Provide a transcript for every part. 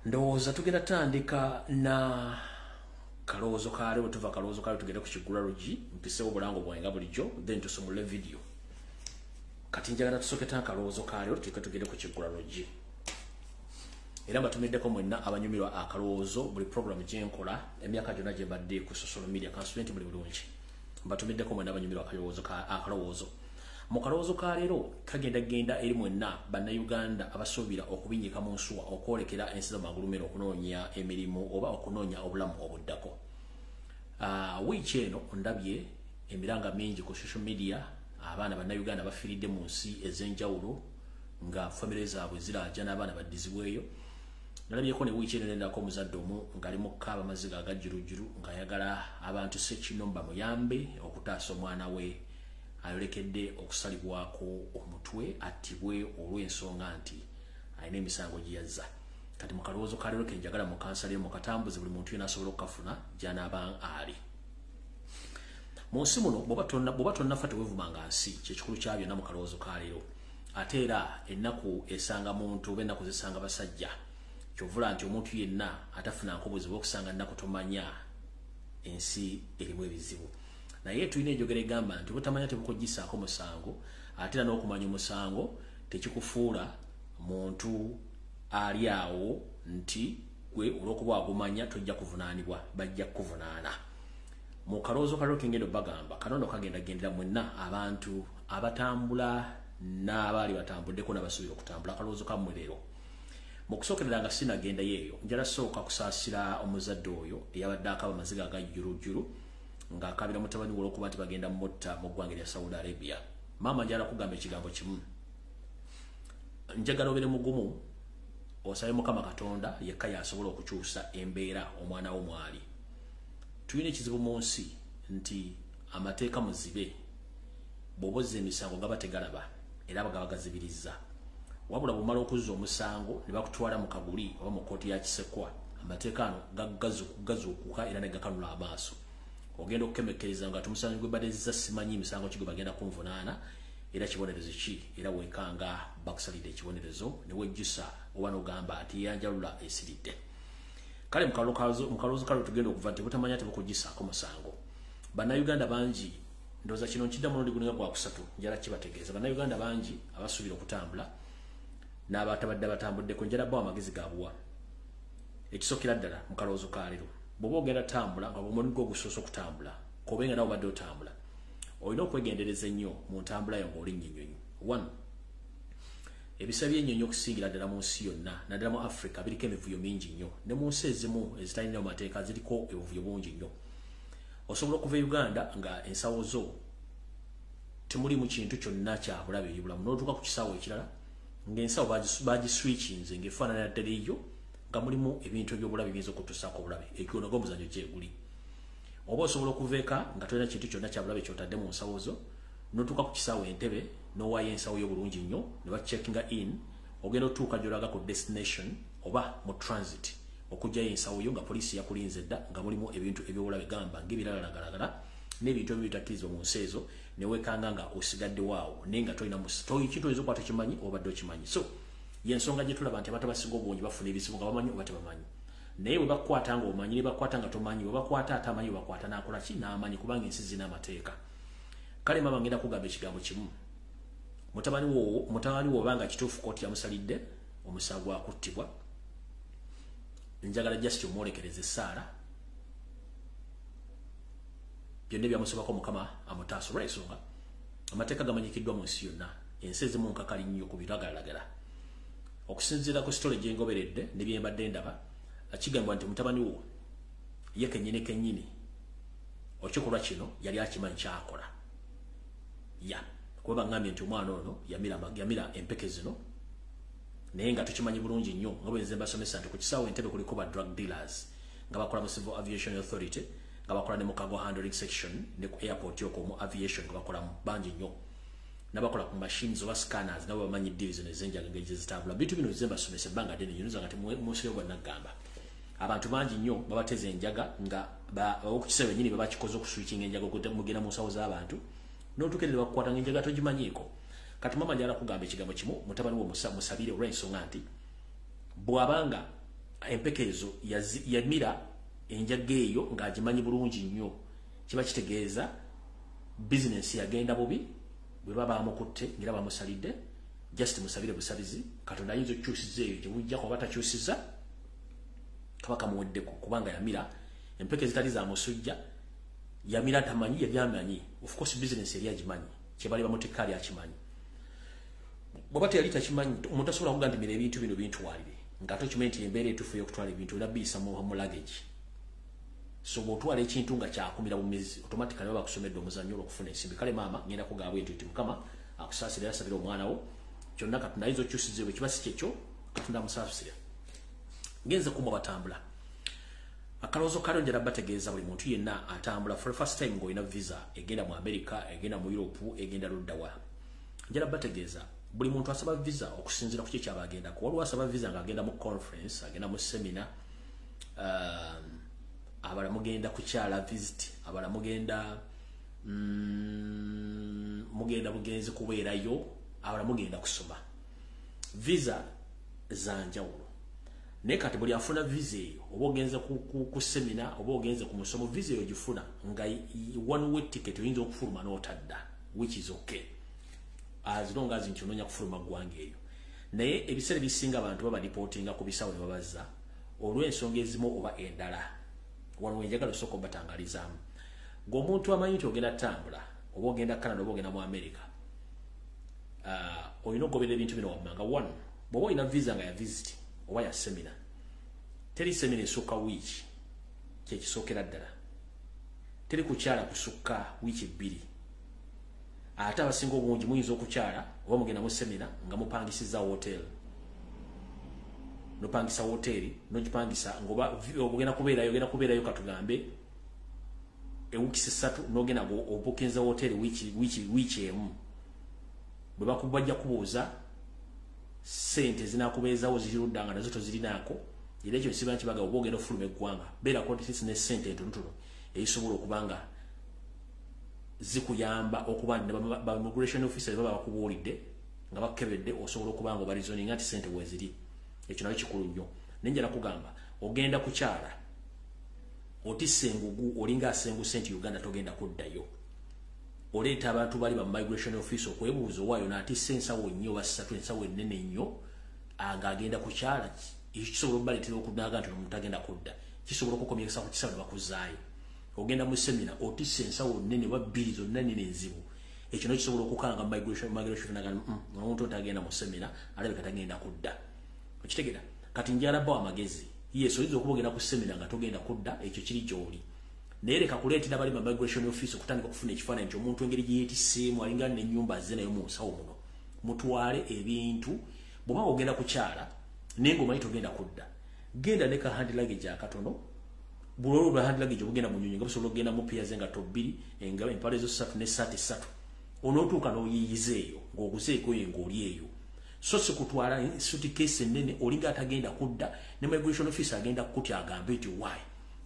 Ndowooza tugenda tandika na kalowoozo kaale bwe tuva kalowoozo kaale tugenda ku Kigula Lodge mpisewo obulango bwange bulijjo then tusomole video. Kati njagala tusoketa kalowoozo kaale tugende ku Kigula Lodge. Era mbatumiddeko mwenna abanyumirwa akalowoozo buli program gye nkola emyaka gyonna gye mbadde ku social media consultant buli bulungi. Mbatumiddeko mwenna abanyumirwa akalowoozo. Mu kalowoozo ka leero kagenda eri mwenna bannayuganda abasuubira okubinyika mu nsuwa okwolekera ensi z'amagulumiro okunoonya emirimu oba okunoonya obulamu obuddako. Wiiki eno ndabye emiranga mingi ku social media abaana bannayuganda bafiiridde mu nsi ez'enjawulo nga famire zaabwe zirajja n'abaana baddizibweyo. Nalabyeko ne wiiki eno nendako omuzadde omu ng'ali mu kkaaba amaziga agajjulujjulu ng'ayagala abantu Ssekino bamuyambe okutaasa omwana we ayolekedde okusalibwako omutwe attibwe olw'ensonga nti alina emisango gye yazza. Kati mu kalowoozo ka leero ke njagala mu kansale mu katambuze buli muntu yenna asobola okukafuna gy'anaaba ali. Mu nsi muno bw'oba tonnafa teweevumanga nsi kyekikulu kya byonna mu kalowoozo ka leero. Ate era ennaku esanga muntu oba ennaku zisanga basajja kyovula nti omuntu yenna atafunanko obuzibu okusanga ennaku tomanya ensi erimu ebizibu. Naye tulina enjogera egamba nti butamanya tebukugisaako musango ate era n'okumanya omusango tekikufuula muntu ali awo nti gwe olw'okuba wagumanya tojja kuvunaanibwa bajja kukuvunaana. Mu kalowoozo ka leero kengenda obbagamba kanono kagendagendera mwenna abantu abatambula n'abaali batambuddeko n'abasuubira okutambula akalowoozo kammwe leero. Mu kusookerera nga sinagendayo eyo njala sooka kusaasira omuzadde oyo eyabadde akaba amaziga agajjulujjulu ng'akabira mutabani we olw'okuba nti bagenda mutta mu ggwanga lya Saudi Arabia. Maama njala kugamba ekigambo kimu. Njagala obeere mugumu osabe Mukama Katonda yekka y'asobola okukyusa embeera omwana wo mwali. Tulina ekizibu mu nsi nti amateeka muzibe bw'oba ozza emisango gaba tegalaba era bagaba gazibiriza. Wabula bw'omala okuzza omusango ne bakutwala mu kaguli oba mu kkooti ya Kisekwa amateeka ano gazuukuka era ne gakanula amaaso. Ogenda okukemekkereza nga tumusango gwe badezza simanyi emisango ki gwe bagenda kunvunaana era kibonerezo ki era weekanga bakusalidde ekibonerezo ne wejjusa oba n'ogamba ati yanjalula esiridde. Kale mu kalowoozo kale tugenda okuva nti butamanya tebukugisaako musango. Bannayuganda bangi ndowooza kino nkidda mulundi guninga gwa kusatu njala kibategeeza. Bannayuganda bangi abasuubira okutambula n'abatabadde batambuddeko njala bbawo amagezi gabuwa. Ekisookera ddala mu kalowoozo ka leero bw'oba ogenda tambula nga bw'omulimu gwo gusoose okutambula kobenga nawe obadde otambula olina okwegendereza ennyo mu ntambula yo ng'oli nnyinnyonyi. 1. Ebisa by'ennyonyi okusingira ddala mu nsi yonna naddala mu Africa biriko emivuyo mingi nnyo ne mu nsi ezimu ezitalina mateeka ziriko obuvuyo bungi nnyo. Osobola okuva e Uganda nga ensawo zo temulimu kintu kyonna kya bulabe ebibulamu n'otuuka ku kisaawo ekirala ng'ensawo bagiswitchinze ng'efaanana ddala eyo nga mulimu ebintu eby'obulabe biyinza okutuusaako obulabe. Ekyo nagwo omuzannyo gyeguli. Oba osobola okuveeka nga tolina kintu kyonna kya bulabe ky'otadde mu nsawo zo n'otuuka ku kisaawo Entebbe n'owaayo ensawo yo bulungi nnyo ne bacheckinga in ogenda otuuka gy'olaga ku destination oba mu transit okugyayo ensawo yo nga poliisi yakulinze dda nga mulimu ebintu eby'obulabe gamba ng'ebiralagalagala n'ebintu ebyo bitakkirizibwa mu nsi ezo ne weekanga nga osigadde waawo naye nga tolina kintu oyinza okuba tekimanyi obadde okimanyi. So yensonga gye tulaba nti abantu abasinga obungi bafuna ebizibu nga bamanyi oba tebamanyi. Naye bwe bakwata nga omanyi ne bakwata nga tomanyi bwe bakwata atamanyi bwe bakwata n'akola ki n'amanyi kubanga ensi zina amateeka. Kale mama ngenda kugamba ekigambo kimu. Mutabani wo obanga kituufu kkooti yamusalidde omusango gwa kuttibwa njagala just omwolekereza essaala byonna byamusobako Mukama amutaasa olw'ensonga amateeka gamanyikiddwa mu nsi yonna ensi ezimu nkakali nnyo ku biragalalagala. Okusinziira ku sitole gye ngoberedde ne bye mbadde ndaba kigambibwa nti mutabani wo ye kennyini ekikolwa kino yali akimanyi kyakola. Kuba bangambye nti omwana ono yamira empeke zino naye nga tukimanyi bulungi nnyo nga bwe nze mbasomesa nti ku kisaawo Entebbe kuliko ba drug dealers nga bakola mu Civil Aviation Authority nga bakola ne mu cargo handling section ne ku airport yoko mu aviation nga bakola mu bangi nnyo n'abakola ku machines oba scanners nabo bamanyi division ez'enjaga ngeri zitambula. Bintu bino nze mbasomesa ebbanga ddene nnyo nga temunsiro gwa naggamba. Abantu bangi nnyo babateza enjaga nga okukiseera nnyini babakikoze okuswitchinga enjaga okugenda mu nsawo z'abantu n'otukedde bakukwata ng'enjaga togimanyiiko. Kati mama njala kugamba ekigambo kimu mutabani wo musabire olw'ensonga nti bw'abanga empekezo yamira enjageeyo ng'agimanyi bulungi nnyo kiba kitegeeza business yagenda bubi bwe baba bamukutte ngira bamusalidde just musabire busabizi Katonda ayinza okukyusiza eyo gye bujja kuba takyusiza kabaka muweddeko kubanga yamira empeke zitali za musujja yamira tamanyi yabyamanyi of course business yali agimanyi kyebali bamutekali akimanyi bw'aba teyali takimanyi omuntu asobola kuga nti mira ebintu bino bintwalire ng'ate okimanyi nti embeera etuufu ey'okutwala ebintu olabiyisa mu luggage so bw'otwala ekintu nga kyakumira bumezi automatically baba bakusomedde omuzannyo olw'okufuna ensimbi kale maama ngenda kugaba bwentyo nti mukama akusaasira yasabira omwana wo kyonna Katonda ayinza okukyusiza bwe kiba si kyekyo Katonda amusaasira ngenze kumwa batambula akaloozo kalyo njala bategeeza buli muntu yenna atambula for the first time ng'olina visa egenda mu America egenda mu Europe egenda luddawa njala bategeeza buli muntu asaba visa okusinziira ku kyaba agendako waliwo asaba visa ng'agenda mu conference agenda mu seminar abala mugenda kukyala visit abala mugenda bugenzi kubeerayo abala mugenda kusoma visa za njawulo naye kati buli afuna visa eyo oba ogenze ku seminar oba ogenze ku musomo visa eyo gifuna nga one way ticket oyinza okufuluma n'otadda which is okay as long as nti onoonya kufuluma ggwanga eyo naye ebiseera bisinga abantu baba reportinga ku bisawo ne babaza olw'ensonga ezimu oba endala wano wenjagala osooka obatangalizaamu ng'omuntu amanyi nti ogenda tambula oba ogenda Canada oba ogenda mu America olina okugoberera ebintu bino wammanga one bw'oba olina visa nga ya visit oba ya seminar teri seminar esukka wiiki kyekisookera ddala teri kukyala kusukka wiiki 2 ate abasinga obungi muyinza okukyala oba mugenda mu seminar nga mupangisiza hotel nopangisa hoteli nogipangisa ngoba ogenda kubeerayo katugambe ewukisi 3 nogenda go obukinza hoteli wiiki emu bwe bakubajja kubuuza sente zinakubeezawo zirudda nga nazo tozirinaako era ekyo nsiba nkibaga oba ogenda ofuluma eggwanga beera kontisi ne sente entonotono ezisobola okubanga zikuyamba okuba ba immigration officer baba bakubuulidde nga bakebedde osobola okubanga obalizoninga nti sente weziri ekyo nayo kikulu nnyo nenjala kugamba ogenda kukyala otisse engugu olinga asenguse nti Uganda togenda kuddayo oleeta abantu bali ba migration office okwebuuza owaayo n'atisse ensawo nnyo basatu ensawo ennene nnyo ng'agenda kukyala ekisobola okubaleetera okunaga nti omuntu agenda kudda kisobola okukomyesa ku kisawo ne bakuzaayo ogenda mu semina otisse ensawo nnene oba 2 zonna nnene enzibu ekyo nakyo kisobola okukanga migration naga omuntu otagenda mu semina alabika tagenda kudda okitegera kati njala bawa amagezi yeso oyinza okuba ogenda ku semina nga togenda kudda ekyo kiri gy'oli naye leka kuleetera bali ba migration office okutandika okufuna ekifaananyi ky'omuntu engeri gye yeetiseemu alinga n'ennyumba azze nayo mu nsawo muno mutwale ebintu bw'oba ogenda kukyala naye ng'omanyi togenda kudda genda ne ka hand luggage akatono bulolo bwa hand luggage obugenda mu nnyonyi nga busobola okugenda mu piya zengato 2 engalo empale zo 3 n'essaati 3 onootuuka n'oyiyiza eyo ng'oguzeeko eyo ng'oli eyo so si kutwala suitcase ennene olinga atagenda kudda ne migration office agenda kukutya agambe nti why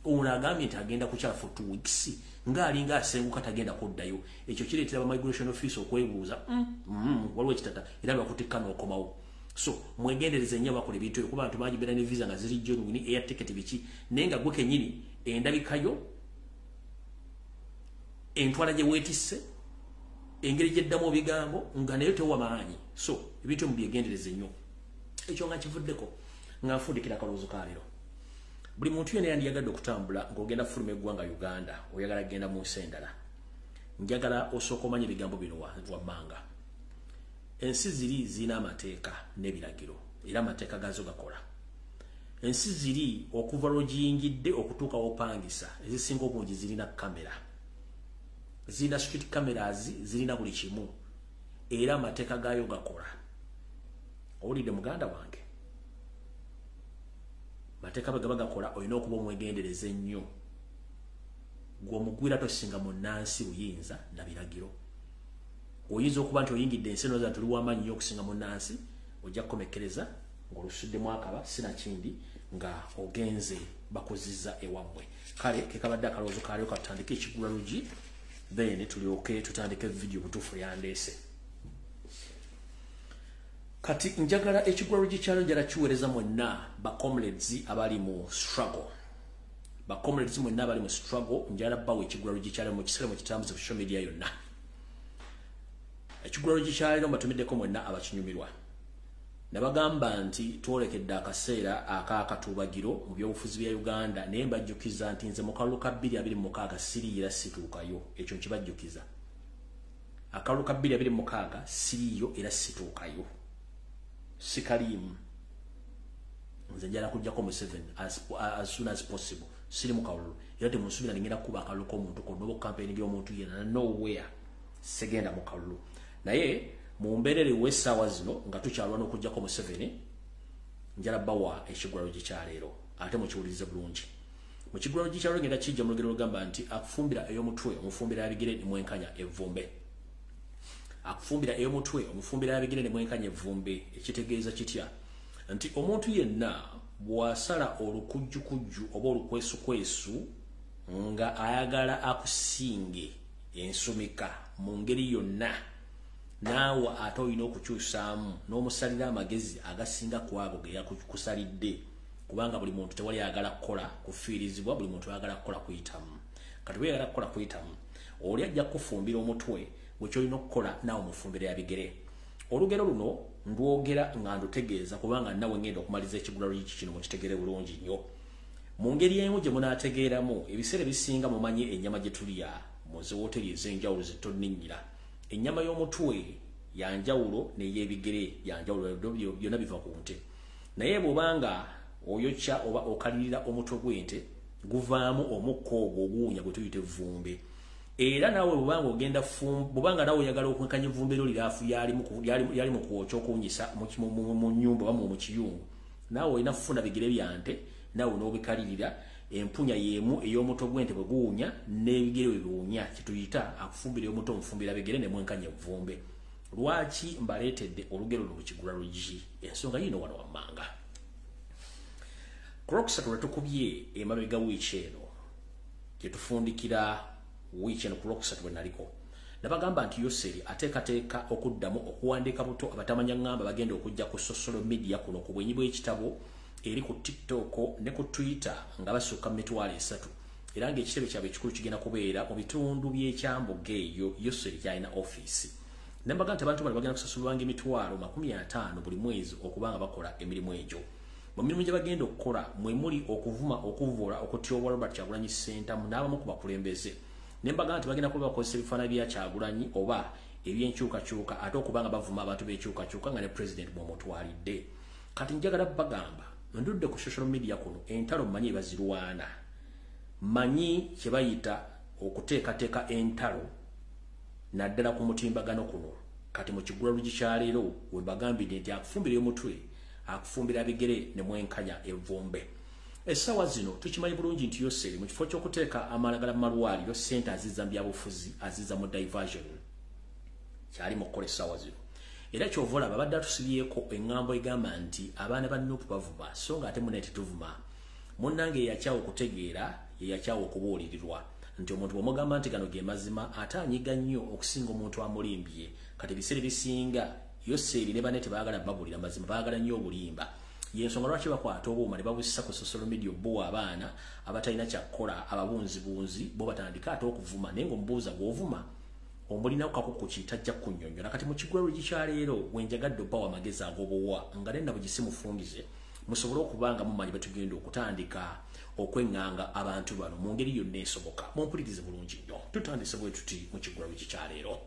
ono agambye nti agenda kukyala for 2 weeks ng'alinga asenguka tagenda kuddayo ekyo kireetera ba migration office okwebuuza waliwo ekitata era bakutikka n'okomawo so mwegendereze nnyo bakola ebintu ebyo kuba abantu bangi beera ne visa nga zirijjo ni air ticket biki naye nga gwe kennyini endabikayo entwala gye weetisse engeri gyeddamu ebigambo nga nayo tewa maanyi so ebintu mubyegendereze nnyo ekyo nga kivuddeko nga nfundikira akaloozo kaleero buli muntu yena yandiyagadde okutambula ng'ogenda fuluma eggwanga Uganda oyagala genda mu nsi endala njagala osooka omanya ebigambo bino wammanga ensi ziri zirina amateeka n'ebiragiro era amateeka gazo gakola ensi ziri okuva lw'ogiyingidde okutuuka w'opangisa ezisinga obungi zirina kamera zirina street cameras zirina buli kimu era amateeka gayo gakola owulidde muganda wange mateeka bagaba gakola olina okuba omwegendereze nnyo gw'omugwira tosinga munnansi buyinza na biragiro oyinza okuba nti oyingidde ensi eno tuli w'amaanyi nnyo okusinga munnansi ojja kukomekereza ng'olusuddemu akaba sinakindi nga ogenze bakozizza ewammwe kale kekabadde akaloozo kalyo katutandike ekigula lugi then tulyoke tutandike video butuufu yandeese Kati njagala ekigwaro gikyalo njala kiweereza mwenna ba comrades abali mu struggle. Ba comrades mwenna abali mu struggle njala bawe ekigwaro gikyalo mu kiseera mu kitambuza social media yonna. Ekigwaro gikyalo mbatumiddeko mwenna abakinyumirwa. Nabagamba nti twolekedde akaseera akakatubagiro mu byobufuzi bya Uganda naye mbajjukiza nti nze mu kalulu ka 2026 siriira situukayo. Ekyo nkibajjukiza. Akalulu ka 2026 siriyo era situukayo. Sikalimu. Nze njala kujjako mu 7 as soon as possible. Siri mu kalulu. Era temunsubira ngenda kuba akalulu k'omuntu ko nobo campaign by'omuntu yenna nowhere. Segenda mu kalulu. Naye mumberere w'essaawa zino nga tukyalwa n'okujjako mu 7 njala bawa ekigwaro gikyaleero ate mukiwulirize bulungi. Mu kigwaro gikyalo ngenda kijja mu lugero lugamba nti akufumbira ey'omutwe omufumbira abigere ne mwenkanya evvumbe. Akufumbira ey'omutwe omufumbira abigere ne mwenkanya evvumbe ekitegeeza kitya nti omuntu yenna bw'asala olukujjukujju oba olukwesukwesu nga ayagala akusinge ensumika mu ngeri yonna naawe ate olina okukyusaamu n'omusalira amagezi agasinga ku ago ge yakusalidde kubanga buli muntu tewali ayagala kukola kufiirizibwa buli muntu ayagala kukola kuyitamu kati bwe ayagala kukola kuyitamu oli ajja kufumbira omutwe bwekyolina okukola naawe mufumbire yabigere. Olugero luno ndwogera nga ndutegeeza kubanga nawe ngenda okumaliza ekigulalo kino mukitegere bulungi nnyo. Mu ngeri emu gye munaategeeramu ebiseera bisinga mumanyi ennyama gye tulya mu ziwoteri ez'enjawulo ze tonninnyira. Ennyama y'omutwe yanjawulo n'ey'ebigere yanjawulo byonna biva ku nte. Naye bw'obanga oyokya oba okalirira omutwe gw'ente guvaamu omukka ogwo oguwunya gwe tuyita evvumbe. Era nawe bw'obanga nawe oyagala okwenkanya evvumbe lyo liraafu yali mu kwokya okuwunyisa mu nnyumba oba mu kiyungu naawe olina kufuna bigere bya nte naawe n'obikalirira empunya y'emu ey'omutwe gw'ente bwe guwunya n'ebigere bwe biwunya kituyita akufumbira ey'omutwe omufumbira bigere ne mwenkanya evvumbe. Lwaki mbaleetedde olugero luno lukigula lugi? Ensonga yino wano wammanga. Ku Lwokusatu lwe tukubye emabega wiiki eno gye tufundikira wiiki eno ku Lwokusatu bwe naliko nabagamba nti Yoseri ateekateeka okuddamu okuwandiika buto abatamanya ngamba bagenda okujja ku social media kuno ku bwenyi bw'ekitabo eri ku TikTok ne ku Twitter nga basukka mu mitwalo 3 era ng'ekitebe kyabwe ekikulu kigenda kubeera mu bitundu by'ekyambuga eyo Yoseri kyalina offisi. Nembagamba nti abantu bano bagenda kusasulwanga emitwalo 50 buli mwezi okubanga bakola emirimu egyo. Mu mirimu gye bagenda okukola mwe muli okuvuma okuvoola okutyobola Robert Kyagulanyi Ssentamu n'abamu ku bakulembeze. Nembagamba nti bagenda kuba bakozesa ebifaananyi bya Kyagulanyi oba eby'enkyukakyuka ate okubanga bavuma abantu b'enkyukakyuka nga ne president bw'omutwalidde. Kati njagala bagamba ndudde ku social media kuno entalo mmanyi bazirwana. Manyi kye bayita okuteekateeka entalo naddala ku mutimbagano kuno. Kati mu kigula lugikyaleero we bagambidde nti akufumbira omutwe akufumbira abigere ne mwenkanya evvumbe. Essaawa zino tukimanyi bulungi nti Yoseri mu kifo ky'okuteeka amalagala malwaliro ssente azizza mu byabufuzi azizza mu diversion kyali mu kukola essaawa zino. Era ky'ovola babadde atusibyeko engambo egamba nti abaana ba Nuupu bavuma so nga ate munaye tetuvuma. Munnange yeyakyawa okutegeera yeyakyawa okubuulirirwa nti omuntu bw'omugamba nti gano ge mazima ate anyiga nnyo okusinga omuntu amulimbye. Kati ebiseera ebisinga Yoseri ne banne tebaagala babulira mazima baagala nnyo obulimba. Yensonga lwaki bakwata obuuma ne babusisa ku social media bo abaana abatalina kyakkola ababunzibunzi bo batandika ate okuvuma naye ng'omubuuza gw'ovuma ombulina kakuku kitajja kunnyonnyola. Kati mu kigwaro gikyaleero wenjagadde obbawa amagezi ag'obuwa nga nenna bugisimufungize musobole okubanga mumanyi betugenda okutandika okweŋŋanga abantu bano mu ngeri yonna esoboka. Mumpulirize bulungi nnyo tutandise bwe tuti mu kigwaro gikyaleero.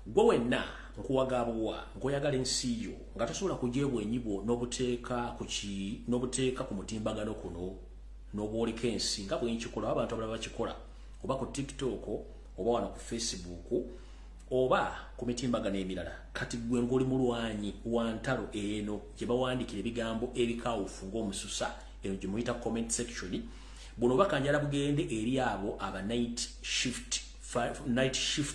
Gwe wenna nkuwaga abuwa nk'oyagala ensi yo nga tosobola kugyebwa ennyibwo n'obuteeka ku mutimbagano kuno n'obwoleka ensi nga bwe nkikola abantu abalala bakikola oba ku TikTok oba wano ku Facebook oba ku mitimbagano emirala. Kati gwe ng'oli mulwanyi wa ntalo eno gye bawandiikira ebigambo ebikawufu ng'omususa eno gye muyita comment section buno bakanjala bugende eri abo aba night shift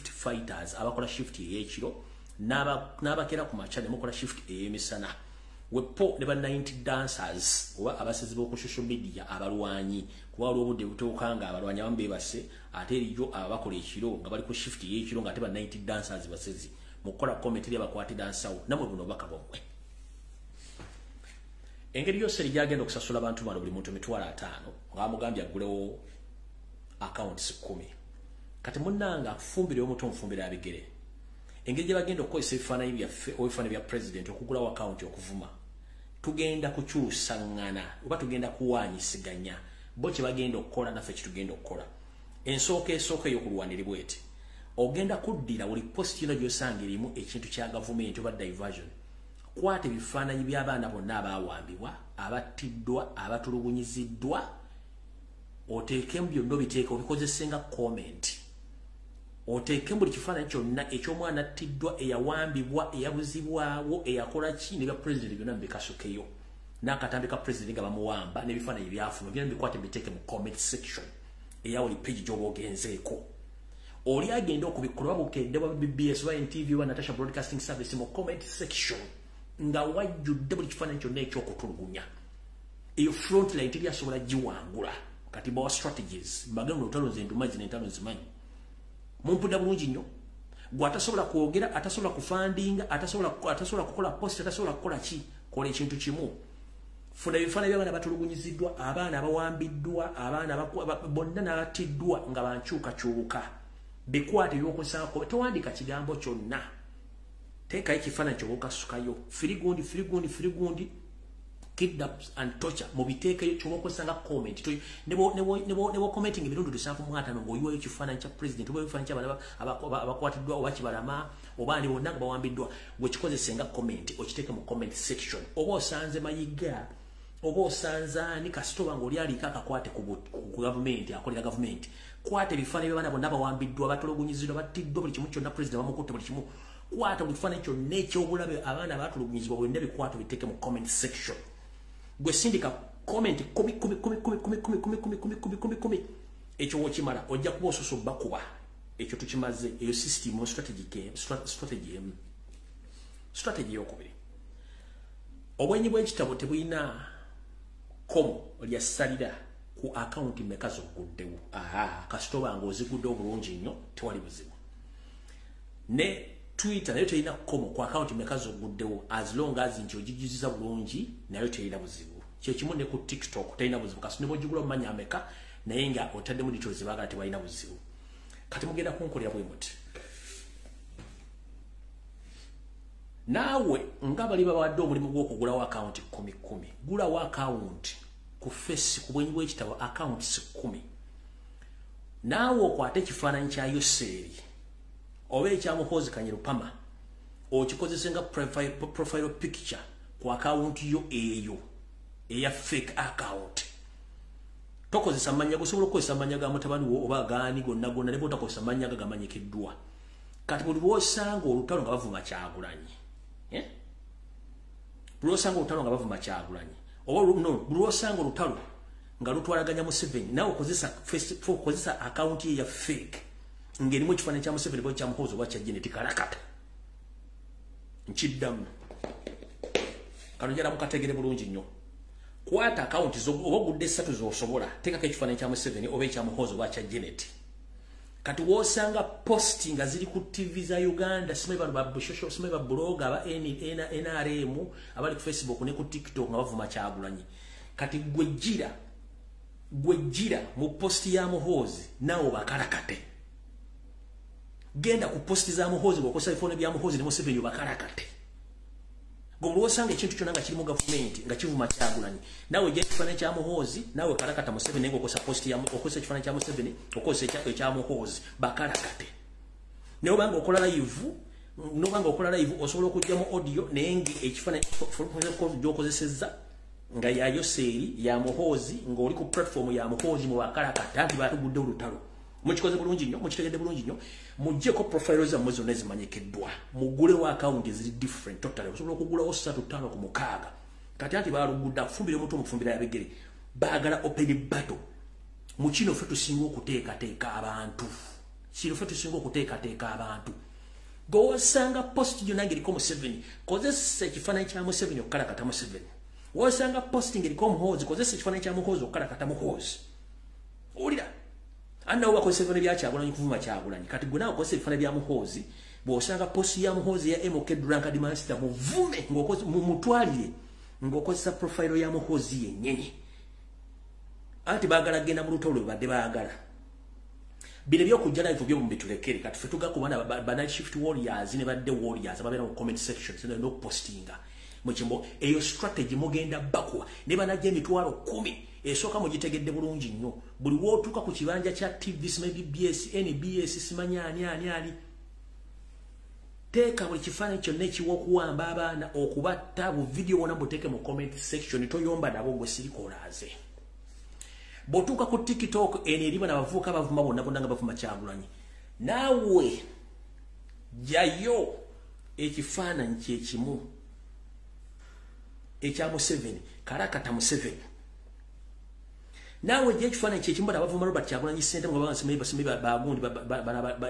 fighters abakola shift ey'ekiro n'abakera ku makya ne mukola shift ey'emisana. Wepo ne ba 90 dancers oba abasezi b'oku social media abalwanyi kuba waliwo obudde butuuka nga abalwanyi abamu beebase ate eriyo abakola ekiro nga bali ku shift ey'ekiro nga ate ba 90 dancers basezi mukola comment ya bakwatira nsawo namwe buno bakabomwe engeri yose lijagenda okusasula abantu bano buli muntu mitwala 5 ngamugambya gulewo accounts 10 kati munnanga afumbire omuntu omfumbire abigere engeri gye bagenda okukozesa ebifaananyi bya president okugulawo account okuvuma tugenda kukyusangana oba tugenda kuwanyisiganya bo kye bagenda okukola naffe kitugenda okukola ensooka eyokulwaniribwa eti ogenda kuddira buli post yino gyosanga erimu ekintu kya gavumenti oba diversion kwate ebifaananyi by'abaana bonna abaawambibwa abattiddwa abatulugunyiziddwa oteekemu byonna obiteeka obikozesenga comment oteekemu buli kifaananyi kyonna eky'omwana attiddwa eyawambibwa eyabuzibwawo eyakola ki ne bya president byonna mbikasukeyo n'akatambi ka president nga bamuwamba n'ebifaananyi byafuna byonna bikwate biteeke mu comment section eya buli page gy'oba ogenzeeko oli agenda okubikola bukedde bwa BBS wa NTV wa Natasha Broadcasting Service mu comment section nga wajjudde buli kifaananyi kyonna eky'okutulugunya eyo frontline teri asobola giwangula kati bawa strategies mbagano lutalo nze ndumazi n'entalo nzimanyi mumpuda bulungi nnyo gwe atasobola kwogera atasobola kufandinga atasobola kukola post atasobola kukola ki kola ekintu kimu funa ebifaananyi by'abaana batulugunyiziddwa abaana abawambiddwa abaana bonna n'abattiddwa nga bankyukakyuka bikwate ebyokusaako tewandika kigambo kyonna teekayo ekifaananyi kyobokasukayo firigundi kidnaps and torture mubiteekeyo kyobakozesanga comment nebo commenting ebitundu 7 ng'oyiwayo ekifaananyi kya president oba ebifaananyi ky'abaana abakwatiddwa oba kibalama oba ani bonna nga bawambiddwa wekikozesenga comment okiteeke mu comment section oba osanze mayiga oba osanze ani kasitoba ng'oli aliko akakwate ku gavumenti akolera gavumenti kwata ebifaananyi by'abaana bonna bawambiddwa batulugunyiziddwa battiddwa buli kimu kyonna president bamukutte buli kimu kwata buli kifaananyi kyonna ekyobulabe abaana batulugunyizibwa bwonna bikwata biteeke mu comment section gwe sindika comment kumi ekyo wokimala ojja kuba ososo bakuba ekyo tukimaze eyo system strategy yokubiri obwenyi bw'ekitabo tebulina komo lyassalira ku account meka zoguddewo kasitoba ng'ozigudde obulungi nnyo tewali buzibu ne Twitter nayo terina komo ku account meka zoguddewo as long as nti ogijuziza bulungi nayo terina buzibu kye kimu ne ku TikTok terina buzibu kasi nebo gigula omanya ameka naye nga otaddemu details baagala tebalina buzibu kati mugenda kunkolera bwe muti naawe nga bali bawadde omulimu gw'okugulawo account 10 gulawo account ku face ku bwenyi bw'ekitabo accounts 10 naawe okwate ekifaananyi kya Yoseeri oba ekyamuhoozi Kanyerupama okikozesenga profile picture ku account yo eyo eya fake account tokozesa manya gusobola okukozesa manya ga mutabani wo oba gaani gonna ne botakozesa manya gamanyikiddwa kati buli bw'osanga olutalo nga bavuma Kyagulanyi buli bw'osanga olutalo nga bavuma Kyagulanyi oba buli bw'osanga olutalo nga lutwalaganya Museveni nawe okozesa account ye ya fake ngerimu ekifaananyi kya Museveni bwe kyamuhoozi oba kya Janet Kalakata nkiddamu kano njala mukategere bulungi nnyo kwata account zo oba ogudde 3 z'osobola teekako ekifaananyi kya Museveni oba ekyamuhoozi oba kya Janet kati wosanga posti nga ziri ku TV za Uganda simanyi bano babushosho simanyi babloga aba NRM abali ku Facebook ne ku TikTok nga bavuma Kyagulanyi kati gwejjira mu posti ya Muhoozi nawo bakalakate genda ku posti za Muhoozi bwokosa ifone bya Muhoozi ne Museveni bakalakate gobulwo osanga ekintu kyonna nga kiri mu gavumenti nga kivuma Kyagulanyi nawe gye kifaananyi kya Muhoozi nawe kalakata Museveni ngo okosa posti ya okosa ekifaananyi kya Museveni okosa ekya Muhoozi bakalakate ne obanga okola live osobola okujjamu audio naye ekifaananyi gy'okozesezza nga ya Yoseeri ya Muhoozi ng'oli ku platform ya Muhoozi mu bakalakata nti batugudde olutalo mukikoze bulungi nnyo mukitegedde bulungi nnyo muggyeko profile zammwe zonna ezimanyikiddwa mugulewo account eziri different totally osobola okugulawo 3-5 ku 6 kati anti balugudde akufumbira omuntu omufumbira yabegere baagala open battle mu kino ffe tusinga okuteekateeka abantu gowosanga post yonna ng'eriko Museveni kozesa ekifaananyi kya Museveni okukalakata Museveni wosanga posting eriko Muhoozi kozesa ekifaananyi kya Muhoozi okukalakata Muhoozi owulira annawo bakozesa ebifaananyi bya Kyagulanyi kuvuma Kyagulanyi kati gwe naawe kozesa ebifaananyi bya Muhoozi bw'osanga posi ya Muhoozi ya MK Drunkard Master muvume mutwalire ng'okozesa profile ya Muhoozi yennyini anti baagala genda mu lutalo badde baagala bino by'okujja live byo mubitulekere kati ffe tugakubana ba shift warriors ne badde warriors ababeera mu comment section no postinga mukimbo eyo strategy mugenda bakwa ne banajja emitwalo 10 esooka mugitegedde bulungi nnyo buli wootuuka ku kibanja kya TV maybe BS NBS simanya ani teeka buli kifaananyi kyonna ekiwa okuwamba abaana okubatta bu video wona buteeke mu comment section toyomba nabo gwe sirikolaze botuuka ku TikTok eno eriba n'abavubuka bavuma bonna nga bavuma Kyagulanyi naawe jayo ekifaananyi kyekimu ekya Museveni Karakata Museveni nawe je ekifaananyi kyekimu n'abavuma Robert Kyagulanyi ssente nga babasimbi bagundi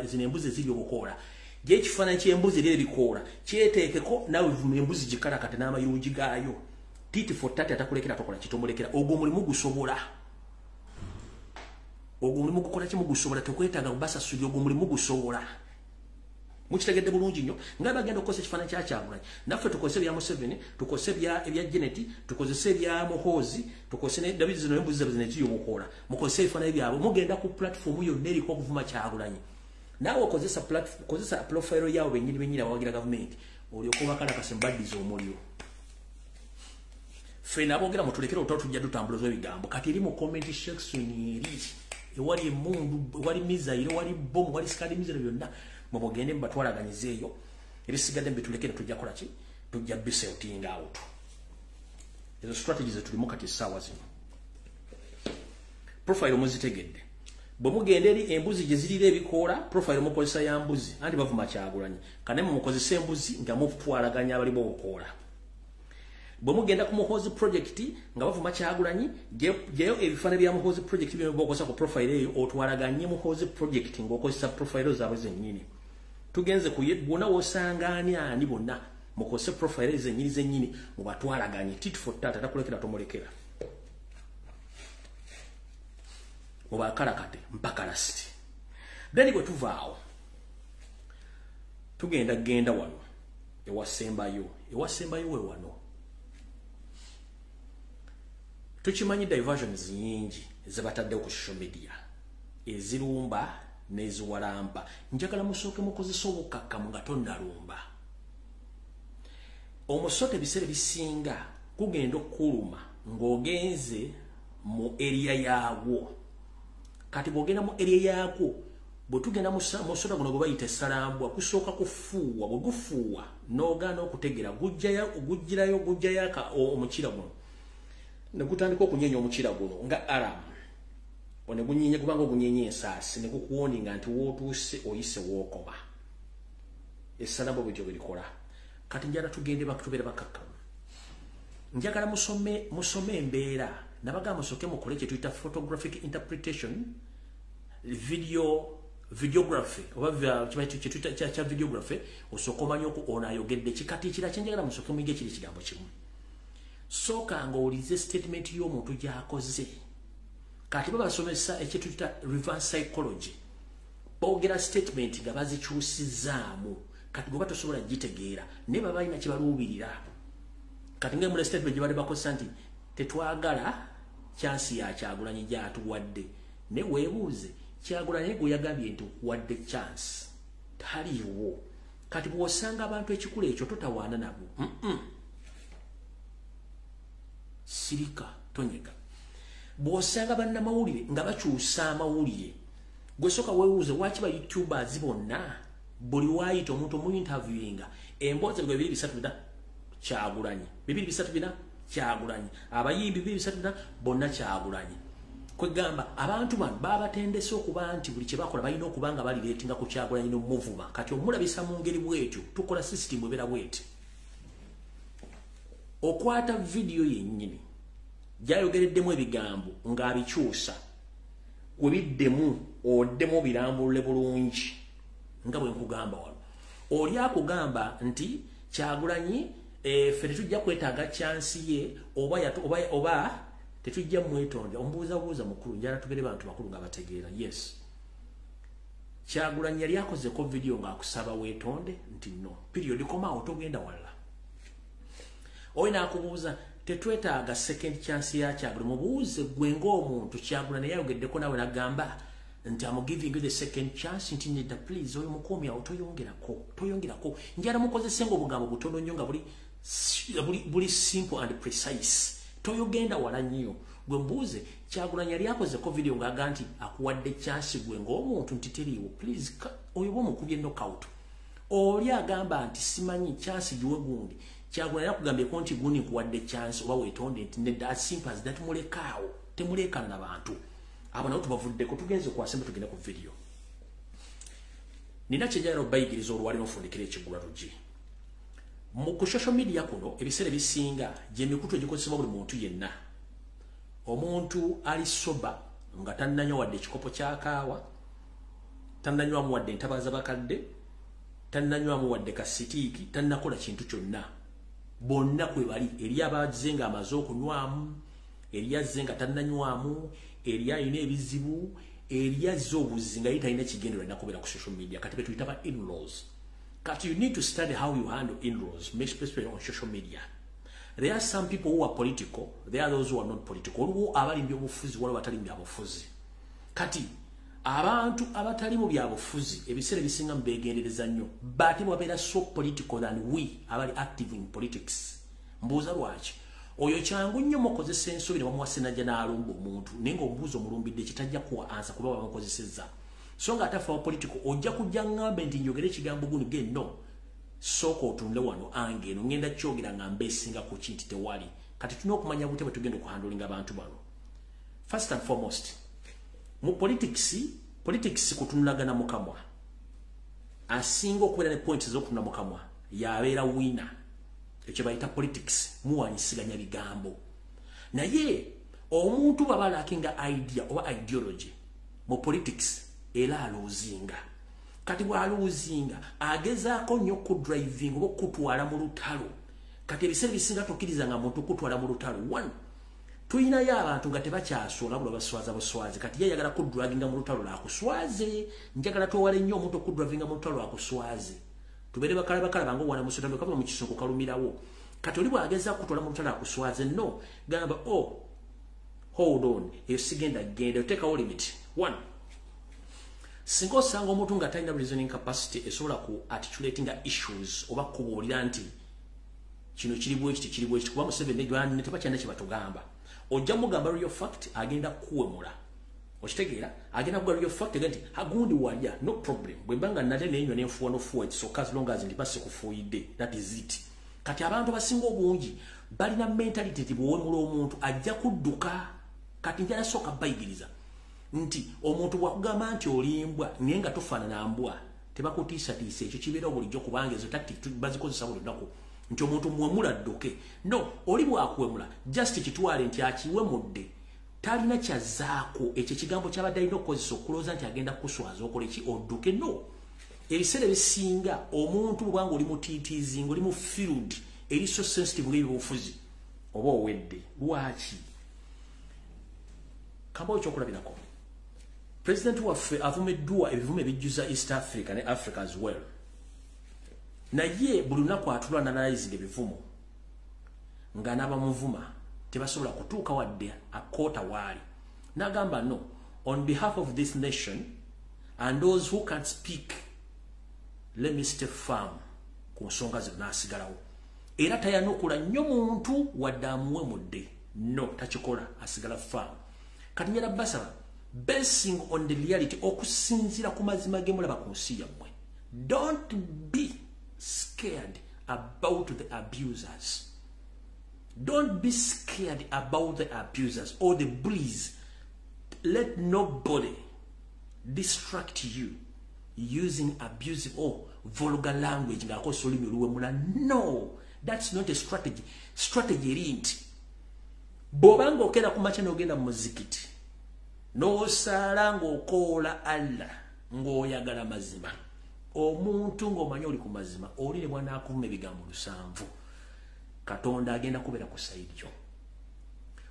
zino embuzi eziri obukoola je ekifaananyi ky'embuzi eri ebikoola kyeteekeko nawe vuma embuzi gikarakate n'amayirungi gaayo titi for tati atakulekera tokola kitomulekera ogwo mulimu gusobola ogwo mulimu gukola kimu gusobola tekwetaaga kubasasula ogwo mulimu gusobola mukitegedde bulungi nnyo nga bagenda okukozesa ekifaananyi kya Kyagulanyi naffe tukozesa ebya Museveni tukozesa ebya Geneti tukozesa ebya Muhoozi tukozesa ne David zino embuzi zino eziri obukoola mukozesa ebifaananyi byabwe mugenda ku platform yonna eriko okuvuma Kyagulanyi naawe kozesa profile yawe bennyini abawagira gavumenti olyoka obakalakasa mbaddiza omuliro ffe naboogera mutulekere otwa tujja tutambuloza ebigambo kati eri mu comment section eri ewali emundu ewali mizaire ewali bomu ewali sikadi mizero byonna mubogende mubatwalaganyiza eyo ebisigadde mbitulekere tujja kola ki tujja biselting out ezo strategies zetulimu kati essaawa zino profile muzitegedde bwe mugenda eri embuzi gye zirira ebikoola profile mukozesa ya mbuzi anti bavuma Kyagulanyi kane mukozesa embuzi nga mutwalaganya abali b'obukoola bwe mugenda ku Muhoozi project nga bavuma Kyagulanyi jeyo ebifaananyi bya Muhoozi project byo bokozesa ku profile eyo otwalaganye Muhoozi project ng'okozesa profile zaabwe zennyini tugenze ku bwonna wosanga ani bonna mukozese profile zennyini mubatwalaganye tit for tat atakulekera tomulekera mubakarakate mpaka lasti then bwe tuvaawo tugenda wano ewasembayo we wano tukimanyi diversions nyingi zebatadde ku social media ezirumba n'eziwalamba njagala musooke mukozesa obukakkamu nga tonnalumba omusote ebiseera bisinga kugenda okuluma ng'ogenze mu area yaagwo kati bw'ogenda mu area yaagwo bwe tugenda musota guno gwe bayita essalambwa kusooka kufuuwa bwe gufuuwa n'ogaana okutegera gujjirayo omukira guno ne gutandika okunyenya omukira guno nga aramu ne gunyenye kubanga ogunyenya ensaasi ne gukuwoninga nti wootuuse oyise wookoma essalambwa bwetyo berikola kati njagala tugende tubeere bakakkamu njagala musome embeera nabagamba musooke mukole kye tuyita photographic interpretation videography oba kya videography osooka omanye ono ayogedde kikati ekira kyenjagala musooke muyige kiri kigambo kimu sooka ng'owulize statement y'omuntu gy'akoze kati babasomesa ekyetuyita reverse psychology boogera statement nga bazikyusizaamu kati gwe batosobola gitegeera naye baba balina kye baluubirira kati ng'emula statement gye bali bakozesa nti tetwagala chansi ya Kyagulanyi gy'atuwadde ne weebuuze Kyagulanyi gwe yagambye nti okuwadde chance taliiwo kati bw'osanga abantu ekikula ekyo totawaana nabo sirika tonyega bw'osanga bannamawulire nga bakyusa amawulire gwe soka weewuuze lwaki ba YouTubers bonna buli waayita omuntu omu interviewinga emboozi gwe 2-3 Kyagulanyi 2-3 Kyagulanyi abayimbi 2-3 bonna Kyagulanyi kwegamba abantu bano babatendese okuba nti buli kye bakola balina okuba nga balireetinga ku Kyagulanyi n'omuvuma kati omulabisa mu ngeri bwetyo tukola system ebeera bweti okwata video yennyini gyayogereddemu ebigambo ng'abikyusa webiddemu oddemu birambulule bulungi nga bwe nkugamba wano oli akugamba nti Kyagulanyi ffe tetujja kwetaaga chansi ye oba tetujja mwetonda omubuuzabuuza mukulu njala tugere bantu bakulu nga bategeera yes Kyagulanyi yali akozeko video ng'akusaba weetonde nti no period komaawo togenda wala. Oyo n'akubuuza tetwetaaga second chance ya Kyagulanyi mubuuze gwe ng'omuntu Kyagulanyi yayogeddeko nawe n'agamba nti I'm giving you the second chance nti nedda please oyo mukuumi awo toyongerako njala mukozese ng'obugambo butono nnyo nga buli simple and precise toyogenda wala nnyo. Gwe mbuuze Kyagulanyi yali akozeko video ng'aga nti akuwadde chance gwe ng'omuntu nti teriiwo please oyo bw'omukubye knockout oli agamba nti simanyi chance giwe gundi Kyagulanyi yakugambyeko nti gundi nkuwadde chance oba weetonde nti nedda as simple as that mulekaawo temuleekana na bantu abo nabo tubavuddeko tugenze kwasembe tugenda ku video. Nina kyenjagala obayigiriza olwali n'ofundikira ekigula lugi mu social media kuno ebiseera ebisinga gy'emikutu egikozesebwa buli muntu yenna. Omuntu ali soba nga tannanywa wadde ekikopo kya kaawa, tannanywamu wadde entabaza bakadde, tannanywamu wadde kasitiiki, tannakola kintu kyonna. Bonna kwe bali eri abazze nga amaze okunywamu, eri azze nga tannanywamu, eri alina ebizibu, eri azze obuzzi nga ye talina kigendera nakubeera ku social media. Kati be tuyita ba in-laws. Kati you need to study how you handle in-laws, especially on social media. There are some people who are political, there are those who are not political. Waliwo abali mu byobufuzi waliwo abatali mu byabufuzi. Kati abantu abatali mu byabufuzi ebiseera ebisinga beegendereza nnyo bate babeera so political than we abali active in politics. Mbuuza lwaki oyo kyangu nnyo mukozesa ensobi ne bamuwasa najja n'alumba omuntu naye ng'omubuuza omulumbidde kitajja kuwa ansa kuba bamukozesezza. So nga atafa wa political ojja kujja ngambe nti njogere ekigambo guno gen no soko otunule wano ange no ngenda kyogera nga mbesinga ku kinti tewali. Kati tulina okumanya bute bwe tugenda okuhandolinga abantu bano. First and foremost mu politics kutunulagana mukamwa asinga okubeera ne points z'okutunula mukamwa yabeera winner. Ekyo bayita politics muwanyisiganya bigambo. Naye omuntu baba lakinga idea oba ideology mu politics era aluzinga. Kati bw'aluzinga agezaako nnyo driving oba okutwala mu lutalo. Kati ebiseera bisinga tokkiriza nga muntu kutwala mu lutalo. One, tuyinayo abantu nga tebakyasola bula baswaza buswazi. Kati ye ayagala kudraginga mu lutalo lwakuswaze. Njagala twewale nnyo omuntu okudraginga mu lutalo lwakuswaze. Tubeere bakala bango wana musotalo kabula mu kisoko kalumirawo. Kati oli bw'ageza kutwala mu lutalo lwakuswaze no gamba hold on esigenda genda otekawo limit. One, singa osanga omuntu nga talina reasoning capacity esobola ku articulating issues oba kubuulira nti kino kiri bwekiti kuba Museveni ne tebakyalina kye batugamba ojja mugamba real fact agenda kuwemula. Okitegeera agenda kuga real fact nti agundi walya no problem bwe mbanga nate nenywa n'enfuwa n'ofuwa ekisoka as long as ndi basi kufuuyidde that is it. Kati abantu basinga obungi balina mentality ti bwewemula omuntu ajja kudduka. Kati njala soka bayigiriza nti omuntu bwakugamba nti olimbwa naye nga tofaanana mbwa tebakutiisatiisa ekyo kibeera bulijjo kubanga ezo tactic bazikozesa buli lunaku nti omuntu muwemula dduke. No, oli bwakuwemula just kitwale nti akiwemudde talina kyazaako ekyo ekigambo kyabadde alina okukozesa okulooza nti agenda kuswaza okola eki odduke. No, ebiseera ebisinga omuntu bwanga oli mutiitiizi nga oli mu field eri so sensitive ng'ebyobufuzi oba owedde. Lwaki kamba ekyokulabirako President waffe avumeddwa ebivume ebijjuza East Africa ne Africa as well. Naye buli lunaku atula analyzing ebivumo nga n'abamuvuma tebasobola kutuuka wadde akoota waali. N'agamba no, on behalf of this nation and those who can't speak, let me stay firm ku nsonga zino n'asigalawo. Era tayanukula nnyo muntu wadde amuwemudde. No, takikola asigala firm. Kati njala basaba basing on the reality okusinzira ku mazima gemulaba ku nsi yammwe. Don't be scared about the abusers. Don't be scared about the abusers or the bullies. Let nobody distract you using abusive or vulgar language. No, that's not a strategy. Strategy isn't. Bobanga okenda kumacha n'ogenda mu muzikiti n'osala ng'okoola Allah ng'oyagala mazima. Omuntu ng'omanya oli ku mazima oli ne bw'anaakuvuma ebigambo 7 Katonda agenda kubeera ku sayidi yo.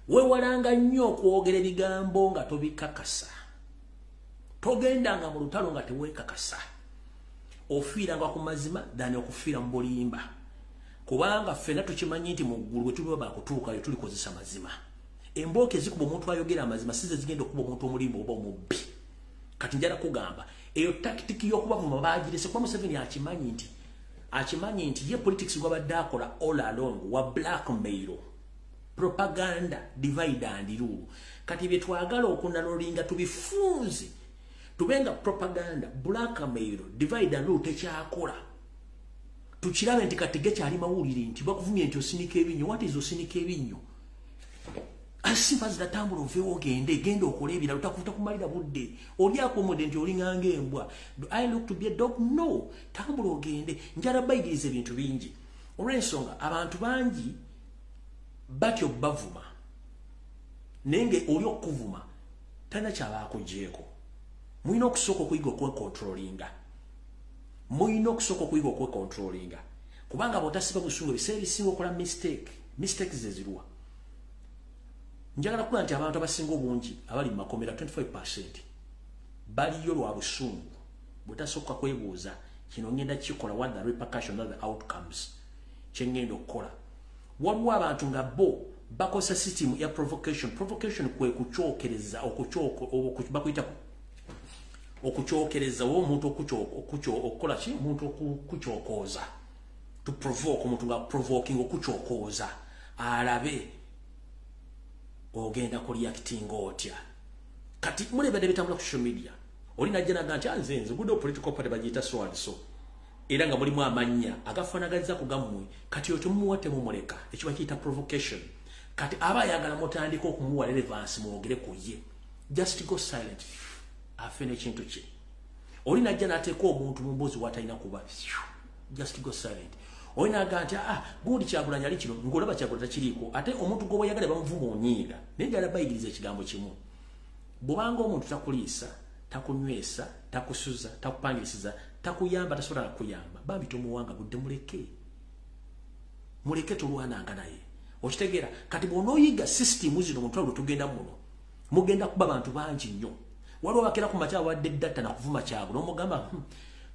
Weewalanga nnyo okwogera ebigambo nga tobikakasa. togendanga mu lutalo nga teweekakasa ofiiranga ku mazima dani okufiira mu bulimba kubanga ffenna tukimanyi nti mu ggulu bwe tuliba bakutuukayo tulikozesa mazima embooka ezikuba omuntu ayogera amazima size zigenda okuba omuntu omulimba oba omubbi kati njala kugamba eyo takitiki y'okubavuma baagirese kuba Museveni akimanyi nti ye politics gwabadde akola all along wa blackmail propaganda divide and rule kati bye twagala okunalolinga tubifunze tubenga propaganda blackmail divide and rule tekyakola tukirabe nti katege kyali mawulire nti bakuvumye nti osinika ebinyo what is osinika ebinyo asimpazi datambula ovewo genda okola ebirala utakuta kumalira budde oli akomode nti olinganga embwa do I look to be a dog no tambula ogende njala bayigiriza ebintu bingi olw'ensonga abantu bangi batyo bavuma nenge oli okuvuma tana kyabaakugyeko muyina okusooka okuyiga okwekontrolinga kubanga bw'otasiba busungu ebiseera ebisinga okola mistake zezirwa njagala kuba nti abantu abasinga obungi abali mu makomera 25% baliyo lwa busungu bwetasooka kwebuuza kino ngenda kikola what the repercussion of the outcomes kyengenda okukola waliwo abantu nga bo bakosa system ya provocation kwe kucyokereza bakuyita okukyokereza omuntu okukola ki omuntu okukyokooza to provoke omuntu nga provoking okukyokooza alabe ogenda ku reacting otya kati mulebedde bitambula ku social media oli najja naga nti nze good political party bagiyita so and so era nga mulimu amannya agafaanagaliza ku gammwe kati oyo temumuwate mumuleka ekyo bakiyita provocation kati aba ayagala mutandika okumuwa relevance mwogere ku ye just go silent afene ekintu kye oli najja n'ateeka omuntu mu mboozi watalina kuba just go silent oli naga nti gundi Kyagulanyi ali kino ng'olaba Kyagulanyi takiriiko ate omuntu gwe bayagala bamuvuma onyiiga naye njala bayigiriza ekigambo kimu bw'obanga omuntu takuliisa takunywesa takusuza takupangisiza takuyamba tasobola kukuyamba bambi tomuwanga budde muleke tolwananga naye okitegeera kati bw'onooyiga system zino omuntu alwo tugenda muno mugenda kuba bantu bangi nnyo waliwo bakera ku makya wadde data nakuvuma Kyagulanyi omugamba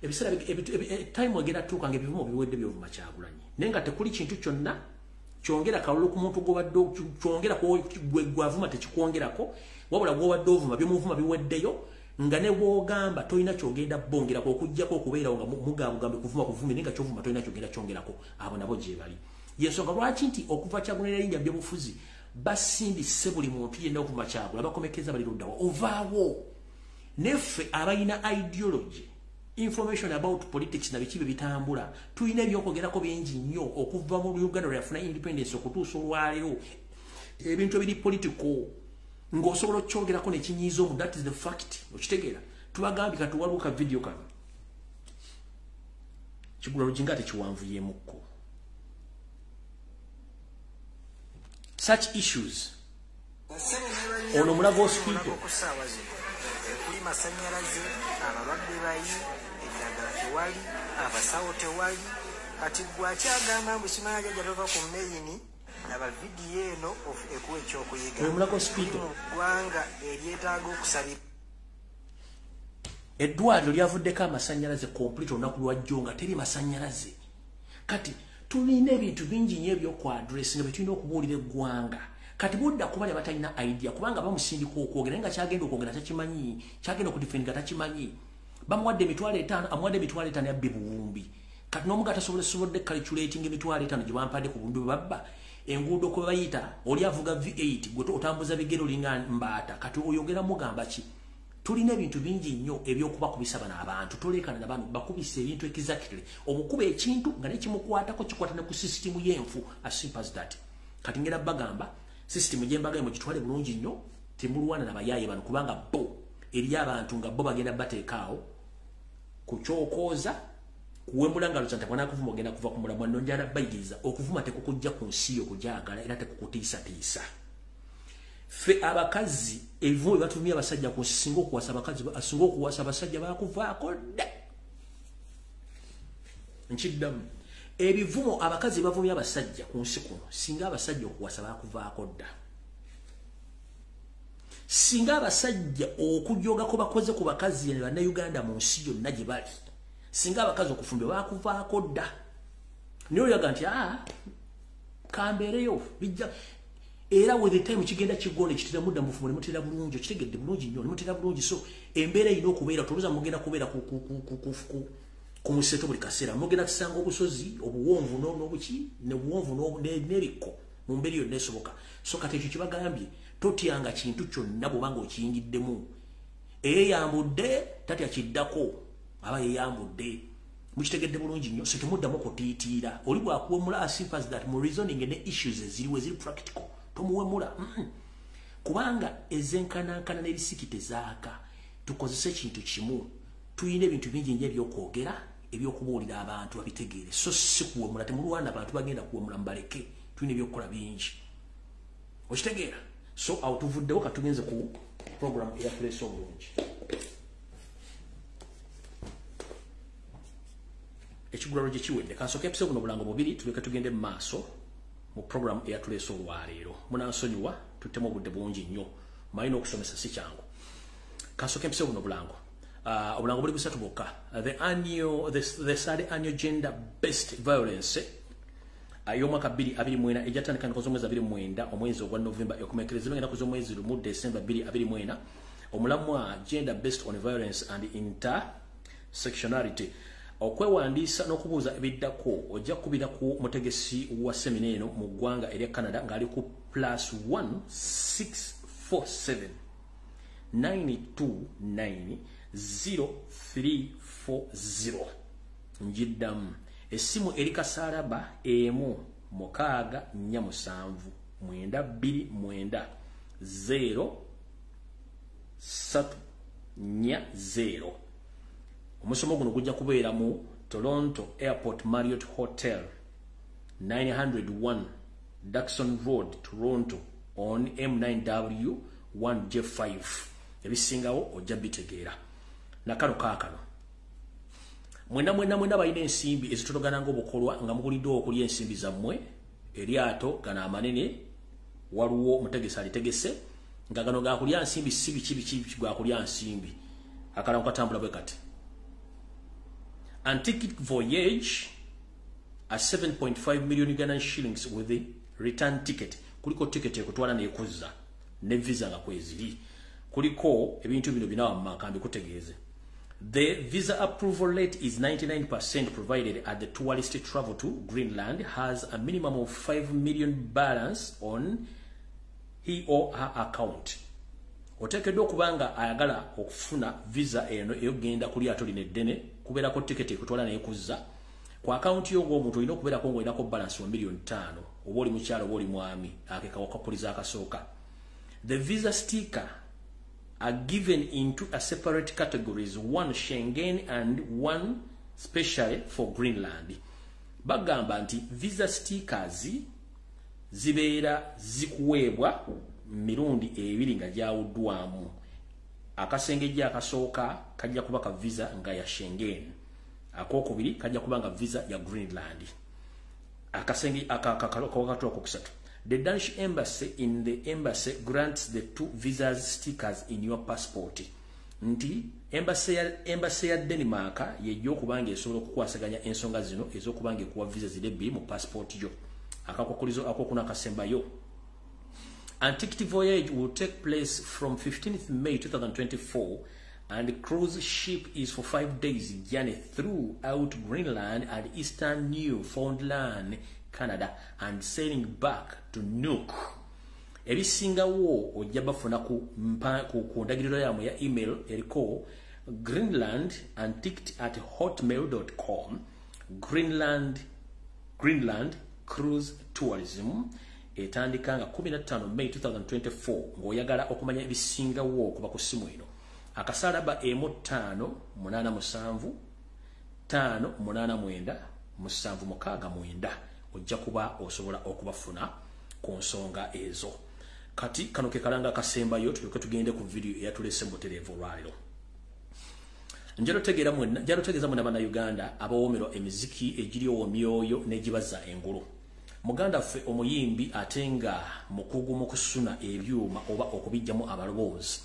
ebiseera time ogera tuuka nga ebivumo biwedde byovuma Kyagulanyi naye nga tekuli kintu kyonna kyongera kalulu ku muntu gwobadde kyongera gwavuma tekikwongerako wabula gwobadde ovuma byomuvuma biweddeyo nga ne bwogamba tolina kyogenda bongerako okujjako okubeerawo nga mugabugambe kuvuma naye nga kyovuma tolina kyogenda kyongerako abo nabo gye bali yensonga lwaki nti okuva Kyagulanyi erinnya byobufuzi basindise buli muntu yenna okuvuma Kyagulanyi bakomekeza bali luddawo ovaawo neffe abalina ideology information about politics na bikibe bitambula tulina ebyokwogerako bingi nnyo okuva mu Uganda lyafuna independence okutuusa olwaleero ebintu ebiri political ng'osobola okukyogerako nekinyiiza omu that is the fact okitegeera tubagambye kati waliwo ka video kano kigula lujinga tekiwanvuyemukko such issues ono mulago speaker kuli masanyalaze abalwadde bayi eddagala tewali abasawo tewali kati gwakyagamba mbu kimanya jajatova ku meyini naba vidiyo eno ekuwa ekyokuyiga mu ggwanga eryetaaga okusabira eddwaliro lyavuddeko amasanyalaze complete olunaku lwajjo nga teri masanyalaze kati tulina ebintu bingi nnyo ebyokwadress nga bwe tulina okubuulira eggwanga kati budda kuba batalina idea kubanga bamusindika okwogera nga kyagenda okwogera takimanyi kyagenda okudifendinga takimanyi bamuwadde emitwalo 5 amuwadde emitwalo 5 yabbe buwumbi kati n'omuga tasobodde calculating emitwalo 5 gye bampadde ku bundu babba enguudo kwe bayita oli avuga V8 gwe otambuza bigero linga mbaata kati oyogera mugamba ki tulina ebintu bingi nnyo ebyokuba kubisaba n'abantu tolekana n'abantu bakubisa ebintu exactly omukuba ekintu nga nekimukwatako kikwata ne ku system y'enfu as simple as that kati ngera bagamba system jembaga mu kitwale bulungi nnyo timulwana nabayaye bano kubanga bo eri abantu nga bo bagenda bateekaawo kukyokooza kuwembula ngalo kyanta kwana kuvuma ogenda kuva ku mulamwa nonjala bayigiriza okuvuma tekukujja ku nsi yo kujagala era tekukutiisa fe abakazi ebivumo batumye abasajja ku singo okuwasa abakazi asinga okuwasa abasajja bakuvaako dda nkiddamu ebivumo abakazi bavumye abasajja ku nsi kuno singa abasajja okuwasa bakuvaako dda singa abasajja okujogako bakoze ku bakazi ne bannayuganda mu nsi yonna gye bali singa abakazi okufumbe bakuvaako dda niyo yaga nti kambeereyo bijja era with the time kigenda kigonde kitira mudda mufumo ne mutera bulungi kitegedde bulungi nnyo ne mutera bulungi so embeera ino okubeera toluza mugenda kubeera ku museto buli kaseera mugenda kusanga obusozi obuwonvu n'obuki ne buwonvu n'ebiko mu mbeera yonna esoboka so kati ekyo kibagambye totyanga kintu kyonna bwobanga okiyingiddemu eyeyambudde tatya kiddako aba yeyambudde mukitegedde bulungi nnyo so temuddamu okutiitiira oli bwakuwemula asifas that mu reasoning ne issues eziriwo eziri practical tomuwemula kubanga ezenkanankana n'ebisiki tezaaka tukozese ekintu kimu tuyina ebintu bingi nnyo ebyokwogera ebyokubuulira abantu babitegeere so si kuwemula temulwana abantu bagenda kuwemula mubaleke tuyina ebyokukola bingi okitegeera so awo tuvuddewo katugenze ku program eyatuleese obulungi ekigulalo gye kiwedde kansooka episode buno bulango bubiri tuleke tugende mu maaso mu program eyatuleese olwaleero munansonyiwa tuttemu obudde bungi nnyo malina okusomesa si kyangu kansooka episode buno bulango obulango buli busatu bwokka the third annual gender based violence y'omwaka 2024 ejatandika nkozo mwezi 29 omwezi ogwa November okumekereza ngenda kuzo mwezi mu December 2024 omulamwa gender based on violence and intersectionality okwewandiisa n'okubuuza ebiddako ojja kubira ku mutegesi wa semina eno mu ggwanga erya Canada ng'ali ku +1 647 929 0340 njiddamu esimu eri kasaalaba emu mukaaga 47 929 0340 omusomo guno gujja kubeera mu Toronto Airport Marriott Hotel 901 Duxton Road Toronto on M9W 1J5 ebisingawo ojja bitegeera nakano kaakano mwena balina ensimbi ezitologana ng'obukolwa nga muguliddewo okulya ensimbi zammwe eryato gano amanene waliwo mutegesi alitegese nga gano gakulya nsimbi si biki gwakulya nsimbi akala mukatambula bwe kati Antique voyage at 7.5 million Ugandan shillings with the return ticket kuliko ticket ekutwala n'ekuzza ne visa nga kweziri kuliko ebintu bino binawa makambi kutegeeze. The visa approval rate is 99% provided at the tourist travel to Greenland has a minimum of 5 million balance on he or her account. Otekeddwa okubanga ayagala okufuna visa eno eyogenda ku lyato lino eddene kubeerako tiketi ekutwala n'ekuzza ku akaunti yo ng'omuntu olina okubeerako ng'olinako balance wa $5 million oba oli mukyalo oba oli mwami akekawakapuliza akasooka. The visa sticker are given into a separate categories, one Schengen and one specially for Greenland. Bagamba nti visa stickers zibeera zikuweebwa mirundi ebiri nga gyawuddwamu. Akasengejje akasooka kajja kuba ka visa nga ya Schengen. Akokubiri kajja kuba nga visa ya Greenland. Akasenge akakatwa kokusatu. The Danish embassy in the embassy grants the two visa stickers in your passport. Nti embassy ya Denmark yejjo okubanga esobola okukwasaganya ensonga zino ez'okubanga ekuwa visa zile bbiri mu passport yo. Akakokulizo akokuna akasembayo. Antique voyage will take place from 15th May 2024 and the cruise ship is for 5 days journey throughout Greenland and eastern Newfoundland, Canada and sailing back to Nuuk. Ebisingawo ojja bafuna ku ndagiriro yammwe ya email eriko greenlandantiqued@hotmail.com Greenland Cruise Tourism etandika nga 15 May 2024 ng'oyagala okumanya ebisingawo okuba ku simu eno. Akasalaba emu 587 589 769 ojja kuba osobola okubafuna ku nsonga ezo. Kati kano ke kalanga kasembayo tuleke tugende ku video eyatulese mboterevu olwaliro. Njalo tegeeza mwenna bana Uganda abawoomerwa emiziki egiri omyoyo n'egibaza engulu. muganda ffe omuyimbi atenga mukugu mu kusuna ebyuma oba okubijjamu abalowoozi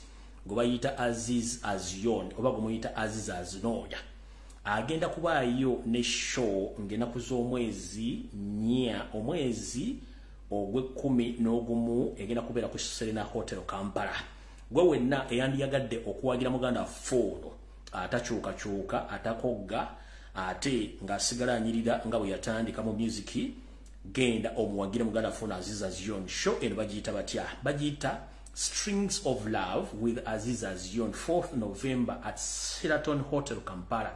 gwe bayita Aziz Azion oba gwe muyita Aziz Azinoya agenda kubaayo ne show ng'ennaku z'omwezi omwezi ogw'Ogumu egenda kubeera ku Serena Hotel Kampala. Gwe wenna eyandiyagadde okuwagira muganda foono atakyukakyuka atakogga ate ng'asigala anyirira nga bwe yatandika mu music genda omuwagira muganda foono Aziz Azion. Show eno bagiyita batya? Bagiyita Strings of Love with Aziz Azion, 4th November at Sheraton Hotel Kampala.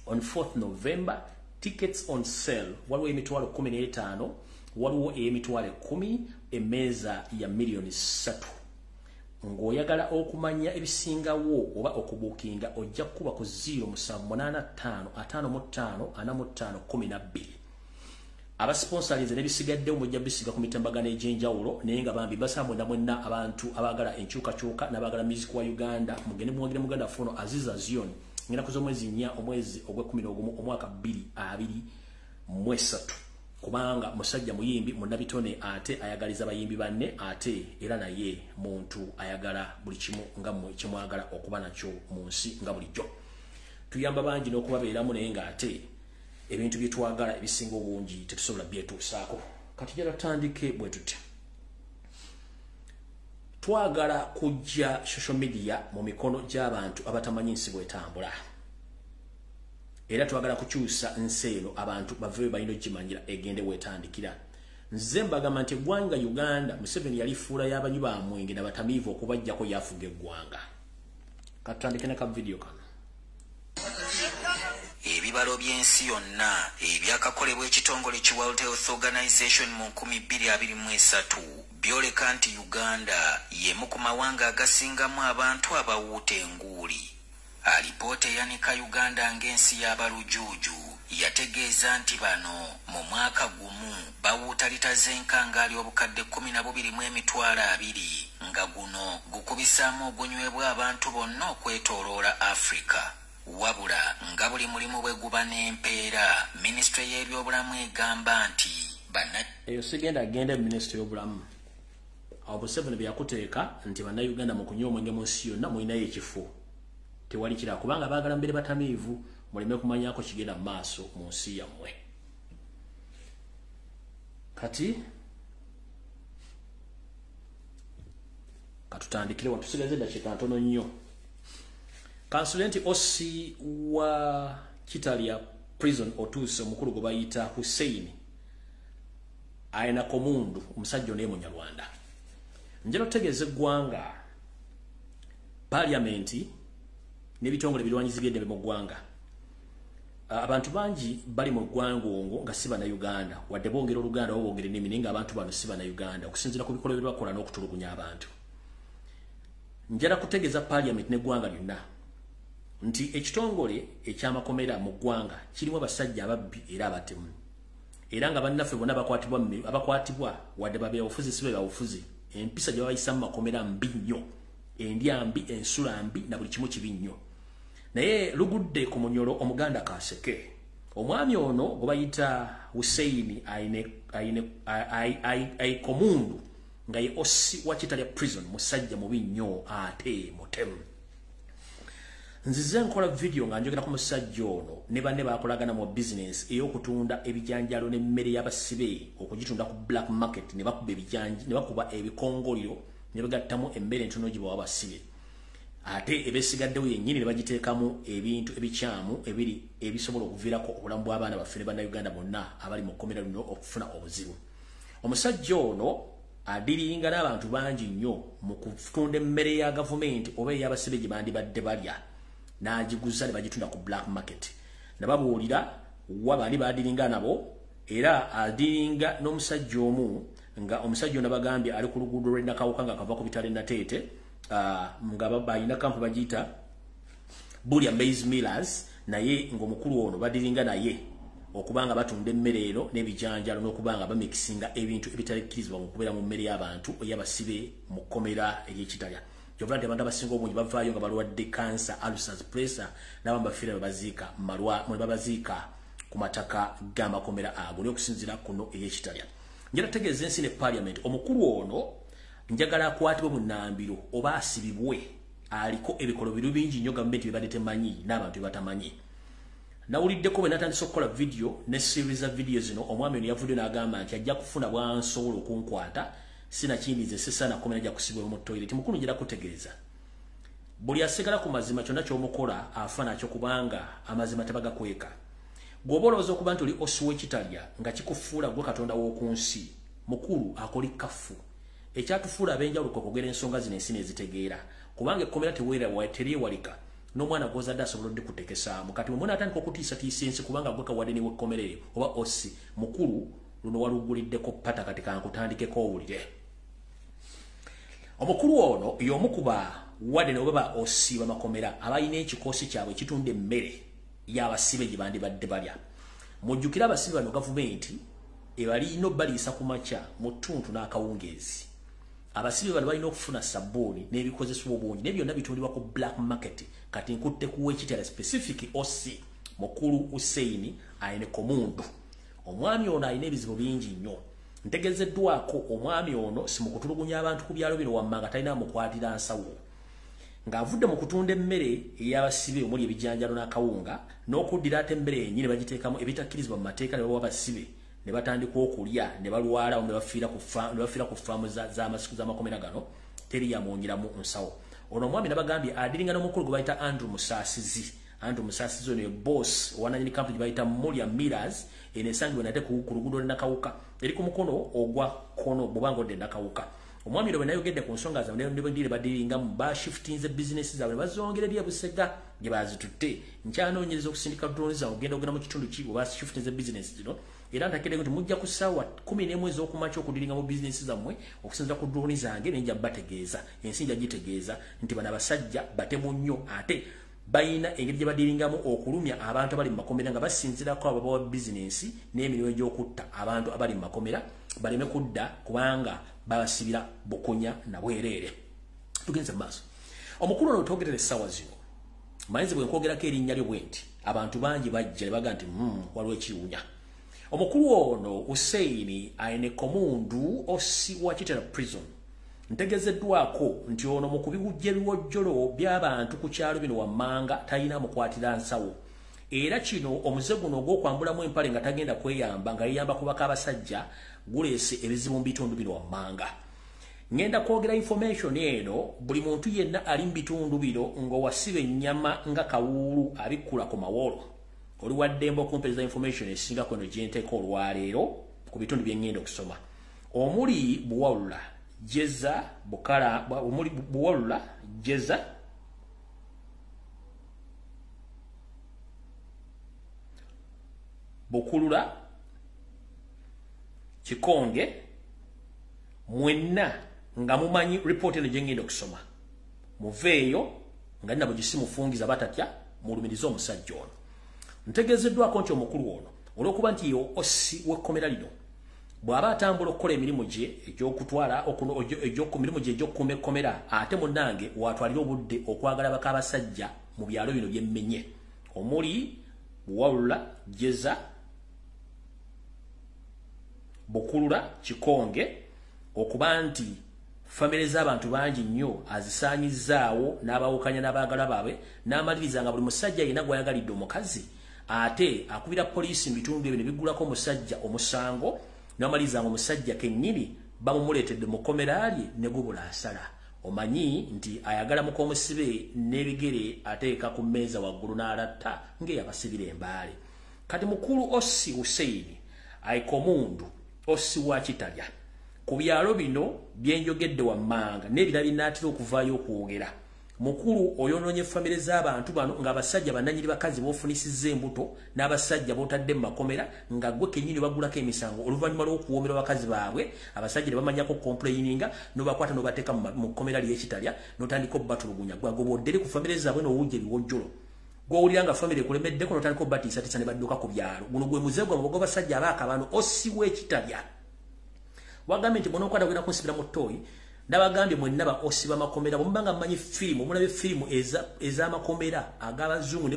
On 4th November, tickets on sale. Waliwo emitwalo 15, waliwo emitwalo 10, emmeeza ya millioni 3. Ng'oyagala okumanya ebisingawo oba okubuukinga ojja kuba ku 075 55 45 12. Abasponsorize nebisigadde omujja bisiga ku mitambagano egy'enjawulo naye nga bambi basambwe mwenna abantu abagala enkyukakyuka n'abagala music wa Uganda mugende muwagire muganda foono Aziz Azion ngenda kuza omwezi 4 omwezi ogw'11 omwaka 2023 kubanga musajja muyimbi munnabitone ate ayagaliza bayimbi banne ate era naye muntu ayagala buli kimu nga mmwe kimwagala okuba nakyo mu nsi nga bulijjo. Tuyamba bangi n'okubabeeramu naye nga ate ebintu byetwagala ebisinga obungi tetusobola byetuusaako. Kati jala tutandike bwe tutya. Twagala kujja social media mu mikono gy'abantu abatamanyi nsi bwetambula. Era twagala kukyusa nsi eno abantu bave balina okimanyira egende wetandikira. Nze mbagamba nti eggwanga Uganda Museveni yalifuula y'abanyu bamwenge n'abatamiivu okubajjako yafuga eggwanga. Katutandike n'aka video kano. Ebibalo by'ensi yonna ebyakakolebwa ekitongole ki World Health Organization mu 2023 byoleka nti Uganda y'emu ku mawanga agasingamu abantu abawuuta enguuli. Alipoota eyanika Uganda ng'ensi y'abalujuuju yategeeza nti bano mu mwaka gumu bawuuta lita z'enkangaali obukadde 12,200 nga guno gukubisaamu ogunywebwa abantu bonna okwetooloola Africa. Wabula nga buli mulimu bwe guba n'empeera Ministry y'ebyobulamu egamba nti eyo sigenda agende Ministry y'obulamu awo Museveni bye yakuteeka nti bannayuganda mu kunywa omwenge mu nsi yonna mulinayo ekifo tewali kirala kubanga baagala mbere batamiivu muleme kumanyako kigenda mu maaso mu nsi yammwe. Kati katutandikire watusigaze eddakiika ntono nnyo. Kansulenti Osi wa Kitalia Prison otuuse omukulu gwe bayita Hussein ayina komundu omusajja ono Munyarwanda. Njala otegeeza eggwanga Parliamenti n'ebitongole birwanyizigedde mu ggwanga. Abantu bangi bali mu ggwanga ongo nga si Bannayuganda wadde bongera Oluganda oba bongera ennimi naye nga abantu bano si Bannayuganda okusinziira ku bikolwa bye bakola n'okutulugunya abantu. Njala kutegeeza Parliament n'eggwanga lyonna nti ekitongole ekyamakomera mu ggwanga kirimu abasajja ababbi era abatemu. Era nga bannaffe bonna abakwatibwa wadde babe obufuzi sibe babufuzi. Empisa gye babayisa mu makomera mbi nnyo. Endya mbi, ensula mbi na buli kimu kibi nnyo. Naye lugudde ku Munyoro omuganda Kaseke. Omwami ono gwe bayita Hussein Aikomundu nga ye Osi wa Kitalia Prison musajja mubi nnyo ate mutemu. Nzize nkola video nga njogera ku musajja ono ne banne bakolagana mu business ey'okutunda ebijanjalo n'emmere y'abasibe okugitunda ku black market ne bakuba ebijanji ne bakuba ebikongoliro ne bagattamu emmere entono gibawa abasibe. Ate ebesigaddewo yennyini ne bagiteekamu ebintu ebikyamu ebiri ebisobola okuviirako obulamu bw'abaana baffe ne Bannayuganda bonna abali mu kkomera luno okufuna obuzibu. Omusajja ono adiringa n'abantu bangi nnyo mu kutunda emmere ya gavumenti oba ey'abasibe gye bandibadde balya. N'agiguza ne bagitunda ku black market. Nababuulira wa bali badiringa nabo era adiringa n'omusajja omu nga omusajja ono bagambye ali ku luguudo lw'Ennakawuka nga kava ku bitale Nateete nga bayina kampu bagiyita Bulya Maize Millers naye ng'omukulu ono badiringa naye okubanga batunda emmere eno n'ebijanjalo n'okubanga bamikisinga ebintu ebitalekkirizibwa mu kubeera mu mmere y'abantu ey'abasibe mu kkomera ery'Ekitaya. Jovula abantu abasinga obungi bavaayo nga balwadde cancer, ulcers, pressure n'abamu bafiira babaziika malwa mwe babaziika ku ku mataka g'amakomera ago n'okusinziira kuno ey'Ekitalya. Njala tegeeza ensi ne parliament omukulu ono njagala akwatibwe mu nnambiro oba asibibwe aliko ebikolo bingi nnyo gavumenti bye temanyi n'abantu batamanyi. Nawuliddeko bwe natandise okukola video ne series of videos zino omwami ono yavudde n'agamba nti ajja kufuna bwansobola okunkwata sinakindi sesana komera ajja kusibwa mu toilet. Mukulu njira kutegeeza buli asigala ku mazima kyonna ky'omukola afa nakyo kubanga amazima tabagakweka. Gwoba olowooza okuba nti oli osuwa Ekitalya nga kikufuula gwe Katonda w'oku nsi mukulu akoli kafu ekyatufuula ab'enjawulo kwe kwogera ensonga zino ensi nezitegeera kubanga ekkomera teryewalika n'omwana gw'ozadde asobola odde kutekesaamu kati mwe munaatandika okutiisatiisa ensi kubanga gwe kawadde w'ekkomera eyo oba osi mukulu luno waluguliddeko pata kati kankutandikeko owulire. Omukulu ono y'omu ku bawadde oba ba osi b'amakomera abalina ekikoosi kyabwe ekitunda emmere y'abasibe gye bandibadde balya. Mujjukira abasibe bano gavumenti ebalina obbaliisa ku makya mu ttuntu n'akawungeezi. Abasibe bano balina okufuna sabbuuni n'ebikozesebwa obungi ne byonna bitundibwa ku black market. Kati nkutte kuwa Ekitalya specific osi mukulu Hussein Aine Komundu. Omwami ono alina ebizibu bingi nnyo. Ntegezeddwako omwami ono si mu kutulugunya abantu ku byalo bino wammanga talina mukwatira nsawo. Ng'avudde mu kutunda emmere ey'abasibe omuli ebijanjalo n'akawunga n'okuddira ate emmere yennyini ne bagiteekamu ebitakkirizibwa mu mateeka ne bawa abasibe ne batandika okulya ne balwala ne bafiira ku faamu z'amakomera gano teri yamwongeramu nsawo. Ono omwami nabagambye adiringa n'omukulu gwe bayita Andrew Musaasizi. Andrew Musaasizi ono ye boss owananyini kampuni gye bayita Moria Millers enesangibwa nate ku luguudo Nakawuka eri ku mukono ogwa kono bw'obanga odde Nakawuka. Omwami ono bwe nayogedde ku nsonga zaabwe ne bwe badiringamu bashiftinze bizinesi zaabwe ne bazongera eri Busega gye bazitutte nkyanoonyereza okusindika drones zaabwe ogenda mu kitundu ki bwe bashiftinze bizinesi zino era ntakirego nti mujja ku ssaawa 11 ez'okumakya okudiringa mu bizinesi zammwe okusinziira ku drones zange ne nja bategeeza ensi nja gitegeeza nti bano abasajja batemu nnyo ate bayina engeri gye badiringamu okulumya abantu abali mu makomera nga basinzirako ababawa bizinesi n'emirimu egy'okutta abantu abali mu makomera baleme kudda kubanga babasibira bukunya na bwereere. Tugenze mu maaso. Omukulu ono twogerera essaawa zino mayinza bwe nkwogerako erinnya lyo bwe nti abantu bangi bajja ne baga nti waliwo ekiwunya. Omukulu ono Hussein Aine Komundu osi wa Kitera prison ntegezeddwako nti ono mu kubiwujja ebiwojjolo by'abantu ku kyalo bino wammanga talina mukwatira nsawo era kino omuze guno ogw'okwambulamu empale nga tagenda kweyamba nga yeyamba kubaka abasajja guleese ebizibu mu bitundu bino wammanga. Ngenda kwogera information eno buli muntu yenna ali mu bitundu bino ng'owasiba ennyama nga kawuulu abikkula ku mawolo oli waddemba okumpeeza information esinga kweno gye nteeka olwaleero ku bitundu bye ngenda okusoma omuli Buwalula Jeza Bukala omuli Buwalula Jeza Bukulula Kikonge mwenna nga mumanyi report eno gye ngenda okusoma muveeyo nga nabo gisimufungiza batatya mulumiriza omusajja ono. Ntegezeddwako nti omukulu ono olw'okuba nti yo osi w'ekkomera lino bw'aba atambula okukola emirimu gye egy'okutwala emirimu gye egy'okukuuma ekkomera ate munnange watwalira obudde okwagala baka abasajja mu byalo bino byemmenye omuli Buwalula Jeza Bukulula Kikonge okuba nti famire z'abantu bangi nnyo azisaanyizzaawo n'abawukanya n'abaagala baabwe n'amaliriza nga buli musajja yenna gw'ayagalidde omukazi ate akubira poliisi mu bitundu ebyo ne biggulako omusajja omusango n'amaliriza nga omusajja kennyini bamumuleetedde mu kkomera lye ne gubula asala. Omanyi nti ayagala mukomusibe n'ebigere ateeka ku mmeeza waggulu n'alatta ng'eyabasibira embaale. Kati mukulu Osi Hussein Aine Komundu osi wa Kitalya ku byalo bino byenjogedde wammanga n'ebirala binaatera okuvaayo okwogera. Mukulu oyonoonye famire z'abantu bano ng'abasajja bannanyiri bakazi b'ofunisizza embuto n'abasajja b'otadde mu makomera nga gwe kennyini bagulako emisango oluvannyuma lw'okuwoomera bakazi baabwe abasajja ne bamanyako complaininga n'obakwata n'obateeka mu kkomera ly'Ekitalya n'otandika obbatulugunya gwagobodderi ku famire zaabwe n'owujja ebiwojjolo gw'owulira nga famire ekulemeddeko n'otandika obbatiisatiisa ne badduka ku byalo. Guno gwe muze gwammwe gw'abasajja abaakabano osi w'Ekitalya. Wagambye nti bw'onookwata gwenda kunsibira mu ttooyi nabagambye mwenna ba osi b'amakomera bwemubanga mmanyi firimu omulabe firimu ez'amakomera ag'abazungu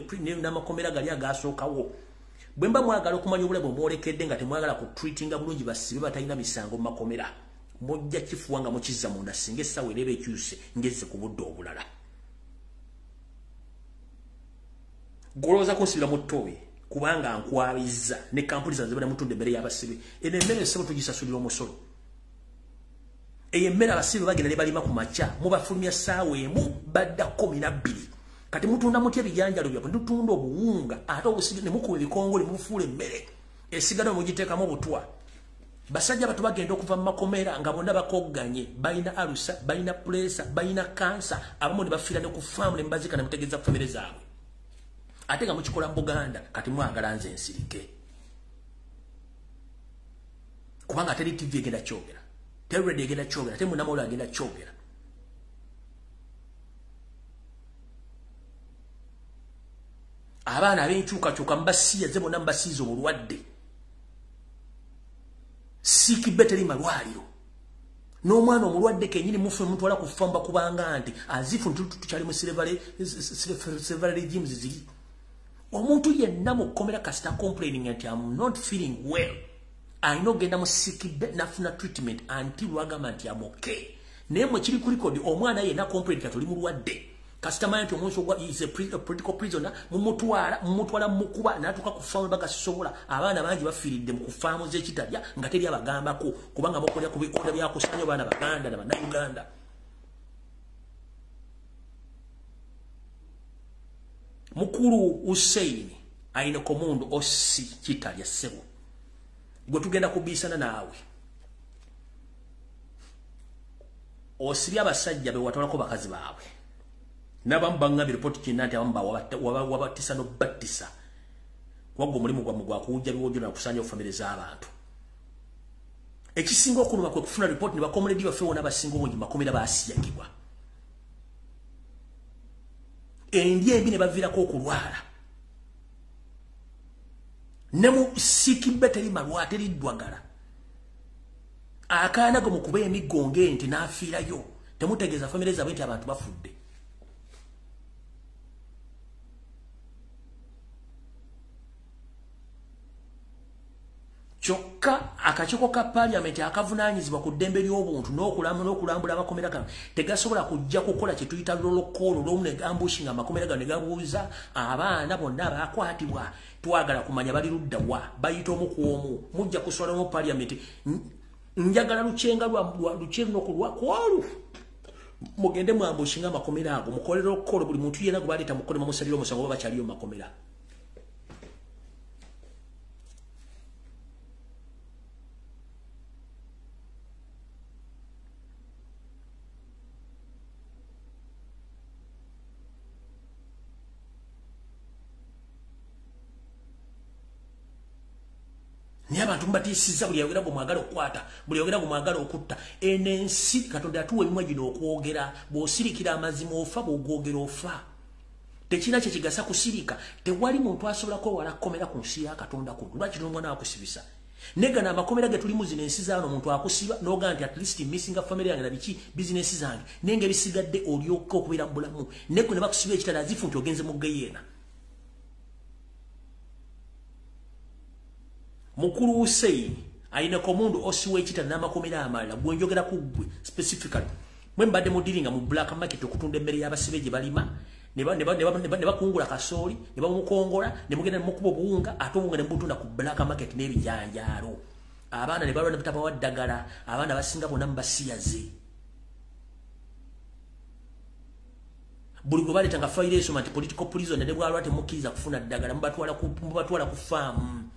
n'amakomera gali agaasookawo bwemba mwagala okumanya obulabe omwolekedde nga temwagala ku treatinga bulungi basibe batalina misango mu makomera mujja kifuwa nga mukizza munda singa essaawa ereba ekyuse ngezze ku budde obulala golooza kunsibira mu ttooyi kubanga nkwabizza ne kampuni zanze bana mutunda emmere y'abasibe eno emmere esebo tugisasulira omusolo eyo emmere abasibe bagenda ne balima ku makya mubafulumya ssaawa emu badda 12 kati mutunda mutya ebijanjalo byabwe ntutunda obuwunga ate obusibe ne mukuba ebikongole mubufuula emmere esigala mugiteekamu obutwa basajja batu bagenda okuva mu makomera nga bonna bakogganye balina alusa balina pulesa balina kansa abamu ne bafiira ne ku faamu ne mbazika ne mutegeeza famire zaabwe ate nga mukikola mu Buganda kati mwagala nze ensirike kubanga teri TV egenda kyogera teri radio egenda kyogera teri munamawulire agenda kyogera abaana ab'enkyukakyuka mbasiya ze bonna mbasiiza obulwadde siikibbe teri malwaliro n'omwana omulwadde kenyini mufe mutwala kufamba kubanga nti azifu tukyali mu silver regimes ziri omuntu yenna mu kkomera kasita complaining nti I'm not feeling well ayina ogenda mu siikibbe nafuna treatment until lwagamba nti I'm okay naye mwe kiri ku record omwana yenna complain kati oli mulwadde kasita manyi nti omuntu ogwa is a political prisoner mumutwala mukuba n'atuuka ku faamu bagasobola abaana bangi bafiiridde mu kufaamu z'ekitalya nga teri abagambako kubanga mukolera ku bikolera byakusanya baana Baganda n'Abannayuganda Mukuru Hussein ayina komundu osi kitalya ssebo gwe tugenda kubiisana naawe osibya abasajja be watwalako bakazi baabwe n'abamu baŋŋambye ripooti kinna nti abamu wabatisa n'obbattisa wagga omulimu gwammwe gwakuwujja biwojjo nakusanja famire z'abantu ekisinga okuluma kwe kufuna ripooti ne bakomuledi baffe wona abasinga obungi makomera baasiyagibwa endya embi ne baviirako okulwala ne mu siikibbe teri malwa teri ddwagala akaanago mu kuba emiggo ng'ente n'afiirayo temutegeeza famire zaabwe nti abantu bafudde kyokka akakiiko ka paliamenti akavunaanyizibwa ku ddembe ly'obuntu n'okulambula amakomera gano tegasobola kujja kukola kye tuyita lolokoolo olw'omu ne gambushi nga amakomera gano ne gabuuza abaana bonna abakwatibwa twagala kumanya bali ludda wa bayita omu ku omu mujja kuswala mu paliamenti njagala lucenga kwolu mugende mwambushinga amakomera ago mukolere okukola buli muntu yenna gwe baleeta mukolema musalire omusango oba bakyaliyo mu makomera niye abantu mbatiisiza buli yogera bwe mwagala okukwata buli yogera bwe mwagala okutta enensi Katonda atuwa emimwa gino okwogera bw'osirikira amazima ofa bw'ogwogera ofa tekina kye kigasa kusirika tewali muntu asobola kwewala kkomera ku nsi ya Katonda kuno lwaki n'omwana akusibisa negana amakomera ge tulimu zino ensi zaano omuntu akusiba n'ogaa nti at least missing family yange na biki bizinesi zange nenge bisigadde olyoka okubeera mu bulamu negwe ne bakusiba ekitala azifu nti ogenze mu geyeena Mukuru Hussein ayina komundu osiwe ekitala n'amakomera amalala gwenjogera ku gwe specifically mwe mbadde mudiringa mu black market okutunda emmere y'abasibe gye balima ne bakungula kasooli ne bamukongola ne mugenda ne mukuba obuwunga ate obuwunga ne mubutunda ku black market n'ebijanjaalo abaana ne balwa ne butabawa ddagala abaana basinga bonna mubasiyaze buli gwe baleeta nga fayiro esoma nti political prison ne bwalwa temukkiriza kufuna ddagala mubatwala ku faamu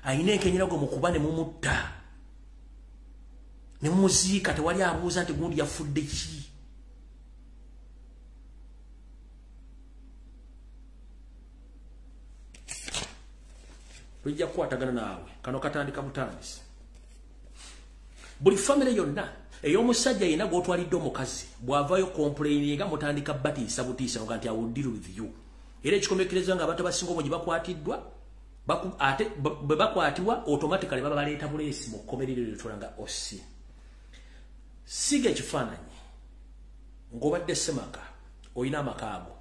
ayina enkenyera gwe mukuba ne mumutta ne mumuziika tewali abuuza nti gundi yafudde ki tujja kukwatagana naawe kano katandika butandisi buli famire yonna ey'omusajja yenna gw'otwalidde omukazi bw'avaayo complaininga mutandika batiisa butiisa nga nti I will deal with you era ekikomekereza nga abantu abasinga obungi bakwatiddwa ate bwe bakwatibwa automatically baba baleeta buleesi mu kkomerero lyetulanga osi siga ekifaananyi ng'obadde semaka olina amakaago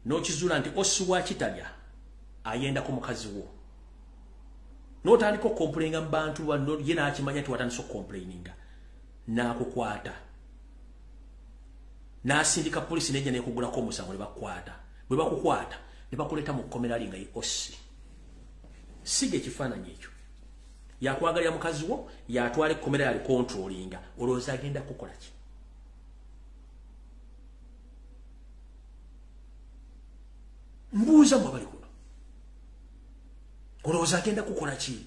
n'okizuula nti osi wa kitalya ayenda ku mukazi wo notandika complaininga mbantu wano ye nakimanya ti watandika complaininga nakukwata nasindika polisi nejja nekugulako omusango ne bakwata bwe bakukwata ne bakuleta mu komera linga osi sige ekifaananyi ekyo yakwagalira mukazi wo yatwala komera yali controllinga olowooza agenda kukola ki mbuuza mwabali kuno olowooza agenda kukola ki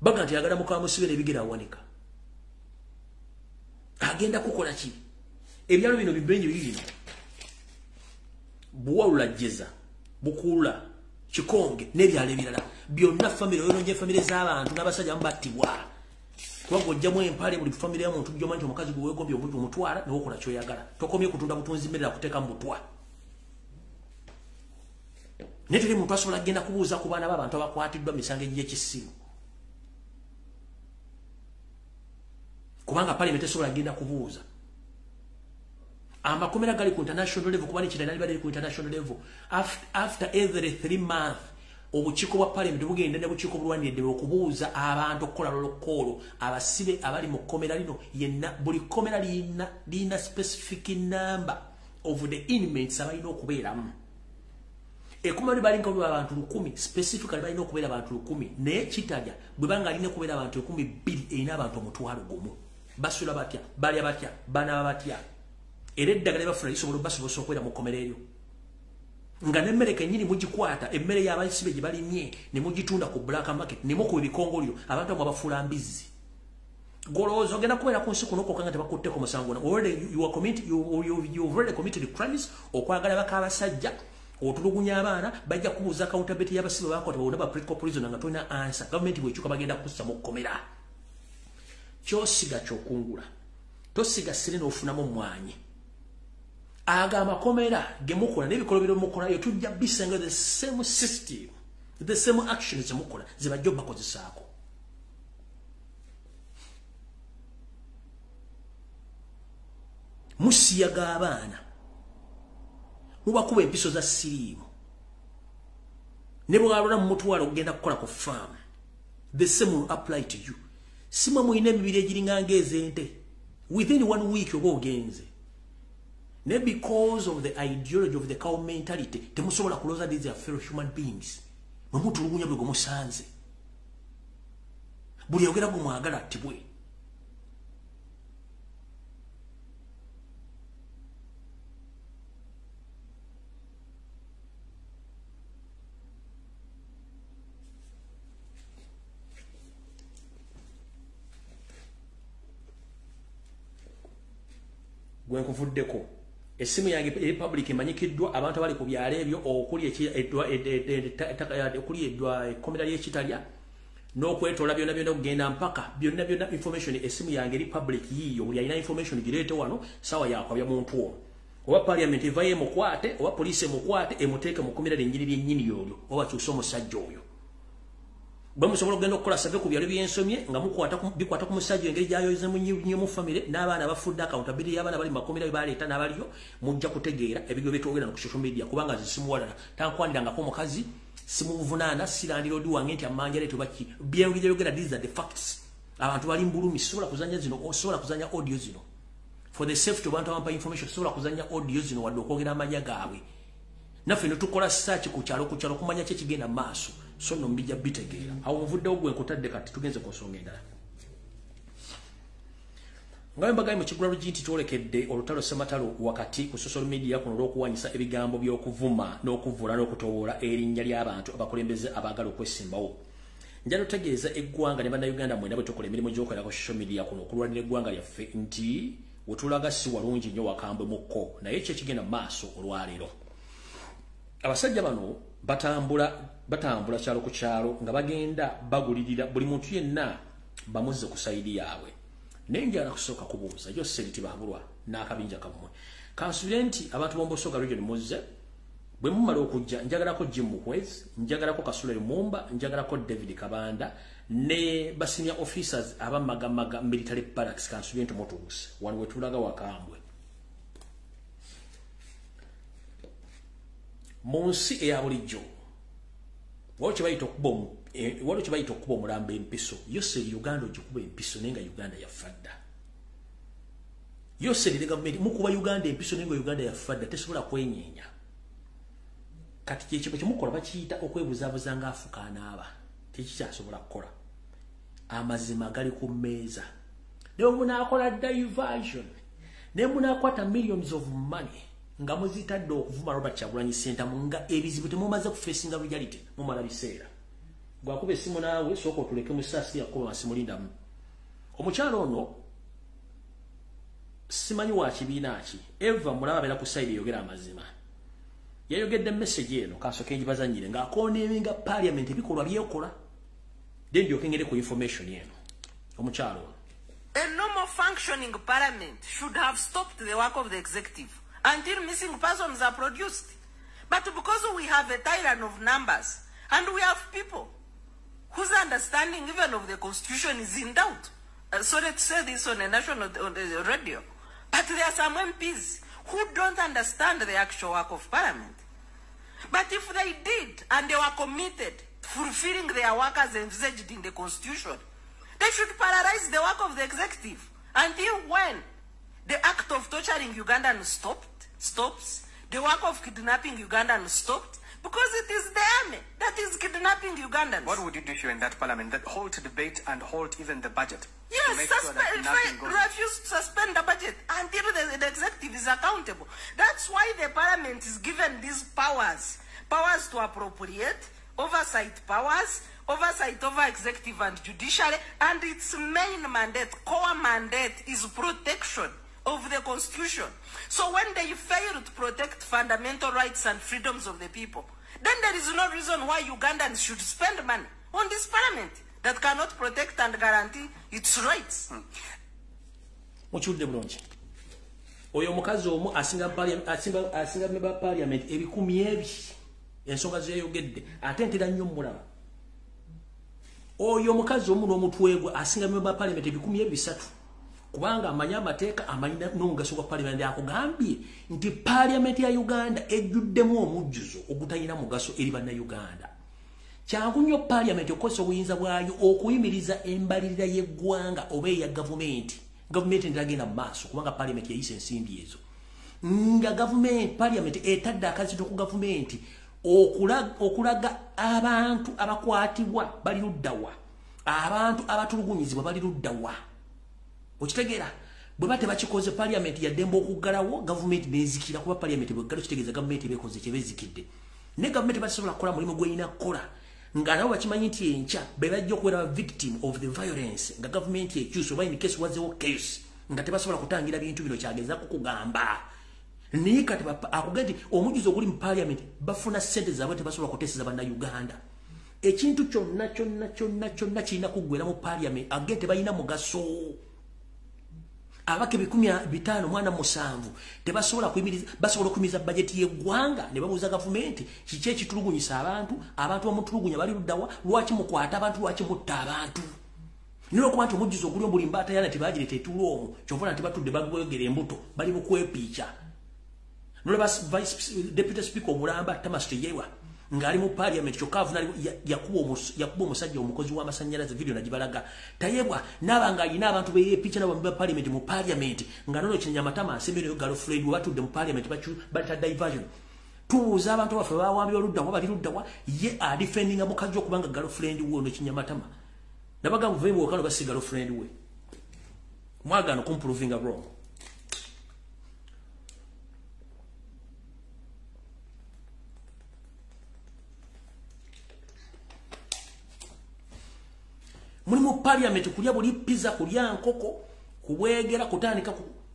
baga nti yagala mukama musibe nebigera awanika agenda kukola ki ebyalo bino bibenje bibino buwalula jeza bukula kikonge n'ebyalo ebirala byonna famire oyonje famire z'abantu n'abasajja mbattibwa kubanga ojjamu empale buli famire y'omuntu gy'omanyi omukazi gwe weegombye omutwala n'okola ky'oyagala tokomye kutunda butunzi mmere akuteeka mu butwa naye teri muntu asobola kugenda kubuuza ku baana b'abantu abakwatiddwa misango egy'ekisimu kubanga parliament esobola kugenda kubuuza amakomera gali ku international level kubani kira nali bali ku international level after every 3 months obukiiko bwa parliament bugenda ne bukiiko bulwaniride okubuuza abantu okukola lolokolo abasibe abali mu komera lino yenna buli komera lina specific number of the inmates abalina okubeeramu ekumali bali nko abantu 100 specifically balina okubeera abantu 100 naye kitalya bwe banga alina okubeera abantu 200 erina abantu omutwalo gumu basula batya balya batya bana batya era eddagala bafuna lisobola basobola okubeera mu komera eryo nga n'emmere kennyini mugikwata emmere y'abasibe gye balimye ne mugitunda ku black market ne mukuba ebikongoliro abantu abo bafuula mbizzi golowooza ogenda kubeera ku nsi kuno okokanga tebakutteko musango you've already committed crimes okwagala baka abasajja otulugunya abaana bajja kubuuza accountability y'abasibe bakwata bawona ba political prisoner nga tolina answer gavumenti bwekyuka bagenda kussa mu kkomera kyosiga kyokungula tosiga sire n'ofunamu omwanyi aga amakomera gemukola n'ebikolobero mukola yo tujja bisenga the same system the same actions mukola zibajja bakozesaako musiyaga abaana mubakuba empiso za siriimu ne bwalona mu mutwalo ogenda kukola ku farm the same will apply to you simwe muyina emibiri egiringa ng'ezente within 1 week oba ogenze ne because of the ideology of the cow mentality temusobola kulooza these are fellow human beings mwe mutulugunya bwe gumusanze buli yogera gumwagala attibwe gwe nkuvuddeko esimu yange republic emanyikiddwa abantu abali ku byalo ebyo okuli edwa komera y'ekitalya n'okwetoola byonna byonna kugenda mpaka byonna byonna information esimu yange republic yiyo buli alina information gireete wano sawa yakwabya muntu ono oba parliament evayo emukwate oba poliisi emukwate emuteeke mu komera lyennyini lyennyini olyo oba kyusa omusajja oyo bwe musobola okugenda okukola save ku byalo byensomye nga bikwata ku musajja engeri gyayoyezemu nnyo mu famire n'abaana bafudde accountability y'abaana bali mu makomera baleeta n'abaliyo mujja kutegeera ebigyo byetwogera ku social media kubanga zisimuwalala tankwanirangako omukazi simuvunaana sirandira odi wange nti amanja leeto baki byengeri yogera these are the facts abantu bali mbulumi sobola kuzanya zino osobola kuzanya audio zino for the safety of abantu abampa information sobola kuzanya audio zino wadde okwogera amanya gaabwe naffe ne tukola search ku kyalo kumanya kye kigenda maaso so no mbijja bitegeera awo muvuddewo gwe nkutadde kati tugenze ku nsonga endala nga mbagayi mu kigulalo nti twolekedde olutalo sematalo wakati ku social media kuno olw'okuwanyisa ebigambo by'okuvuma n'okuvula n'okutowoola erinnya ly'abantu abakulembeze abaagala okwesimbawo njala otegeeza eggwanga ne bannayuganda mwena bwe tukola emirimu gy'okolera ku social media kuno okulwanira eggwanga lyaffe nti wetulaga si walungi nnyo wakambwe mukko naye kye kigenda mu maaso olwaleero abasajja bano batambula kyalo ku kyalo nga bagenda bagulirira buli muntu yenna bamuzze ku sayidi yaabwe naye njagala kusooka kubuuza jo seriti babulwa n'akabinja kammwe kansubire nti abantu bombosooka region muzze bwe mumala okujja njagalako Jim Muhwezi njagalako Kasule Lumumba njagalako David Kabanda ne senior officers abamagamaga military barracks kansubire nti mutuuse wano wetulaga wakambwe mu nsi eya bulijjo waliwo kye bayita okuba omulamba empiso yose Uganda ogikuba empiso nenga Uganda yafadda yose the government mukuba Uganda empiso nenga Uganda yafadda tesobola kwenyeenya kati kyekyo kyemukola bakiyita okwebuzabuza nga afuka anaaba tekikyasobola kukola amazima gali ku mmeeza ne munaakola diversion ne munaakwata millions of money nga muzitadde okuvuma Robert Kyagulanyi Ssentamu nga ebizibu temumaze kufeesinga reality mumala biseera gwakuba essimu naawe sooka otuleke mu saasi yakuba masimulindamu omukyalo ono simanyi wa kibiina ki eva mulaba abeera ku side eyogera amazima yayogedde message eno kasooka engibazanyire ng'akooneeminga parliament ebikolwa byekola then gyokengere ku information eno omukyalo ono. A normal functioning parliament should have stopped the work of the executive until missing persons are produced. But because we have a tyrant of numbers and we have people whose understanding even of the constitution is in doubt, sorry to say this on a national radio, but there are some MPs who don't understand the actual work of parliament. But if they did and they were committed to fulfilling their work as envisaged in the constitution, they should paralyze the work of the executive until when the act of torturing Ugandans stops, the work of kidnapping Ugandans stopped, because it is the army that is kidnapping Ugandans. What would you do in that parliament? That halt the debate and halt even the budget? Yes, refuse to suspend the budget until the executive is accountable. That's why the parliament is given these powers to appropriate, oversight powers, oversight over executive and judiciary, and its main mandate, core mandate, is protection of the constitution. So when they fail to protect fundamental rights and freedoms of the people, then there is no reason why Ugandans should spend money on this parliament that cannot protect and guarantee its rights. Muchudde bulungi. Oyo omukazi omu asinga member parliament ebikumi ebi ensonga zeyogedde ate ntera nnyo mulaba. Oyo omukazi omu n'omutwegwa asinga member parliament ebikumi ebisatu. Kubanga amanya amateeka amanya n'omugaso gwa parliament akugambye nti parliament ya Uganda ejjuddemu omujjuzo ogutayina mugaso eri bannayuganda. Kyangu nnyo parliament okozesa obuyinza bwayo okuyimiriza embalirira y'eggwanga oba eya gavumenti ndiragenda mu maaso kubanga parliament yayisa ensimbi ezo nga parliament etadde akazito ku gavumenti okulaga abantu abakwatibwa bali luddawa abantu abatulugunyizibwa bali luddawa. Okitegeera bwe bate bakikoze parliament yaddemba okuggalawo gavumenti nezikira kuba parliament bweggalo kitegeeza gavumenti bekoze kyebezikidde ne gavumenti basobola kukola mulimu gweyina kukola nga nabo bakimanyi nti enkya be bajja okubeera victim of the violence nga gavumenti ekyusa oba in case wazewo chaos nga tebasobola kutangira bintu bino kyagenza kukugamba naye kati akugamba nti omujjuzo oguli mu parliament bafuna ssente zaabwe tebasobola kuteeseza bannayuganda. Ekintu kyonna kirina kuggwera mu parliament agente tebalina mugaso. Abake 500 mwana musanvu tebasobola kuyimiriza budget y'eggwanga ne babuuza gavumenti kiki ekitulugunyisa abantu bamutulugunya bali luddawa lwaki mukwata abantu lwaki mutta abantu nino kuba nti omujjuzo oguli obuli mbaata yana tebagireta etulo omwo kyovuna nti batudde bagwegera embuto bali mu kwepiica nolaba deputy speaker omulamba Thomas Teyewa ng'ali mu parliament kyokka avuna yakuba omusajja omukozi w'amasannyalaze video nagibalaga Tayebwa n'abanga alina abantu beyepiica nabo mu parliament mu parliament nga nono Kinyamatama asembereyo girlfriend we batudde mu parliament baleta diversion. Tubuuza abantu baffe bawambye oluddawa bali luddawa ye adefendinga mukazi okubanga girlfriend we ono Kinyamatama nabaga muvembe wakano basi girlfriend we mwagano kumprovinga wrong. Mulimu parliament kulya buli pizza kulya nkoko kubwegera kutandika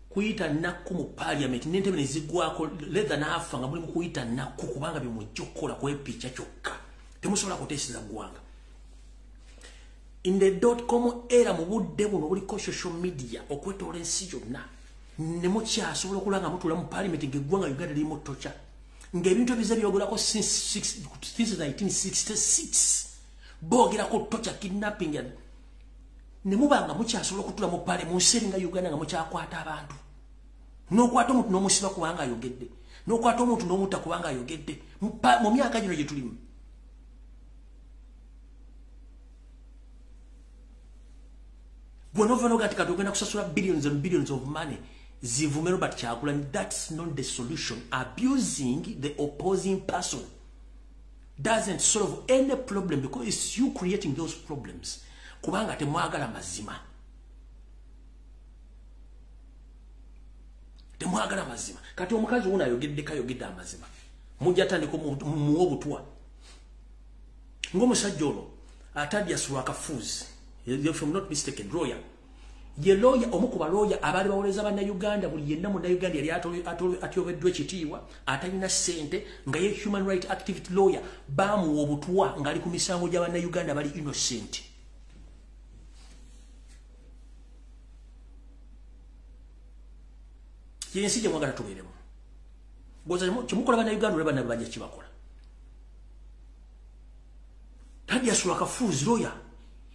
kuyita nakku mu parliament n'entebe ne ziggwako leather n'afa nga mulimu kuyita nakku kubanga bimujjokola kwepiica kyokka temusobola kuteeseza ggwanga. In the .com era mu budde buno buliko social media okwetoola ensi yonna ne mukyasobola okulanga mutula mu parliament ng'eggwanga Uganda lirimu tocha ng'ebintu ebize byogolako since 1966 bogerako tocha kidnapping ne mubanga mukyasobola okutula mu pale mu nsi nga Uganda nga mukyakwata abantu n'okwata omuntu n'omusiba kubanga ayogedde n'okwata omuntu n'omutta kubanga ayogedde mu myaka gino gye tulimu. Bonovo kati katugenda kusasula billions and billions of money. Zivume Robert Kyagulanyi, that's not the solution. Abusing the opposing person doesn't solve any problem because it's you creating those problems. Kubanga temwagala mazima. Temwagala mazima. Kati omukazi una yogedde amazima. Mujja tandika muwo butwa. Ngomusajja ono atadya Swakafuzi. If I'm not mistaken, lawyer. Ye lawyer omukuba lawyer abali bawoleza bana Uganda buli yenna mu Uganda yali atyobeddwa ekitiibwa atalina ssente nga ye human right activist lawyer bamuwa obutwa ngali ku misango gy'abana Uganda bali innocent. Yensi gye mwagala tubeeremu. Goza kimukola bana Uganda olaba nabo bajja kibakola. Tadya Swakafuzi lawyer.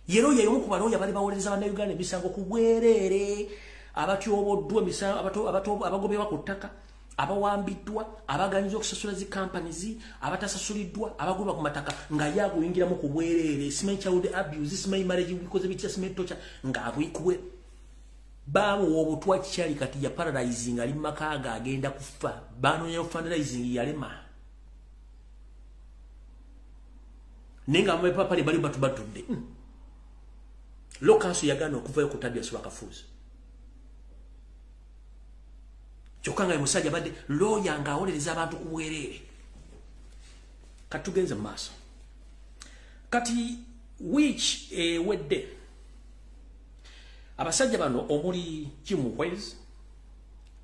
Yero yeyomu ku baloya bali bawoleza bana Uganda misango kubwerere abatyoboddwa misango abagobebwa ku ttaka abawambiddwa abaganyiza okusasula zi companies abatasasuliddwa abagobebwa ku mataka nga yakuyingira mu kubwerere simanyi child abuse simanyi marriage because bitya simanyi tocha nga abwikuwe bawo obutwa kyali kati ya paralyzing ali makaga agenda kufa bano yo fundraising yalema nenga mwe papa bali batudde Lokansu yagano okuvayo ku Tadya Swakafuzi. Kyokanga emusajja badde lawyer nga awoleriza abantu kubwerere. Katugenze maaso. Kati which wedde abasajja bano omuli Jim Wales,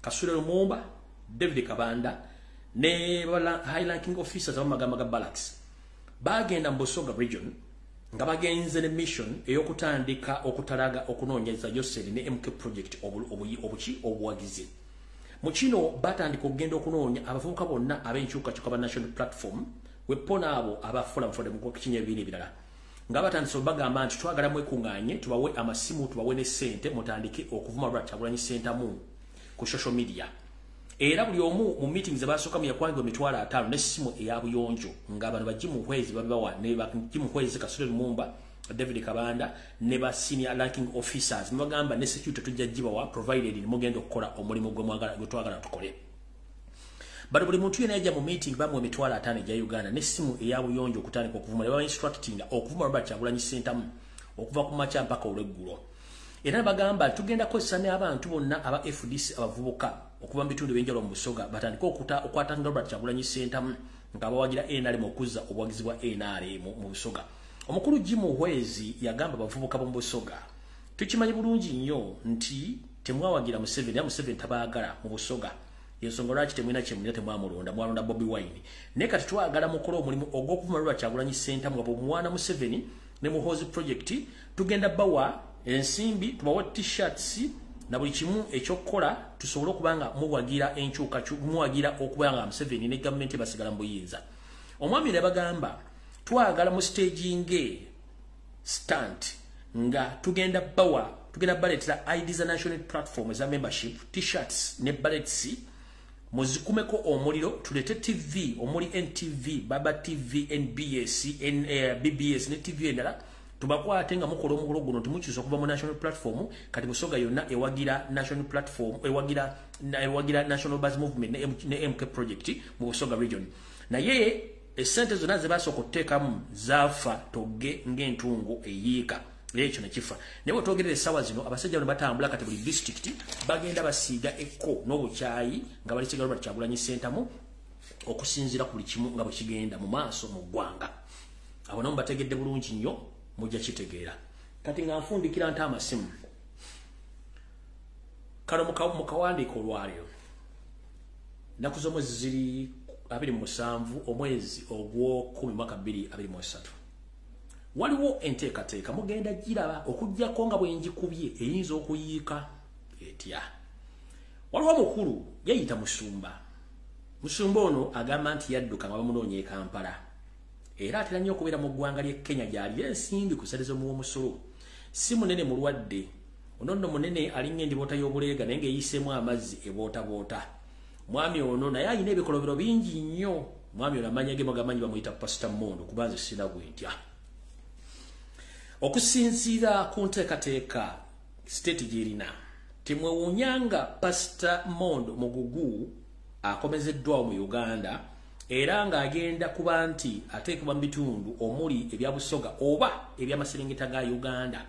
Kasule Lumumba, David Kabanda ne high ranking officers abamagamaga Barracks bagenda mu Busoga region nga bagenze ne mission eyokutandika okutalaga okunoonyeza Yoseri ne MK project obuwagizi. Mu kino batandika okugenda okunoonya abavubuka bonna ab'enkyukakyuka ba national platform wepona abo aba forum for democracy ebirala nga batandise bagamba nti twagala mwekunganye tubawe amasimu tubawe ne sente mutandike okuvuma Robert Kyagulanyi Center ku social media. Era buli omu mu meetings abasooka mu yakwangwa emitwalo 5 n'essimu eyabuyonjo ng'abantu ba Jim Wales babawa ne ba Jim Wales Kasule Lumumba David Kabanda ne ba senior ranking officers mbagamba ne security tujja jibawa provided ni mugenda okukola omulimu gwe mwagala twagala tukole. Bado buli muntu yena yajja mu meeting bamu emitwalo 5 egya Uganda n'essimu eyabuyonjo okutandika okuvuma ba instructing okuvuma Robert Kyagulanyi Center okuva ku macha mpaka olweggulo. Era bagamba tugenda kozesa ne abantu bonna aba FDC abavubuka okuva mu bitundu by'enjalo mu Busoga batandika okwatanga Robert Kyagulanyi Center nga bawagira NRM okuzza obuwagizi bwa NRM mu Busoga. Omukulu Jim Wales yagamba abavubuka mu Busoga tukimanyi bulungi nnyo nti temwawagira Museveni ya Museveni tabaagala mu Busoga. Yensonga lwaki temwina kyemulira temwamulonda mwalonda Bobi Wine. Ne kati twagala mukola omulimu ogw'okuvuma Robert Kyagulanyi Center nga bw'omwana Museveni ne Muhoozi project tugenda bawa ensimbi tubawa t-shirts na buli kimu ekyokukola tusobole okubanga muwagira muwagira okubanga Museveni ne government basigala mu buyinza. Omwami ne bagamba twagala mu staging stunt nga tugenda baletera ID za national platform za membership t-shirts ne ballets muzikumeko omuliro tulete TV omuli NTV Baba TV NBS BBS ne TV endala tubakwate nga mukola omukolo guno tumukyusa okuva mu national platform kati Busoga yonna ewagira national platform ewagira national base movement ne MK project mu Busoga region. Naye esente zonna ze basooka okuteekamu zaafa togge ng'entungo eyiika ekyo ne kifa. Naye bwetwogerera essaawa zino abasajja bano batambula kati buli district bagenda basiiga ekko n'obukyayi nga balisiga Robert Kyagulanyi Center okusinziira ku buli kimu nga bwe kigenda mu maaso mu ggwanga. Abo nabo bategedde bulungi nnyo mujja kitegeera. Kati nga nfundikira nta amasimu kano mu kawandiiko olwaliro nnaku z'omwezi ziri 27 omwezi ogw'10/2023 waliwo enteekateeka mugenda giraba okujjako nga bwe njikubye eyinza okuyiika etya. Waliwo mukulu yayita Musumba ono agamba nti yadduka nga bamunoonya e Kampala era atera nnyo okubeera mu ggwanga ly'e Kenya gy'ali ensimbi ku ssale z'omuw'omusolo. Si munene mulwadde ono nno munene alinga endiboota y'obuleega naye ng'eyiseemu amazzi ebootaboota. Mwami ono naye alina ebikolobero bingi nnyo. Mwami ono amanya ge bagamanyi bamuyita Pastor Mondo kubanze sina bwentya. Okusinziira ku nteekateeka state jirina temwewunyanga Pastor Mondo Mugugu akomezeddwa mu Uganda era nga agenda kuba nti ateekebwa mu bitundu omuli ebya Busoga oba eby'amaserengeta ga Uganda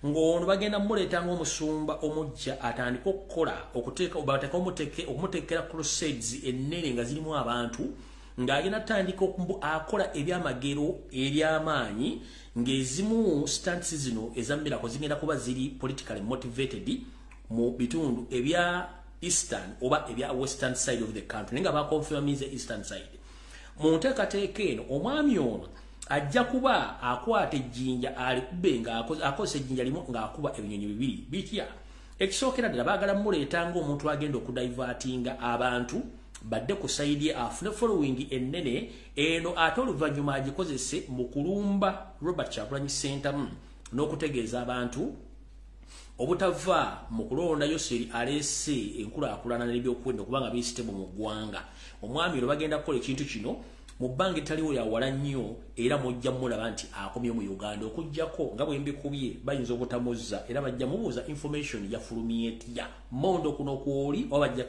ng'ono bagenda muleeta ng'omusumba omujja atandika okukola okumuteekera crusades ennene nga zirimu abantu ng'agenda atandika akola ebyamagero eby'amaanyi ng'ezimu stances zino ezammirako zigenda kuba ziri politically motivated mu bitundu ebya eastern oba ebya western side of the country nenga bakonfirmize eastern side mu nteekateeka eno omwami ono ajja kuba akwata ejjinja alikube nga akozesa ejjinja limu ng'akuba ebinyonyi bibiri bitya ekisookera ddala baagala muleeta ng'omuntu agenda okudivertinga abantu badde ku side afune following ennene eno ate oluvannyuma agikozese mu kulumba Robert Kyagulanyi Ssentamu n'okutegeeza abantu obutava mu kulonda Yoseri alese enkulaakulana n'ebyokwenda kubanga bisitemu mu ggwanga omwami ono bagenda kukola ekintu kino mu bbanga ettaliwo yawala nnyo era mujja mulaba nti akomye mu Uganda okujjako nga bwe mbikubye bayinza obutamuzza era bajja mubuuza information yafulumye etya Mondo kuno kwoli oba bajja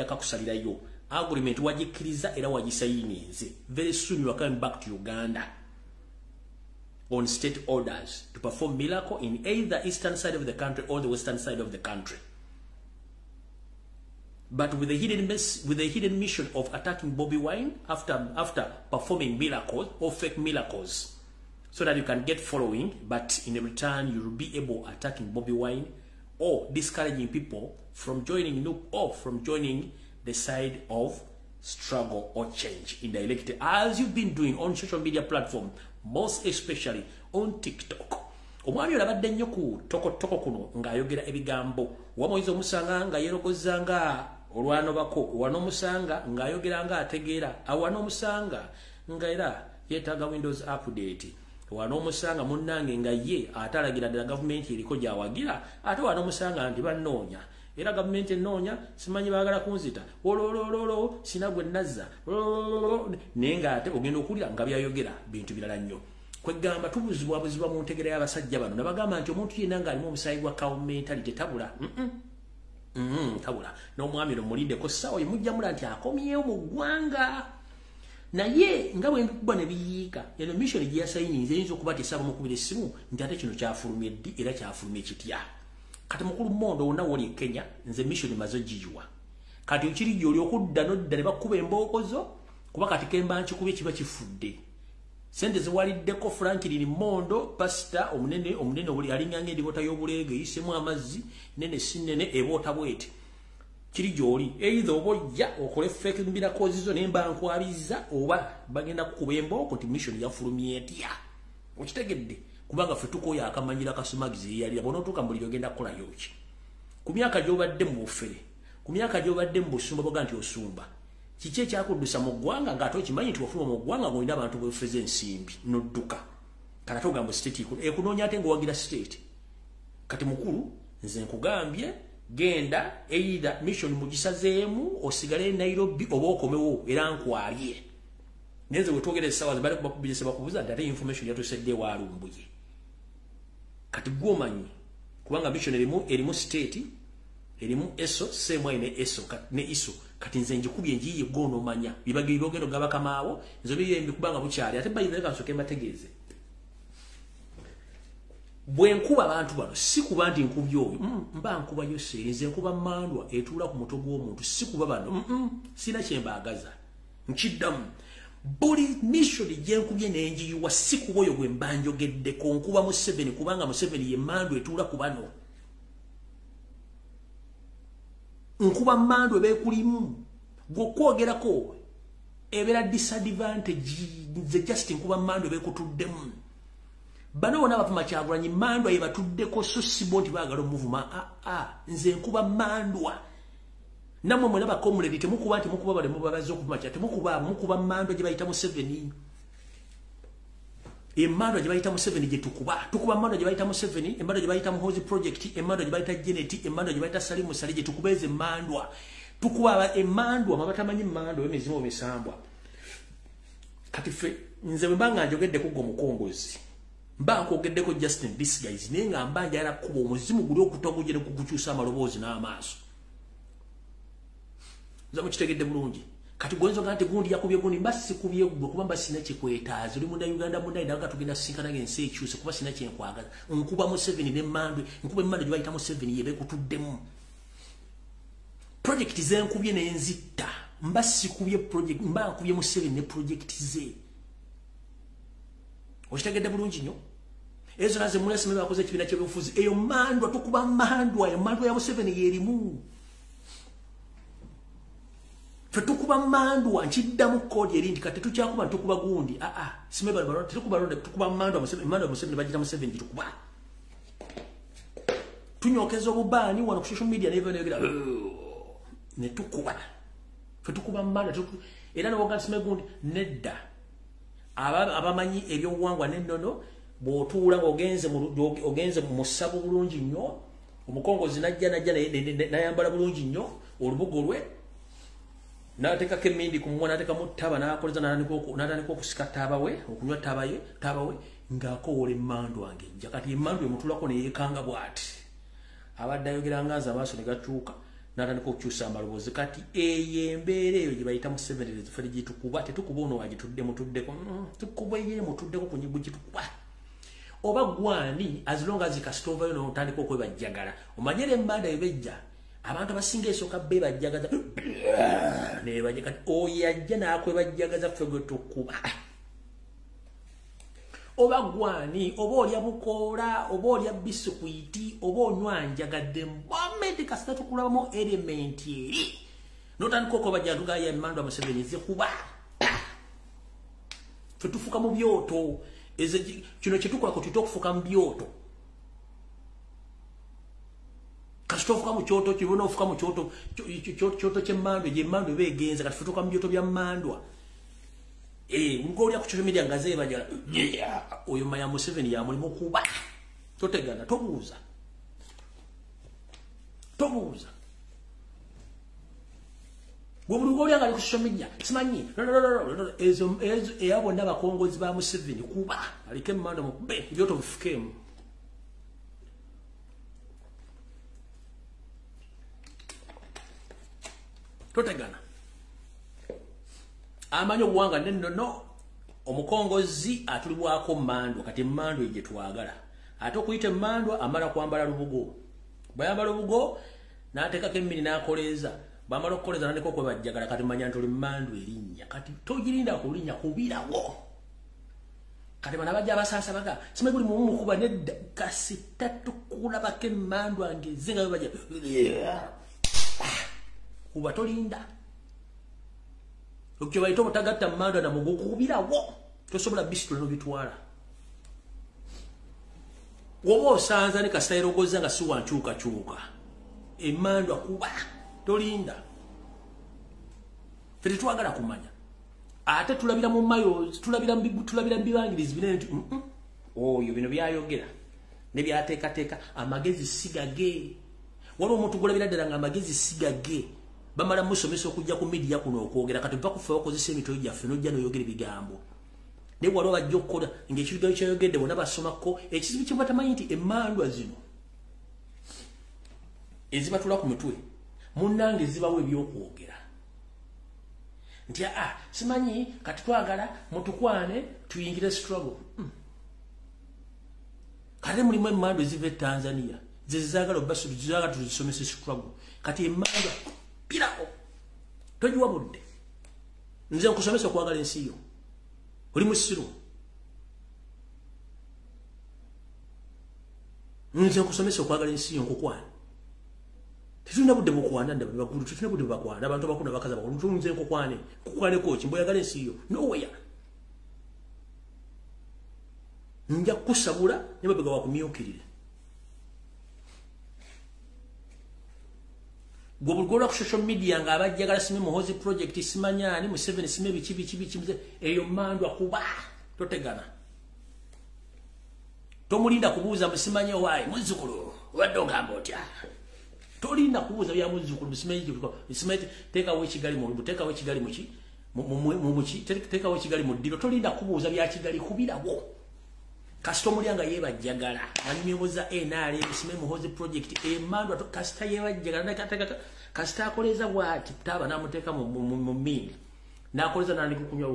kakusalirayo agreement wagikkiriza era wagisayinize very soon you are coming back to Uganda on state orders to perform miracle in either eastern side of the country or the western side of the country, but with the hidden mission of attacking Bobby Wine after performing miracles or fake miracles, so that you can get following, but in return you will be able attacking Bobby Wine or discouraging people from joining NUP or from joining the side of struggle or change in the elected, as you've been doing on social media platform, most especially on TikTok. Omwami olabadde nnyo ku toko kuno ng'ayogera ebigambo wamoyiza omusanga nga yerogoza nga olwano bako wano omusanga ng'ayogera nga ategeera awano omusanga nga era yeetaaga Windows update wano omusanga munnange nga ye atalagira ddala gavumenti eriko gy'awagira ate wano omusanga nti bannoonya era gavumenti ennoonya simanyi baagala kunzita ololololo sina gwe nazza naye ng'ate ogenda okuwulira nga byayogera bintu birala nnyo kwegamba tubuzibwa mu ntegera y'abasajja bano nabagamba nti omuntu yenna ng'alimu omusaayi gwa mentality tabula tabula n'omwami ono mulindeko ssaawa ye mujja mula nti akomyewo mu ggwanga naye nga bwe mbikuba ne biyiika eno mission gye yasayininze eyinza okuba tesaba mukubira essimu nti ate kino kyafulumye ddi era kyafulumye kitya kati mukulu Mondo wonna woli e Kenya nze mission mazo giyiwa kati okiri gy'oli okudda n'odda ne bakuba embookozo kuba kati kemba nkikubye kiba kifudde sente ziwaliddeko Franklin Mondo pastor omunene oli alinganga endibota y'obuleege yisemu amazzi nene sinene eboota bwete kiri gy'oli either oba ojja okole fake miracles zo nemba nkwabiza oba bagenda kukuba embooko nti mission yafulumye etya okitegedde kubanga ffe tukoya akamanyira kasumagizi yali abono tuka mbuliro genda kukolayo ki ku myaka gy'obadde mu bufere ku myaka gy'obadde mu busumba boga nti osumba kiki ekyakuddusa mu ggwanga ng'ate okimanyi nti wafuluma mu ggwanga ng'olina abantu bwefeza ensimbi n'odduka kati ate ogamba state ekunoonya ate ng'owagira state kati mukulu nze nkugambye genda either mission mugisazeemu osigale Nairobi oba okomewo era nkwabye nenze wetwogera essaawa zibale kubakubiriza bakubuza nti ate information yatusedde walumbuye kati gwomanyi kubanga mission erimu state erimu eso semwa ine eso ne iso kati nze njikubye njiye gono manya bibage byogero gabakamaawo nzo biye mbikubanga bukyali ate bayireka nsoke mbategeeze bwe nkuba abantu bano si kuba nti nkubye oyo mba nkuba Yoseri nze nkuba mandwa etuula ku mutwe gw'omuntu si kuba bano sina kyembaagaza nkiddamu buli mission gye nkubye n'enjiyiwa si kuba oyo gwe mba njogeddeko nkuba Museveni kubanga Museveni ye mandwa etuula ku bano nkuba mandwa beekulimu gw'okwogerako ebeera disadvantage nze just nkuba mandwa beekutuddemu bano wona bapuma Kyagulanyi mandwa ye batuddeko so sibo nti baagala omuvuma nze nkuba mandwa namwe mwena bakomuledi temukuba nti mukuba bale mubabaza okupuma kya mukuba mandwa gye bayita Museveni emandwa gye bayita Museveni gye tukuba mandwa gye bayita Museveni emandwa gye bayita Muhoozi project emandwa gye bayita Janet emandwa gye bayita Salimu Sali gye tukubeze mandwa tukuba emandwa mabatamanyi mandwa emizimu misambwa kati fe nze bwe mbanga njogedde kuggo mukongozi mba nkogeddeko Justin this guys nenga mbanja era kuba omuzimu guli okutogujere kukukyusa amaloboozi n'amaaso zamu kitegedde bulungi kati gwenzo ngante gundi yakubye gundi basi kubye gwe kuba basi na kikwetaazi uli munda Uganda munda ndaga tugenda sinkana ngense ekyuse kuba sina kyenkwagaza nkuba mu 7 ne mandwe nkuba mandwe gye bayita mu 7 yebe kutuddemu project ze nkubye n'enzita mbasi kubye project mba nkubye mu 7 ne project ze okitegedde bulungi nnyo ezo naze mulesi mwe bakoze kibina ky'obufuzi eyo mandwa tukuba mandwa ya mandwa ya mu 7 yerimu fetukuba mandwa nchiddamu kodi erindi kati tukyakuba tukuba gundi simeba baro tukuba ronde tukuba mandwa mu 7 bajita mu 7 tukuba tunyokeza obubani wana ku social media never negira ne tukuba fetukuba mandwa era no wakati simegundi nedda abamanyi ebyo buwangwa nennono bwotuula ogenze mu ssabu bulungi nnyo omukongozi najja nayambala bulungi nnyo olubugo lwe nateka kemindi kumwa nateka mutaba nakoleza natandika okusika tabawe okunywa tabawe ng'akowole emmandu wange jakati emmandu emutulako neyekanga bwati abadde ayogera ngaza amaaso ne gakyuka natandika okukyusa amaloboozi kati eyembeera eyo gye bayita mu 7 feri gitukuba tetukuba ono wagitudde mutuddeko tukuba ye mutuddeko ku nyibu gitukuba oba gwani as long as ikasitova yo n'otandika okwebajjagala omanyere emmanda ebejja abantu abasinga esooka bebajjagaza nebajjagala oyajja n'akwebajjagaza ffe gwe tukuba oba gwani oba olya bukoola oba olya bisikwiti oba onywanjagadde mbomedi kasita tukulabamu elementi eri n'otandika okwebajjagaya emmandu amuseveni zikuba ffe tufuka mu byoto kino kyetukolako tuyita okufuka mu byoto kasitofuka mu kyoto kibona ofuka mu kyoto ky'emmandwa gy'emmandwa eba egenza kati futuka mu byoto bya mmandwa ng'olya ku social media nga zeebajala oyo maya Museveni yamulimu kuba totegana tobuuza gwe buli ng'olya nga ali ku social media simanyi ezo era bonna abakongozi ba Museveni kuba aliko emmandwa mukube ebyoto bifukemu totegana amanyi obuwanga nennono omukongozi atulibwako mmandwa kati emmandwa egye twagala ate okuyita emmandwa amala kwambala lubugo bwayambala lubugo n'ateekako emmini n'akoleeza bwamala okukoleeza nandika okwebajjagala kati manya nti oli mmandwa erinnya kati togirinda kulinnya kubirawo kati bana bajja abasaasa baga simanyi buli mumu mukuba nedda kasita tukulabako emmandwa ngeze nga bebajja kuba tolinda okyo bayita obutagatta mmandwa namugukubirawo tosobola bisitula nobitwala woba osanza ne kasitayiro ogoza nga si wankyukakyuka emmandwa kuba tolinda fe tetwagala kumanya ate tulabira mu mayos tulabira bibangirizi binene nti oyo bino byayogera ne byateekateeka amagezi sigage waliwo omuntu golabira ddala nga amagezi sigage bamala musomesa okujja ku media kuno okwogera kati tuva kufa okozesa emitoyo gyaffe n'ojja n'oyogera ebigambo naye waliwo bajja okukola ng'ekibigambo kyayogedde bonna basomako ekizibu kye batamanyi nti emmandwa zino ezibatula ku mitwe munnange zibawo ebyokwogera nti simanyi kati twagala mutukwane tuyingire struggle kale mulimu emmandwa eziva e Tanzania zezizagala obasulu zizagala tuzisomesa struggle kati emmandwa pirako tojiwa budde nze nkusomesa okwagala ensi yo oli musiru nze nkusomesa okwagala ensi yo nkukwana tetulina budde bukwana ndaba bakulu tetulina budde bakwana abantu bakulu bakaza bakulu tunze nkukwane kukwane kochi mboyagala ensi yo nowhere nja kusabula ne babega wakumyukirire gobulgola ku social media nga abajjagala sime muhozi project simanyani mu 7 sime bichi eyo mandwa kuba totegana tomulinda kubuuza musimanye wayi muzukulu wadonga mbotya tolinda kubuuza bya muzukulu musimanye teka we kigali mu teka we kigali muki mu teka we kigali mu diro tolinda kubuuza bya kigali kubirawo kasita omulyanga yebajjagala anyumibuza NRA ebisime muhozi project emandwa kasita yebajjagala kasita akoleza bwati taba namuteeka mu mindi nakoleza nandi kukunywa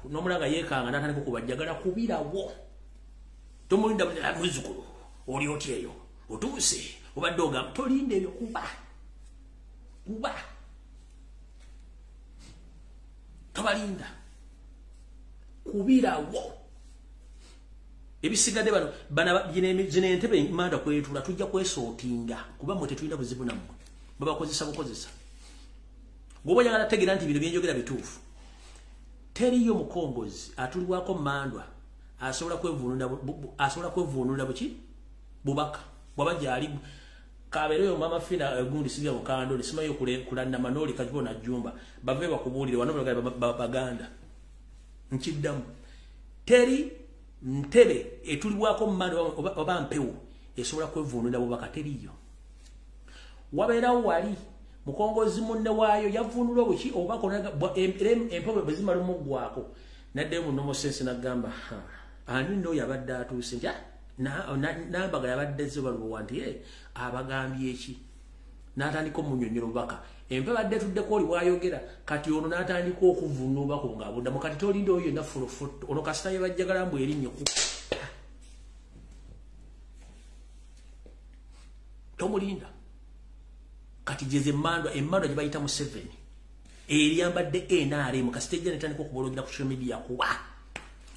n'omulanga yeekanga natandika okubajjagala kubirawo tomulinda mwizukulu oli otya eyo otuuse obadde ogamba tolinda ebyo kuba tobalinda kubirawo ebisigadde zino entebe manda kwetula tujja kwesootinga kuba mwe tetulina buzibu nammwe babakozesa bukozesa gwoba oyagala tegera nti bino byenjogera bituufu teriyo mukongozi atulibwako mandwa asobola kwevuunulira buki bubaka bwaba gyali kabeereyo mama fina gundi sibya mukando nesimayo kulanna manoli kajibona jumba bave bakubuulire wano baganda nkiddamu teri ntebe etulibwako mmanda oba mpewo esobola kwevuunulira bubaka teriyo wabeerawo wali mukongozi munne waayo yavuunulwa buki oba empewo bwe zimala omuggwako naddeyo munomosensi nagamba ani nno yabadde atuuse nti nambaga yabadde zibaluwa nti abagambye eki n'atandika omunyonyola obubaka empewo adde tuddeko oli bwayogera kati ono n'atandika okuvuunula obubaka ng'abuddamu kati tolinda oyo yonna fulofutto ono kasita yebajjagala mbu erinnya tomulinda kati jeze emmandwa gye bayita mu 7 eriyambadde NRM kasita ejja netandika okubologera ku social media kuba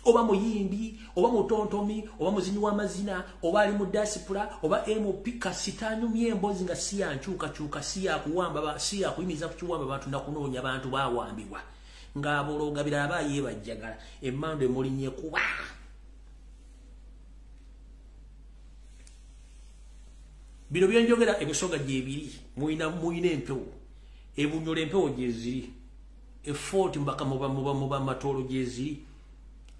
oba muyimbi oba mutontomi oba muzinyi w'amazina oba ali mu diaspora oba MP kasita anyumya emboozi nga si yankyukakyuka si yakuyimiza ku kiwamba bantu nakunoonya bantu bawambibwa ng'abologa birala aba yeebajjagala emmandwa emulinnye kuba bino byenjogera ebisoga gyebiri muyina empewo ebunyola empewo gyeziri efooti muba matolo gyeziri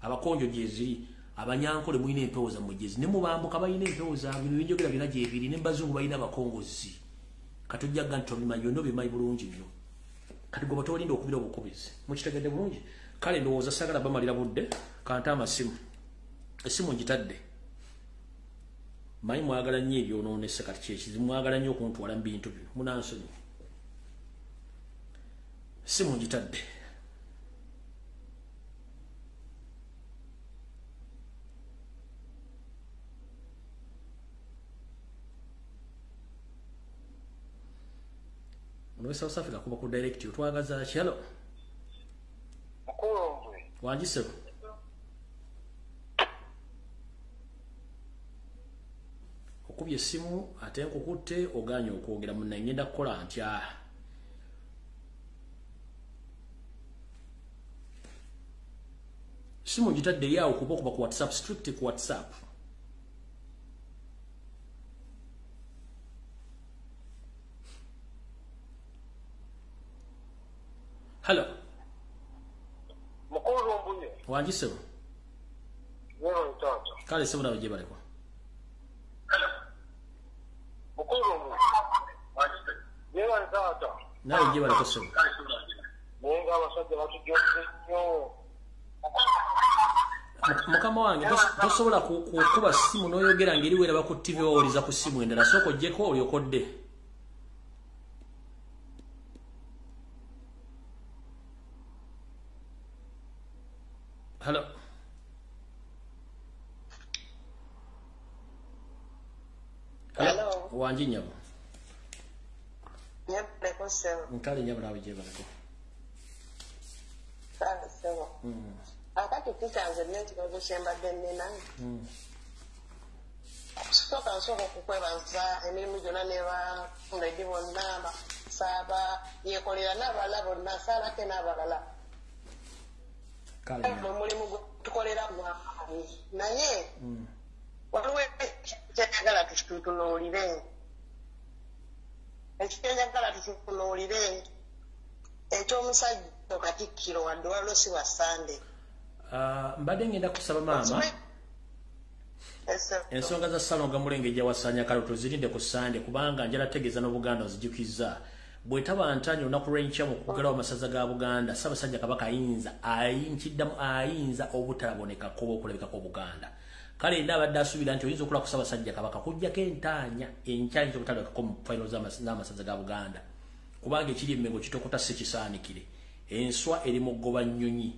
abakonjo gyeziri abanyankole muyina empewo zammwe gyeziri ne mubambuka bayina empewo zaabwe bino byenjogera bina gyebiri ne bazungu bayina abakongozi kati ojjagga nti tobimanyi byonna obimanyi bulungi nnyo kati gwe batolinda okubira obukubizi mukitegedde bulungi kale ndowooza sagala bamalira budde kante amasimu esimu ngitadde manyi mwagala nnyo ebyonoonese kati kyekizibu mwagala nnyo okuntwala mu bintu byo munansonyi simu ngitadde ono South Africa kuba ku direct otwagaza kyalo mukulongwe wangisebo okubye essimu ate nkukutte oganye okwogera munnaye ngenda kukola ntya simu ngitadde yawo kuba okuba ku WhatsApp strict ku WhatsApp hello mukulongwe wangisebo yero tata kale sebo nawe gye balekwa mukulongwe yero tata nawe gye balekwa sebo nenga abasajja batujjodde nnyo mukama wange tosobola kukuba simu n'oyogera ngeri weraba ku TV owuliza ku simu endala sooka oggyeko olyokodde hello hello wanji nyabo nyabaleko sewa nkale nyabulawe gye baleko kale sewa akati kitanze n'ekibazo kyembadde nnina sooka nsooka okukwebaza emirimu gyonna nebafundedi bonna saaba yekolera n'abalala bonna saalake n'abalala omulimu gwe tukolera gwamaanyi naye waliwo ekyenjagala tutunuulire ekyomusajja Katikkiro wadde waliwo si wa Sande mbadde ngenda kusaba maama ensonga za Salonga Mulenge gya wasanya kale tuzirinde ku Sande kubanga njala tegeeza n'Obuganda ozijjukiza bwetaba ntanya olunaku lw'enkya mu kugerawo amasaza ga Buganda Ssaabasajja Kabaka ayinza obutalabonekako okulabikako Buganda kale nda abadde asuubira nti oyinza okula ku Ssaabasajja Kabaka kujjako entaanya enkyanyi obutalabikako mu final z'amasaza ga Buganda kubanga ekiri emmengo kitokota sekisaanikire enswa eri mu ggoba nnyonyi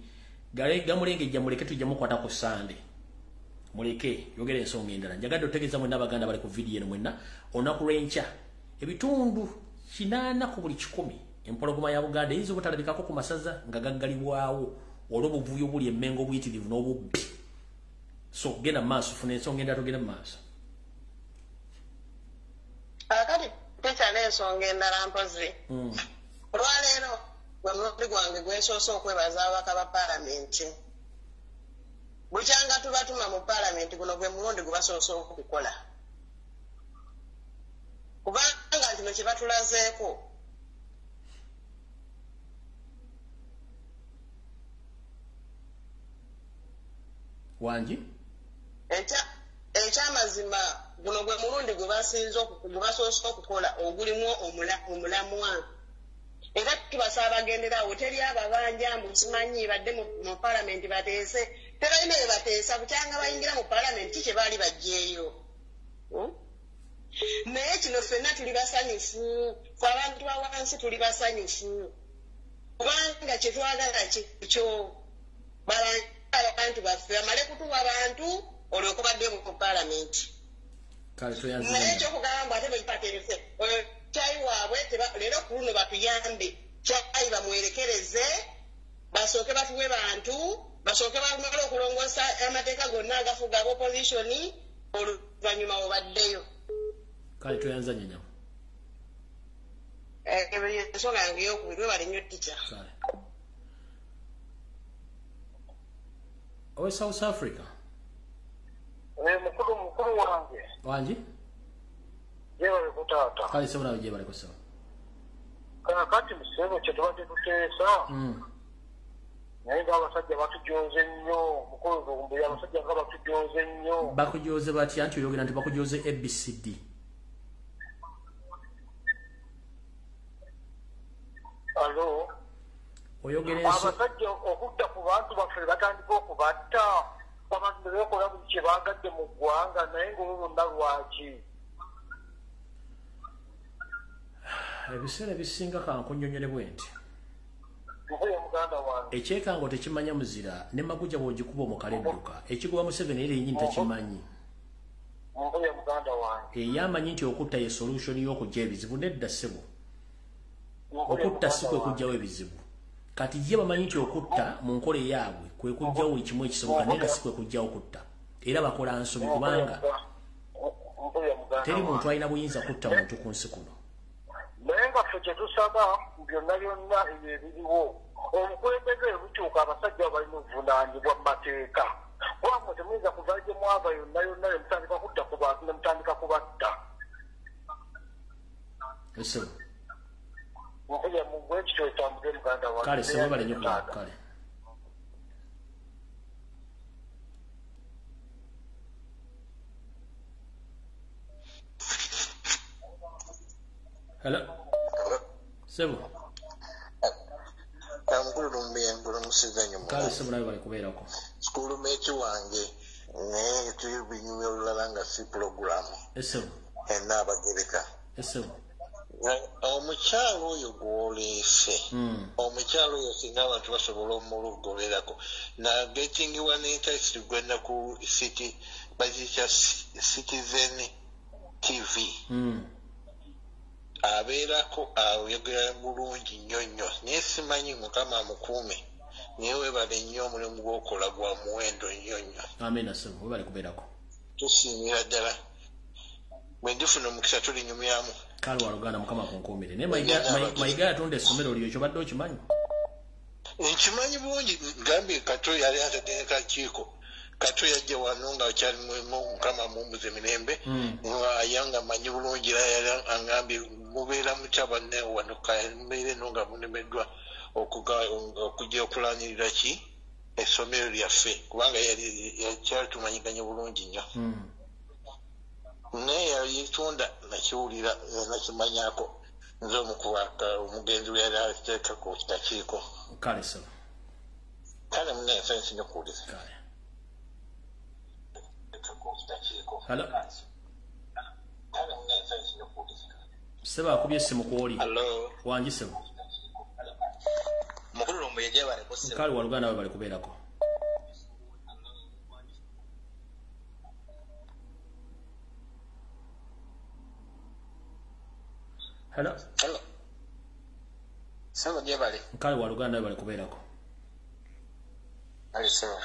gamulengejja muleke tujja mukwata ku Sande muleke yogera ensonga endala njagadde otegeeza mwenna Abaganda bali ku vidiyo eno mwenna olunaku lw'enkya ebitundu 8 ku buli 10 empologoma ya Buganda eyinza obutalabikako ku masaza nga gaggalibwawo olw'obuvuyo buli emmengo obuyitirivu n'obubbi so genda maaso funa ensonga endala togenda maaso kati techa n'ensonga endala mpozi olwaleero gwe mulundi gwange gwensoose okwebaza ababaka ba paalamenti bukyanga tubatuma mu paalamenti guno gwe mulundi gwe basoose okukola kubanga kino kye batulazeeko wangi ekyamazima guno gwe mulundi gwe basoose okukola ogulimu omulamwa era tubasaba bagenderawo teri ababanja mbu simanyi badde mu paalamenti bateese tebalina bye bateesa bukyanga bayingira mu paalamenti kye baali bajjeeyo naye kino ffenna tuli basanyufu fe abantu bawansi tuli basanyufu kubanga kye twagala kikyo abantu baffe bamale kutuwa abantu olyoka badde mu paalamenti naye ekyokugamba ate bekipateese kyayi waabwe leero ku luno batuyambe kyayi bamwerekereze basooke batuwe bantu basooke bamale okulongoosa amateeka gonna agafuga oppositioni oluvannyuma obaddeyo kale toyanza nyanyamu ensonga yange eyokubiri webali nnyo tica owe South Africa mukulu wangi jebale kutaata kale sebulabe jebale kusaba kakati musebo kye tubadde tuteesa naye ng'abasajja batujoze nnyo mukulu lumbuya abasajja nga batujoze nnyo bakujoze batya nti oyogera nti bakujoze ABCD alo oyogera abasajja okudda ku bantu baffe batandika okubatta abantu bebekola buli kye bagadde mu ggwanga naye ng'olulunda lwaki ebiseera ebisinga kankunnyonnyole bwe nti mukulu muganda wange ekyekango tekimanya muzira ne maguja bw'ogikuba omukala edduka ekigoba Museveni era yennyini takimanyi mukulu muganda wange eyamanyi nti okutta ye solution y'okujja ebizibu nedda ssebo okutta si kwe kujjawo ebizibu kati ye bamanyi nti okutta mu nkola eyaabwe kwe kujjawo buli kimu ekisoboka naye nga si kwe kujjawo okutta era bakola nsobi kubanga teri muntu alina buyinza kutta muntu ku nsi kuno naye nga ffe kye tusaba byonna byonna ebyo ebiriwo obukulembeze bukyuka abasajja balina obuvunaanyizibwa mu mateeka wamwe temuyinza kuva gye mwava yonna yonna nemutandika kudda ku bantu nemutandika kubatta ese nkuja mugwe kityo etambuze muganda wange kale sebo balenye kulaba kale hello sebo mukulu lumbuya mbula musizanyo kale sebo nawe bali kubeerako skulu meki wange naye tuli binyumi olulala nga si pulogulamu esebo enna abagereka esebo omukyalo oyo gwoleese omukyalo oyo singa abantu basobola omulugoberako nagetingiwa n'interest gwenda ku city bagikya Citizen TV abeerako ayogera bulungi nnyo nnyo naye simanyi mukama amukuume naye webale nnyo omulimu gw'okola gwa muwendo nnyo nnyo amina sebo webale kubeerako tusiimira ddala bwe ndifuna omukisa tulinyumyamu kale waluganda mukama kunkuumire naye mayiga yatunda essomero lyo ekyo badde okimanyi nkimanyi bulungi ngambye kato yali atadde nekakiiko kato yajja wano nga akyali mukama mumbuza emirembe nga manyi bulungi era yali angambye mubeera mutya banne wano kambeire no nga munemeddwa okujja okulanirira ki essomero lyaffe kubanga yakyali tumanyiganye bulungi nnyo naye yalitunda nakiwulira nakimanyako nzo mukuwaka omugenzi we yali ateeka ku kitakiiko kale so kale munense nsinye okuwuliza kale hello seba akubye essimu kwoli hello wangi sebo mukulu lombo yeje bale ko sebo kale waluganda we bali kubeerako hello sebo je bale kale waluganda we bali kubeerako ali sebo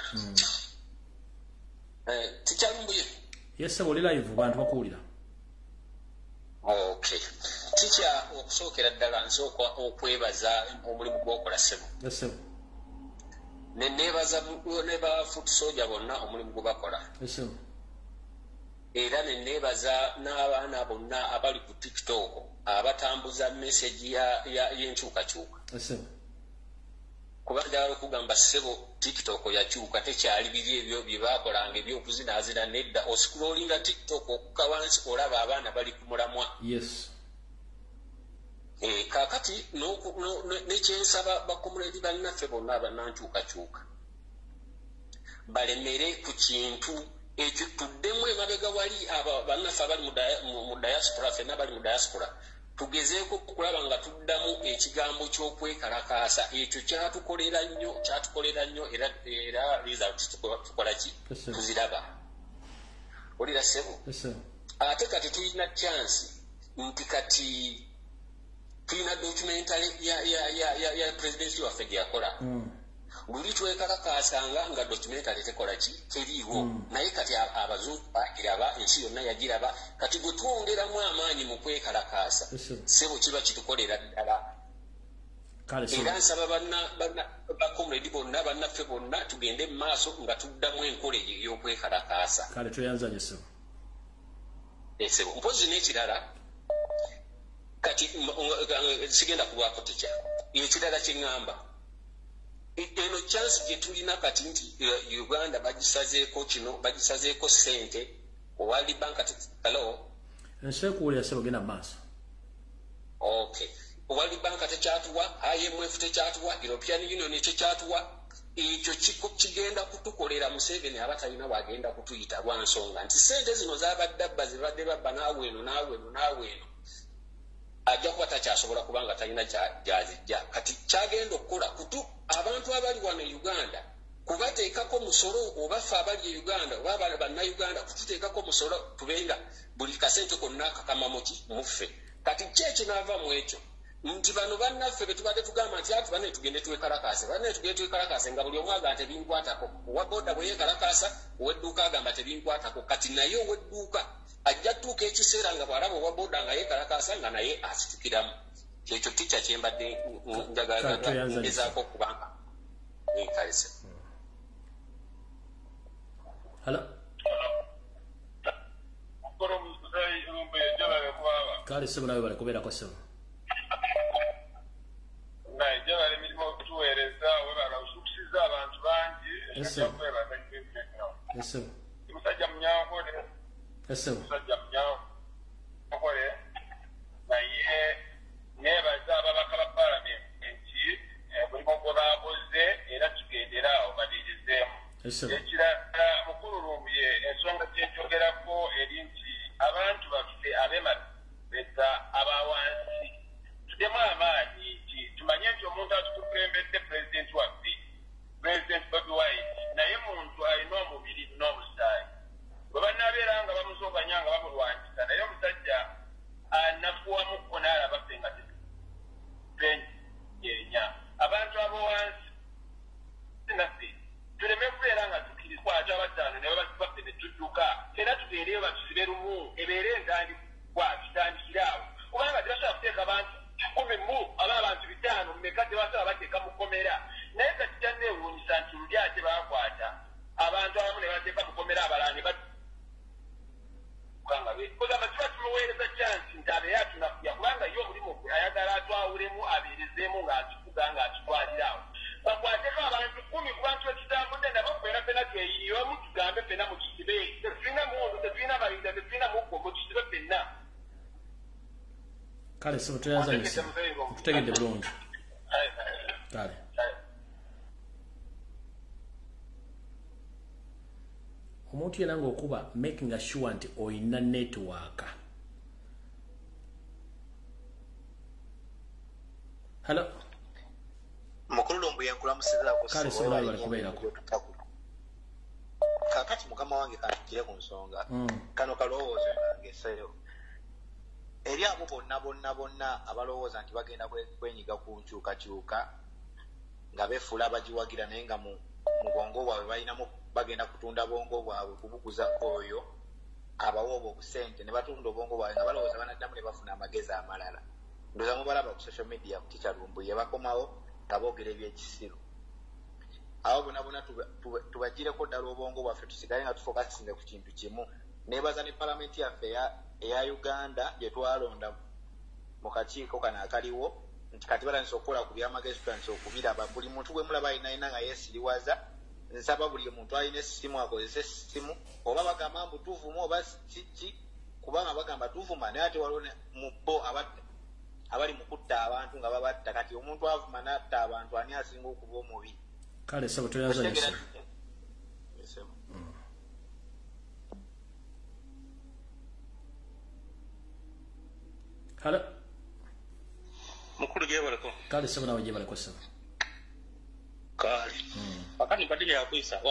tikyalumbuye yes sebo oli live bantu bakuwulira okay ticha okusookera ddala nsooka okwebaza omulimu gw'okola sebo yes sebo nenebaza ne ba foot soldier bonna omulimu gwe bakola yes sebo era nenebaza n'abaana bonna abali ku TikTok abatambuza message y'enkyukakyuka yes sebo kuba njagala okugamba ssebo TikTok yakyuka tekyali biri ebyo bye baakolanga ebyokuzinaazina nedda oscrollinga TikTok okukka wansi olaba abaana bali ku mulamwa yes kaakati nekyensaba bakomuledi bannaffe bonna abannankyukakyuka balemere ku kintu ekyo tuddemu emabega wali bannaffe abali mu diaspora ffenna bali mu diaspora tugezeeko okulaba nga tuddamu ekigambo ky'okwekalakaasa ekyo kyatukolera nnyo era result tukola ki tuziraba olira ssebo ate kati tulina chance nti kati tulina documentary ya presidency waffe gye yakola buli twekalakaasanga nga documentary tekola ki teriiwo naye kati abazungu bagiraba ensi yonna yagiraba kati gwe twongeramu amaanyi mu kwekalakaasa ssebo kiba kitukolera ddala era nsaba bakomuledi bonna bannaffe bonna tugende mu maaso nga tuddamu enkola eyo ey'okwekalakaasa kale tweyanzanye ssebo ssebo mpozi n'ekirala kati sigenda kulwako tekya ekirala kyeŋŋamba eno chance gye tulina kati nti Uganda bagisazeeko ssente owali banka hello nsekuwulira ssebo genda mu maaso okay owali banka tekyatuwa IMF tekyatuwa European Union tekyatuwa ekyo kigenda kutukolera Museveni aba talina wagenda kutuyita lwa nsonga nti ssente zino zabadde abba zibadde babba naaweeno ajja kuba takyasobola kubanga talina gyazijja kati kyagenda okukola kutu abantu abali wano e Uganda kubateekako musolo oba ffe abali e Uganda oba abali bannayuganda kututeekako musolo tubenga buli kasente konna kakama muffe kati ki ekinaava mu ekyo nti bano bannaffe be tubadde tugamba nti ati banne tugende twekalakaase nga buli omu agamba tebinkwatako owa boda bwe yeekalakaasa ow'edduuka agamba tebinkwatako kati naye ow'edduuka ajja tuuka ekiseera nga bw'alaba owa boda nga yeekalakaasa nga naye asitukiramu ekyo tikya kyembadde njagaezaako okubanga nkalese kale ssebo nawe bali kubeerako ssebo naijala emirimu okutuweereza webala osukusiza abantu bangi musajja munyankole naye nebaza ababaka ba palamenti bulimu gwe bakoze era tugendera obalirizeemu ekirala mukulu lumbuye ensonga gyenjogerako eri nti abantu baffe abemabega abawansi tudemu amaanyi nti tumanye nti omuntu atutukulembedde pulezidenti waffe pulezidenti Bobi Wine naye muntu alina omubiri n'omusaayi bwe banaabeera nga bamusoganya nga bamulwanyisa naye omusajja anafuwamukko n'alaba ffe nga tetuenya abantu abowansi naffe tuleme kubeera nga tukikwata abataano ne babasibaffe ne tudduka era tugendeyo batusibe lumu ebeere entandikwa tutandikiraawo kubanga tebasobola kuteeka abantu 10 aba abantu 5 mmeka tebasobola bateeka mu kkomera naye kati kyanneewuunyisa nti luli ate baakwata abantu abamu ne bateeka mu kkomera abalala ne kugamba tuba tumuweereza chansi nti abeere atunafuya kubanga ye omulimu gwe ayagala atwawulemu abeerezeemu ng'atufuga ng'atutwalirawo bakwateko abantu 10 ku bantu ekitambudde nabo kwera ffena tweyiriwemu tugambe ffena mu kisibe tetulina muwondo tetulina bayinza tetulina muggo mu kisibe ffenna Kale so tuyanzanyisa. Tutegedde bulungi. Kale. Omuntu yena ng'okuba making sure nti oyina network. Hello. Mukulu mbu yankula musiza ku kale so bali kubeerako. Kakati mukama wange kanjire ku nsonga. Kano kalowoozo nange seyo. Eri abo bonna abalowooza nti bagenda kwenyiga ku nkyukakyuka nga befuula abagiwagira naye nga mu bwongo bwabwe balinamu bagenda kutunda bwongo bwabwe kubuguza oyo abawoba obusente ne batunda obwongo bwabwe nga balowooza banaddamu ne bafuna amagezi amalala. Ndoza mubalaba ku social media ku Teacher Lumbuye bakomawo nga boogera ebyekisiru. Awo bonna tubagireko ddala obwongo bwaffe tusigale nga tufokasinze ku kintu kimu. Nebaza ne palamenti yaffe eya Uganda gye twalonda mu kakiiko kano akaliwo nti kati batandise okukola ku byamagezi tutandise okubiraba. Buli muntu gwe mulaba alina nga yeesiriwaza. Nsaba buli muntu alina essimu akozese essimu oba bagamba mbu tuvuma oba kiki kubanga bagamba tuvuma naye ate waliwo mu bo abali mu kutta abantu nga babatta kati omuntu avuma n'atta abantu ani asinga okuba omubi. Kale sabo tuyazanyisa. Hello. Mukulu jebalako. Kale sabo nawe jebalako sabo. Kale. Wakati badili ya kuisa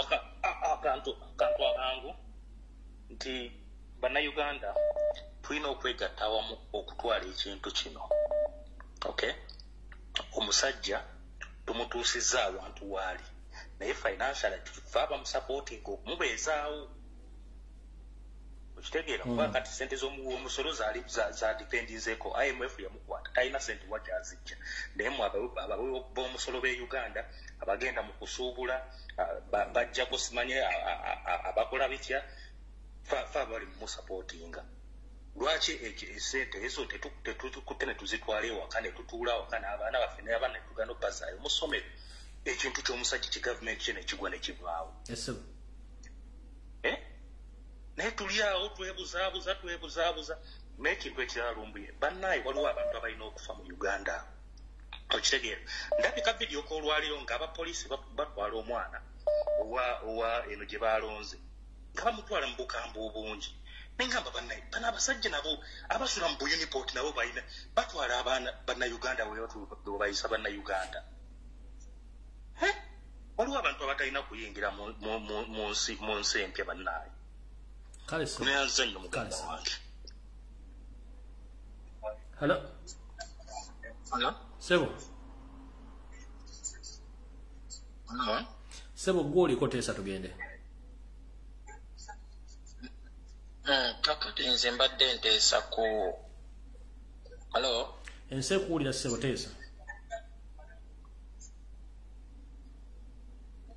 akantu akangu nti bana Uganda tulina okwegatta awamu okutwala ekintu kino. Okay? Omusajja tumutuusizza abantu waali naye financial tufa mu supporting okumubeezaawo. Okitegeera kuba kati sente z'omusolo za dependinzeeko IMF yamukwata talina sente wajja azijja naye mu b'omusolo b'e Uganda abagenda mu kusuubula bajjako simanye abakola bitya fa bali mu supportinga. Lwaki esente ezo tetukutte ne tuzitwala ewaka ne tutuula waka n'abaana baffe n'abaana ne tugenda obbazaayo mu ssomero ekintu ky'omusajja ki gavumenti kye ne kigwa ne kivaawo. Naye tuli awo twebuzaabuza n'ekintu ekirala Lumbuye bannaye waliwo abantu abalina okufa mu Uganda. Okitegeera ndabika vidiyo k'olwaliro nga abapoliisi batwala omwana owa eno gye baalonze nga bamutwala mu bukambwe obungi. Nengamba bannaye bano abasajja nabo abasula mu Uniport nabo balina batwala abaana bannayuganda we bayisa bannayuganda. Waliwo abantu abatalina kuyingira mu nsi empya bannaye. Kale sebo. Neyanza nnyo muganda wange. Hello. Sebo. Sebo gw'oliko teesa tugende. Kakati nze mbadde nteesa ku Hello. Ense kuwulira Sebo teesa.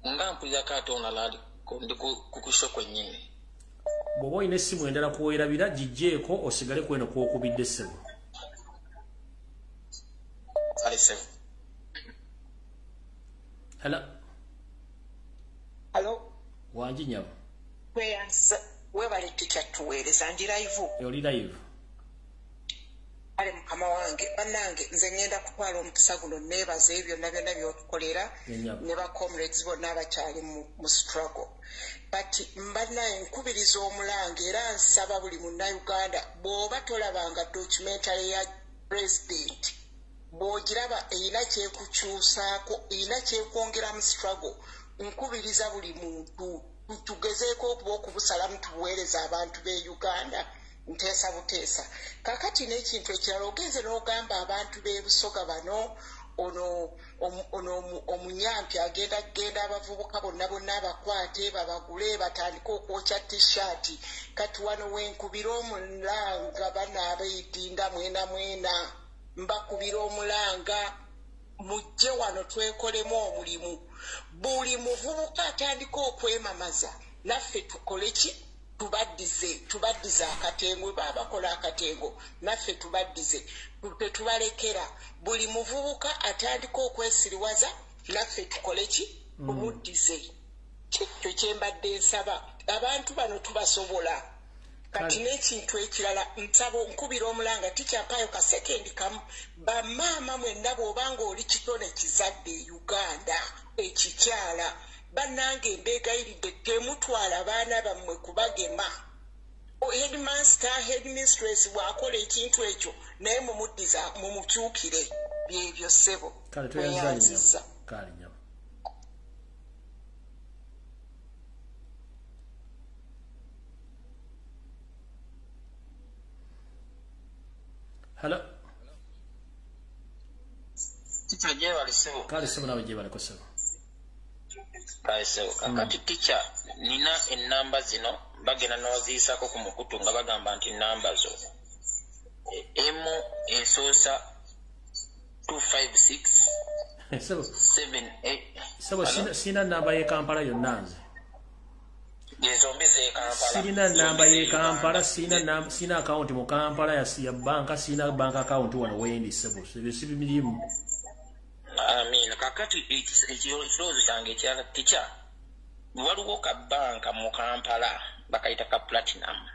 Nga mpulira Katonda laali ndi kukusho kwennyini. Bw'oba olina essimu endala kuwerabira gigjeeko osigale kweno kw'okubidde Sebo. Kale Sebo. Hello. Wangi nyabo. Webale tukyatuweereza ndi live. Oli live. Ale mukama wange bannange nze ngenda kutwala omukisa guno neebaza ebyo byonna by'otukolera ne ba comrades bonna abakyali mu struggle. But mbannaye nkubiriza Omulange era nsaba buli munnayuganda bw'oba tolabanga documentary ya president bw'ogiraba erina kyekukyusaako erina kyekwongera mu struggle nkubiriza buli muntu tugezeeko okuba okubusalamu tubuweereza abantu b'e Uganda. Nteesa buteesa. Kakati n'ekintu ekirala ogenze n'ogamba abantu b'e Busoga bano ono omunyampi agenda abavubuka bonna abakwate babagule batandike okwokya t-shirt. Kati wano wenkubira Omulanga banaaba edinda mwena mbakubira Omulanga mujje wano twekolemu omulimu. Buli muvubuka atandika okwemamaza naffe tukole ki? Tubaddize akatengo babakola akatengo naffe tubaddize tetubalekera buli muvubuka atandika okwesiriwaza naffe tukole ki tumuddize. Kityo kyembadde nsaba abantu bano tubasobola kati n'ekintu ekirala nsaba nkubira omulanga tikyapaayo ka sekendi kamu bamaama mwenna bw'obanga oli kitone kizadde e Uganda ekikyala bannange embeegayiridde temutwala baana bammwe kubagema headmaster headmistress bw'akola ekintu ekyo naye mumuddiza mumukyukire byebyo ssebo mweyanziza Hello. Teacher Jewali Sebo. Kale Sebo nawe Jewali ko Sebo. Kale Sebo. Kakati teacher nina enamba zino bagena noziisako ku mukutu nga bagamba nti namba zo. M esoosa 256 Sebo. 78. Sebo sina namba ye Kampala yonna nze. Sina namba ye Kampala, sina account mu Kampala ya banka, sina bank account wano wendi Sebo. Sibi milimu. Amin. Kakati ekirozo kyange ekyala teacher. Waliwo ka banka mu Kampala bakayita ka Platinum.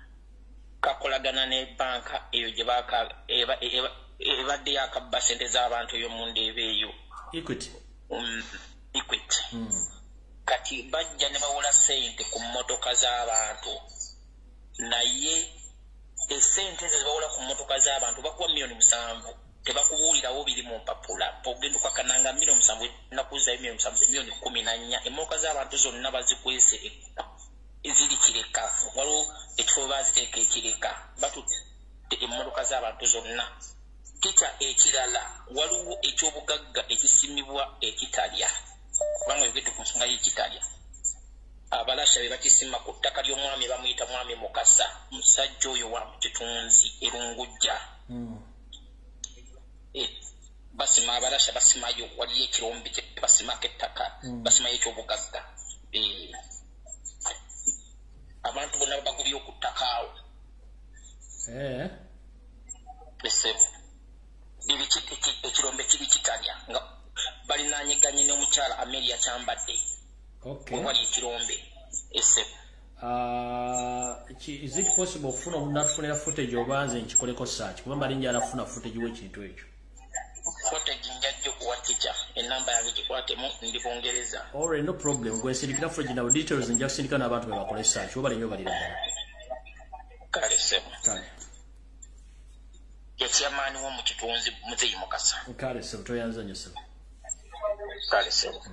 Kakolagana ne banka eyo gye baka ebadde yakabba sente z'abantu eyo mu ndeebe eyo. Equity. Equity. Kati bajja ne bawola sente ku mmotoka z'abantu naye esente ze bawola ku mmotoka z'abantu bakuwa $7,000,000 tebakubuulirawo biri mu mpapula ogenda okakananga $7,000,000 nakuza $7,000,000 14 emmotoka z'abantu zonna bazikwese eziri kireka waliwo ekifo baziteeka ekireka batutte emmotoka z'abantu zonna kita ekirala waliwo ekyobugagga ekisimibwa ekitalya kubanga yogedde ku nsonga y'ekitalya abalasha be bakisima ku ttaka ly'omwami bamuyita mwami Mukasa musajja oyo wa kitunzi erungujja basima abalasha basimayo waliyo ekirombe kye basimako ettaka basimayo ekyobugagga abantu bonna bagubye ku ttaka awo esebo ekirombe kiri kitalya nga balinanyeganye n'omukyala Amelia Kyambadde wewali ekirombe esebo. Is it possible okufuna omunatufunira footage oba nze nkikoleko search kuba mali njala kufuna footage w'ekintu ekyo? Footage njajja kuwa teacher enamba yange gikwatemu ndi Bungereza. Alright, no problem. Gwe sindikira footage nawe details nja kusindika n'abantu be bakole search oba lenyo balira ddala. Kale sebo. Kale. Ekyamaani wo mu kitunzi Muzeeyi Mukasa. Kale sebo toyanza nnyo sebo. Kale sebo.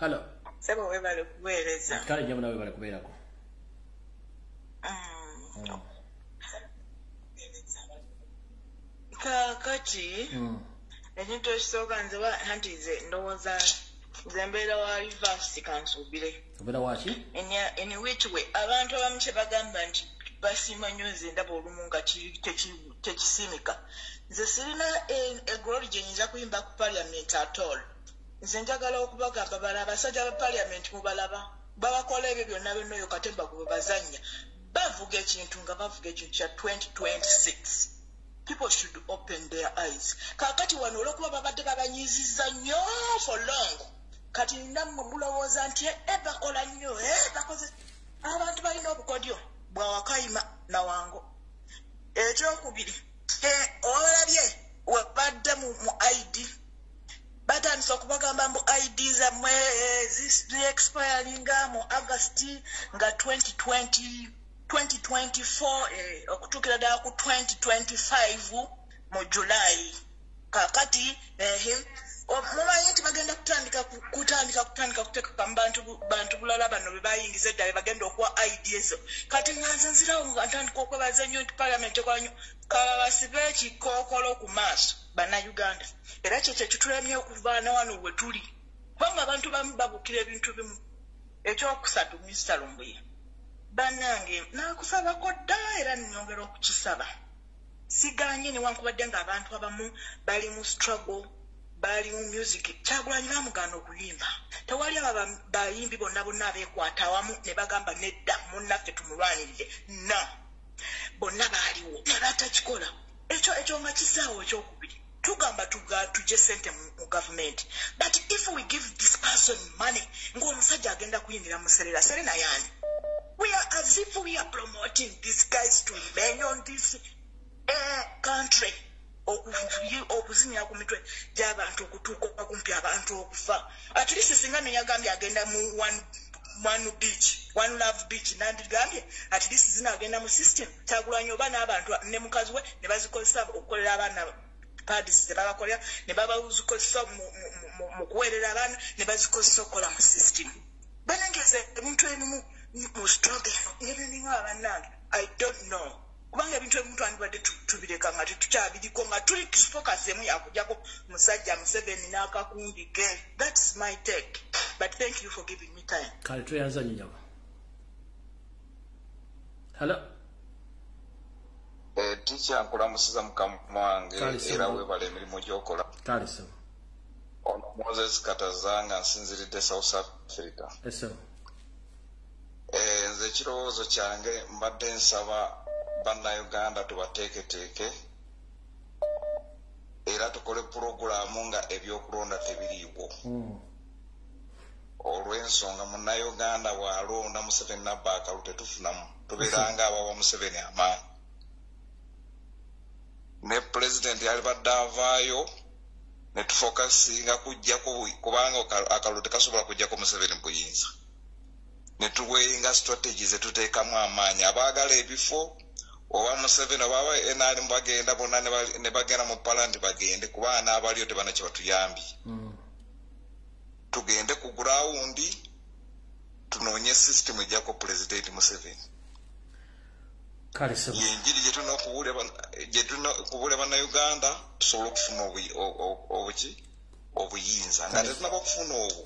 Hello. Sebo webale kuweereza. Kale njamu nawe bale kubeerako. Kakati ekintu ekisooka nze anti nze ndowooza nze mbeera wa university kansuubire. Obeera waki? In which way abantu abamu kye bagamba nti basiima nnyo nze ndaba olumu nga tekisimika. Nze sirina egololi gye nyinza kuyimba ku parliament at all. Nze njagala okubagamba bala abasajja ba parliament mubalaba babakola ebyo byonna byonna oyo Katemba gwe bazannya bavuga ekintu nga bavuga ekintu kya 2026. People should open their eyes. Kakati wano olwokuba babadde babanyiizizza nnyo for long. Kati nammwe mulowooza nti bakola nnyo bakoze abantu balina obukodyo bwawakayima na wango. Ekyokubiri olabye wabadde mu ID batandise okubagamba mbu ID zammwe zi-expiringa mu August nga 2024 okutuukira ddala ku 2025 mu July. Kakati mumanyi nti bagenda kutandika kuteeka mu bantu bulala bano be bayingiza edda be bagenda okuwa ID ezo. Kati nga nze nzirawo nga ntandika okwebaza nnyo nti parliament ekwanyo kaba basibe ekikookolo ku maaso bannayuganda. Era kyekyo kitulemye okuvaana wano we tuli kubanga abantu bamu babukira ebintu bimu. Ekyokusatu Mr. Lumbuye bannange naakusabako dda era nnyongera okukisaba siganye newankubadde ng'abantu abamu bali mu struggle bali mu music Kyagulanyi baamugaana okuyimba tewali aba bayimbi bonna abeekwata awamu ne bagamba nedda munnaffe tumulwanirire no bonna baali n'atakikola ekyo nga kisaawo ekyokubiri tugamba tujje sente mu government but if we give this person money ng'omusajja agenda kuyingira mu serena yani we are as if we are promoting these guys to remain on this country okuzinira ku mitwe gy'abantu okutuuka okumpi abantu okufa at least singa neyagambye agenda mu one love beach nandigambye at least zinagenda mu system Kyagulanyi oba n'abantu ne mukazi we ne bazikozesa okukolera abaana padis tebabakolera ne babazikozesa mu kuweerera abaana ne bazikozesa okukola mu system banengeze ebintu ebimu mu struggle ng'ebiringa abannange I don't know kubanga ebintu ebintu andibadde tubireka nga tetukyabiriko nga tuli focus emu yakujjako musajja Museveni n'akakumbi ke. That's my take, but thank you for giving me time. Kale tuyanza nyinyawa. Hello. Teacher nkulamusiza mukama wange era webale emirimu gy'okola. Kale so. Ono Moses Katazanga nsinziridde South Africa. Eso. Nze ekirowoozo kyange mbadde nsaba Bannayuganda tubateeketeeke era tukole puroguramu nga ebyokulonda tebiriibwo olw'ensonga Munnayuganda bw'alonda Museveni nabba akalu tetufunamu tubeeranga abawa Museveni amaanyi ne pulezidenti yalibadde avaayo ne tufokasinga kujjako kubanga akalu tekasobola kujjako Museveni buyinza ne tuweringa strategies zetuteekamu amaanyi abaagala ebifo oba Museveni oba NRM bagenda bonna ne bagenda mu parliament bagende kuba n'abaliyo tebana kye batuyambi tugende ku ground tunoonye system ejjako President Museveni kale sebo yenjiri gye kubuulira Bannayuganda tusobole okufuna obuyinza nga tetunaba okufuna obwo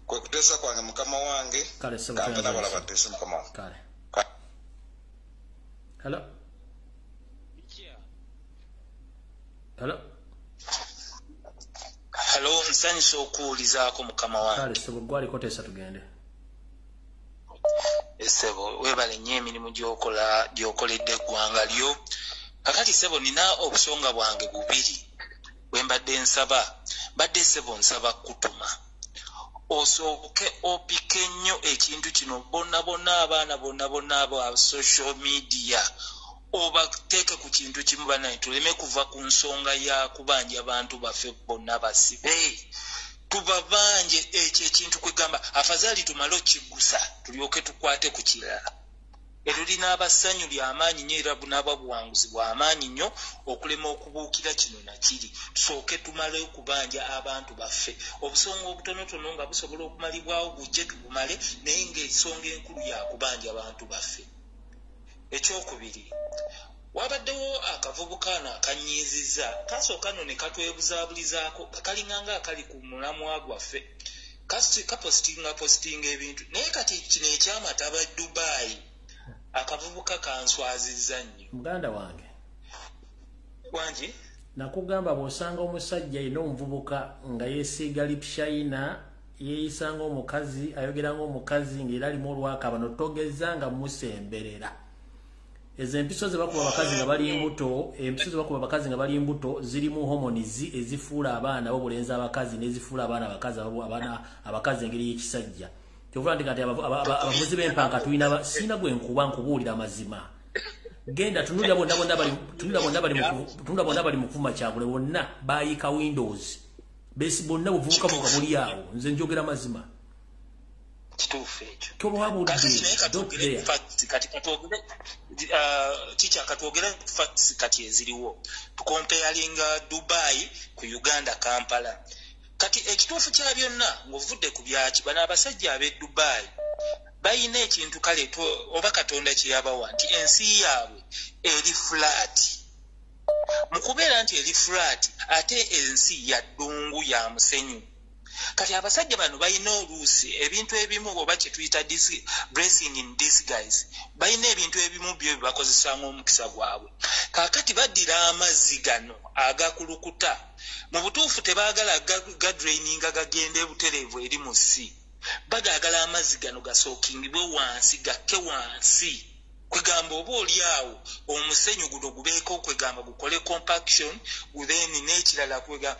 kwe kuteesa kwange mukama wange kampe n'abalala bateese mukama wange kale. Hello. Hello, nsanyusa okuwulizaako mukama wange. Kale sebo gwaliko teesa tugende. Sebo webale nnyo emirimu gy'okoledde eggwanga lyo. Kakati sebo nina obusonga bwange bubiri bwe mbadde nsaba. Badde sebo nsaba kutuma osooke opike nnyo ekintu kino bonna abaana bonna abo social media obateeke ku kintu kimu banaye tuleme kuva ku nsonga ya kubanja abantu baffe bonna basibe tubabanje ekyo ekintu kwegamba afadhali tumale okigusa tulyoke tukwate ku kirala erulina abasanyu ly'amaanyi nnyo era n'ababuwanguzi bw'amaanyi nnyo okulema okubuukira kino nakiri tusooke tumale okubanja abantu baffe obusonga obutonotono nga busobola okumalibwawo bujje tubumale naye ng'ensonga enkulu yakubanja abantu baffe. Ekyokubiri wabaddewo akavubukaano akanyiizizza kasooka nno ne katwebuzabulizaako kakalinganga akali ku mulamwa gwaffe kapositinga ebintu naye kati kino ekyamataba Dubai akavubuka kanswazizza nnyo muganda wange wangi nakugamba bw'osanga omusajja ayina omuvubuka nga yeesiiga lipshayina yeeyisanga omukazi ayogera ng'omukazi ng'era alimu olwakabano togeza nga musemberera ezo empiso ze bakuba abakazi nga bali mbuto bali mbuto zirimu homonies ezifuula abaana b'obulenzi abakazi n'ezifuula abaana abakazi engeri y'ekisajja kyovula nti kati abavuzi b'empanka tulina sina gwe nkubuulira mazima genda tunulira bonna bali mu kuvuma Kyagule bonna baayika windows besi bonna buvubuka buli awo nze njogera mazima kituufu ekyo tolwabudde kicha katwogere facts kati eziriwo tukompeyalinga Dubai ku Uganda Kampala kati ekituufu kya byonna ng'ovudde ku byaki bano abasajja ab'e Dubai bayina ekintu kale oba Katonda kye yabawa nti ensi yaabwe eri flat mu kubeera nti eri flat ate ensi ya ddungu ya musenyu kati abasajja bano bayina oluusi ebintu ebimu oba kye tuyita blessing in disguise bayina ebintu ebimu byo bibakozesa ng'omukisa gwabwe kaakati baddira amazzi gano agakulukuta mu butuufu tebaagala gadraininga gagende butereevu eri mu ssi bagaagala amazzi gano gasookingibwe wansi gakke wansi kwegamba oba oli awo omusenyu guno gubeeko kwegamba gukole compaction then n'ekirala kwegamba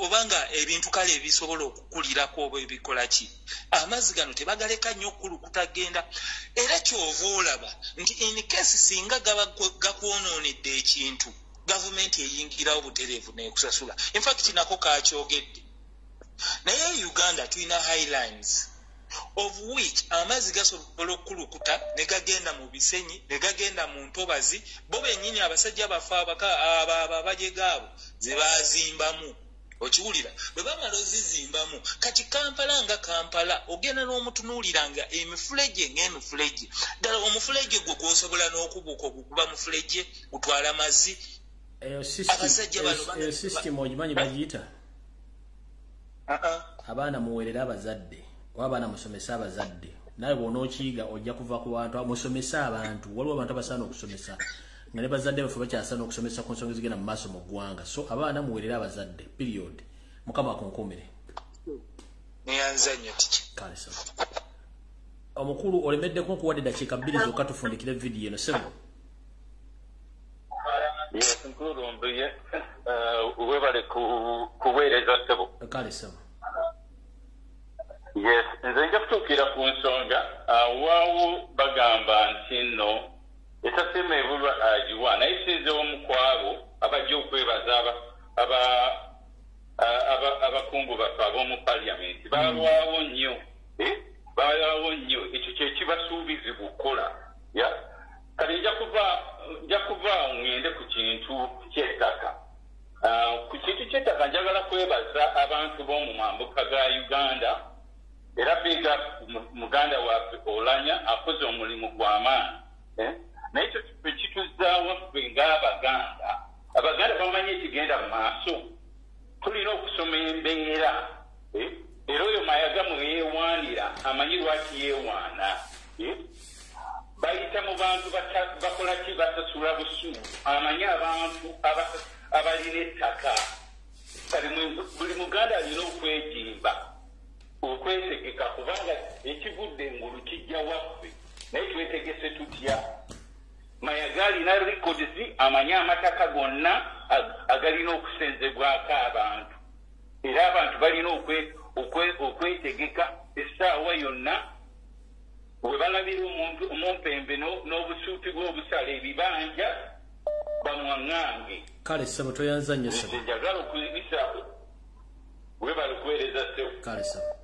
obanga ebintu kale ebisobola okukulirako oba ebikola ki amazzi gano tebagaleka nnyo okukulukuta genda era kyova olaba nti in case singa gaba gakwonoonedde ekintu gavumenti eyingirawo butereevu nekusasula in fact nako kakyogedde naye Uganda tulina highlands of which amazzi gasobola okukulukuta ne gagenda mu bisenyi ne gagenda mu ntobazi bo bennyini abasajja bafa abaje gaabo ze bazimbamu okiwulira bwe bamala ozizimbamu kati Kampala nga Kampala ogenda n'omutunuuliranga emifulejje ng'emifulejje ddala omufulejje gwe gwosobola n'okubuuka ogukuba mufulejje gutwala mazzi abasajja bano system ogimanyi bagiyita abaana muweerera abazadde oba abaana musomesa abazadde naye bw'onookiyiga ojja kuva ku bantu musomesa abantu waliwo abantu abasaana okusomesa nga ne bazadde bafe bakyasaana okusomesa ku nsonga ezigenda mu maaso mu ggwanga so abaana muweerera abazadde period mukama akunkumire neyanza nnyo tiki kalesa omukulu olemeddeko nkuwadde dakiika 2 zokka tufundikire vidiyo eno sebo yes nkulu ombiye webale kuweereza sebo kalesa yes nze nja kutuukira ku nsonga waawo bagamba nti nno etasema ebulwa agiwa naye sinze omu kwabo abajja okwebaza abakungu baffe ab'omu paliamenti balwawo nnyo balwawo nnyo ekyo kyekibasuubizi kukola kale nja kuva ngende ku kintu ky'ettaka ku kintu ky'ettaka njagala kwebaza abantu b'omu mambuka ga Uganda era biga muganda waffe Olanya akoze omulimu gw'amaanyi naye ekyo kituzaawo ffe ng'Abaganda Abaganda bamanyi ekigenda mu maaso tulina okusoma embeera era oyo mayaga mwe yeewaanira amanyi lwaki yeewaana bayita mu bantu bakola ki basasula busuulu amanyi abantu abalina ettaka kale buli Muganda alina okwejimba okwetegeka kubanga ekivudde engulu kijja waffe naye twetegese tutya mayaga alina records amanyi amataka gonna agalina okusenzebwako abantu era abantu balina okwetegeka essaawa yonna we balabira omumpembe n'obusuuti bw'obusala ebibanja bamwaŋŋange kale sebo toyanza nnyo sebo njagala okuyisa webala okuweereza sebo kale sebo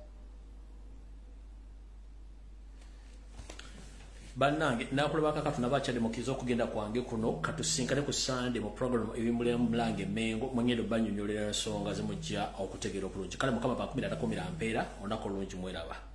bannange nakulabako akatuna bakyademokiza okugenda kwange kuno katusinkane ku Sunday mu program ebimulemu Mulange Mengo mwengendo banyonyolera ensonga zimujja okutegeera obulungi kale mukama 10 mpeera onako olungi mweraba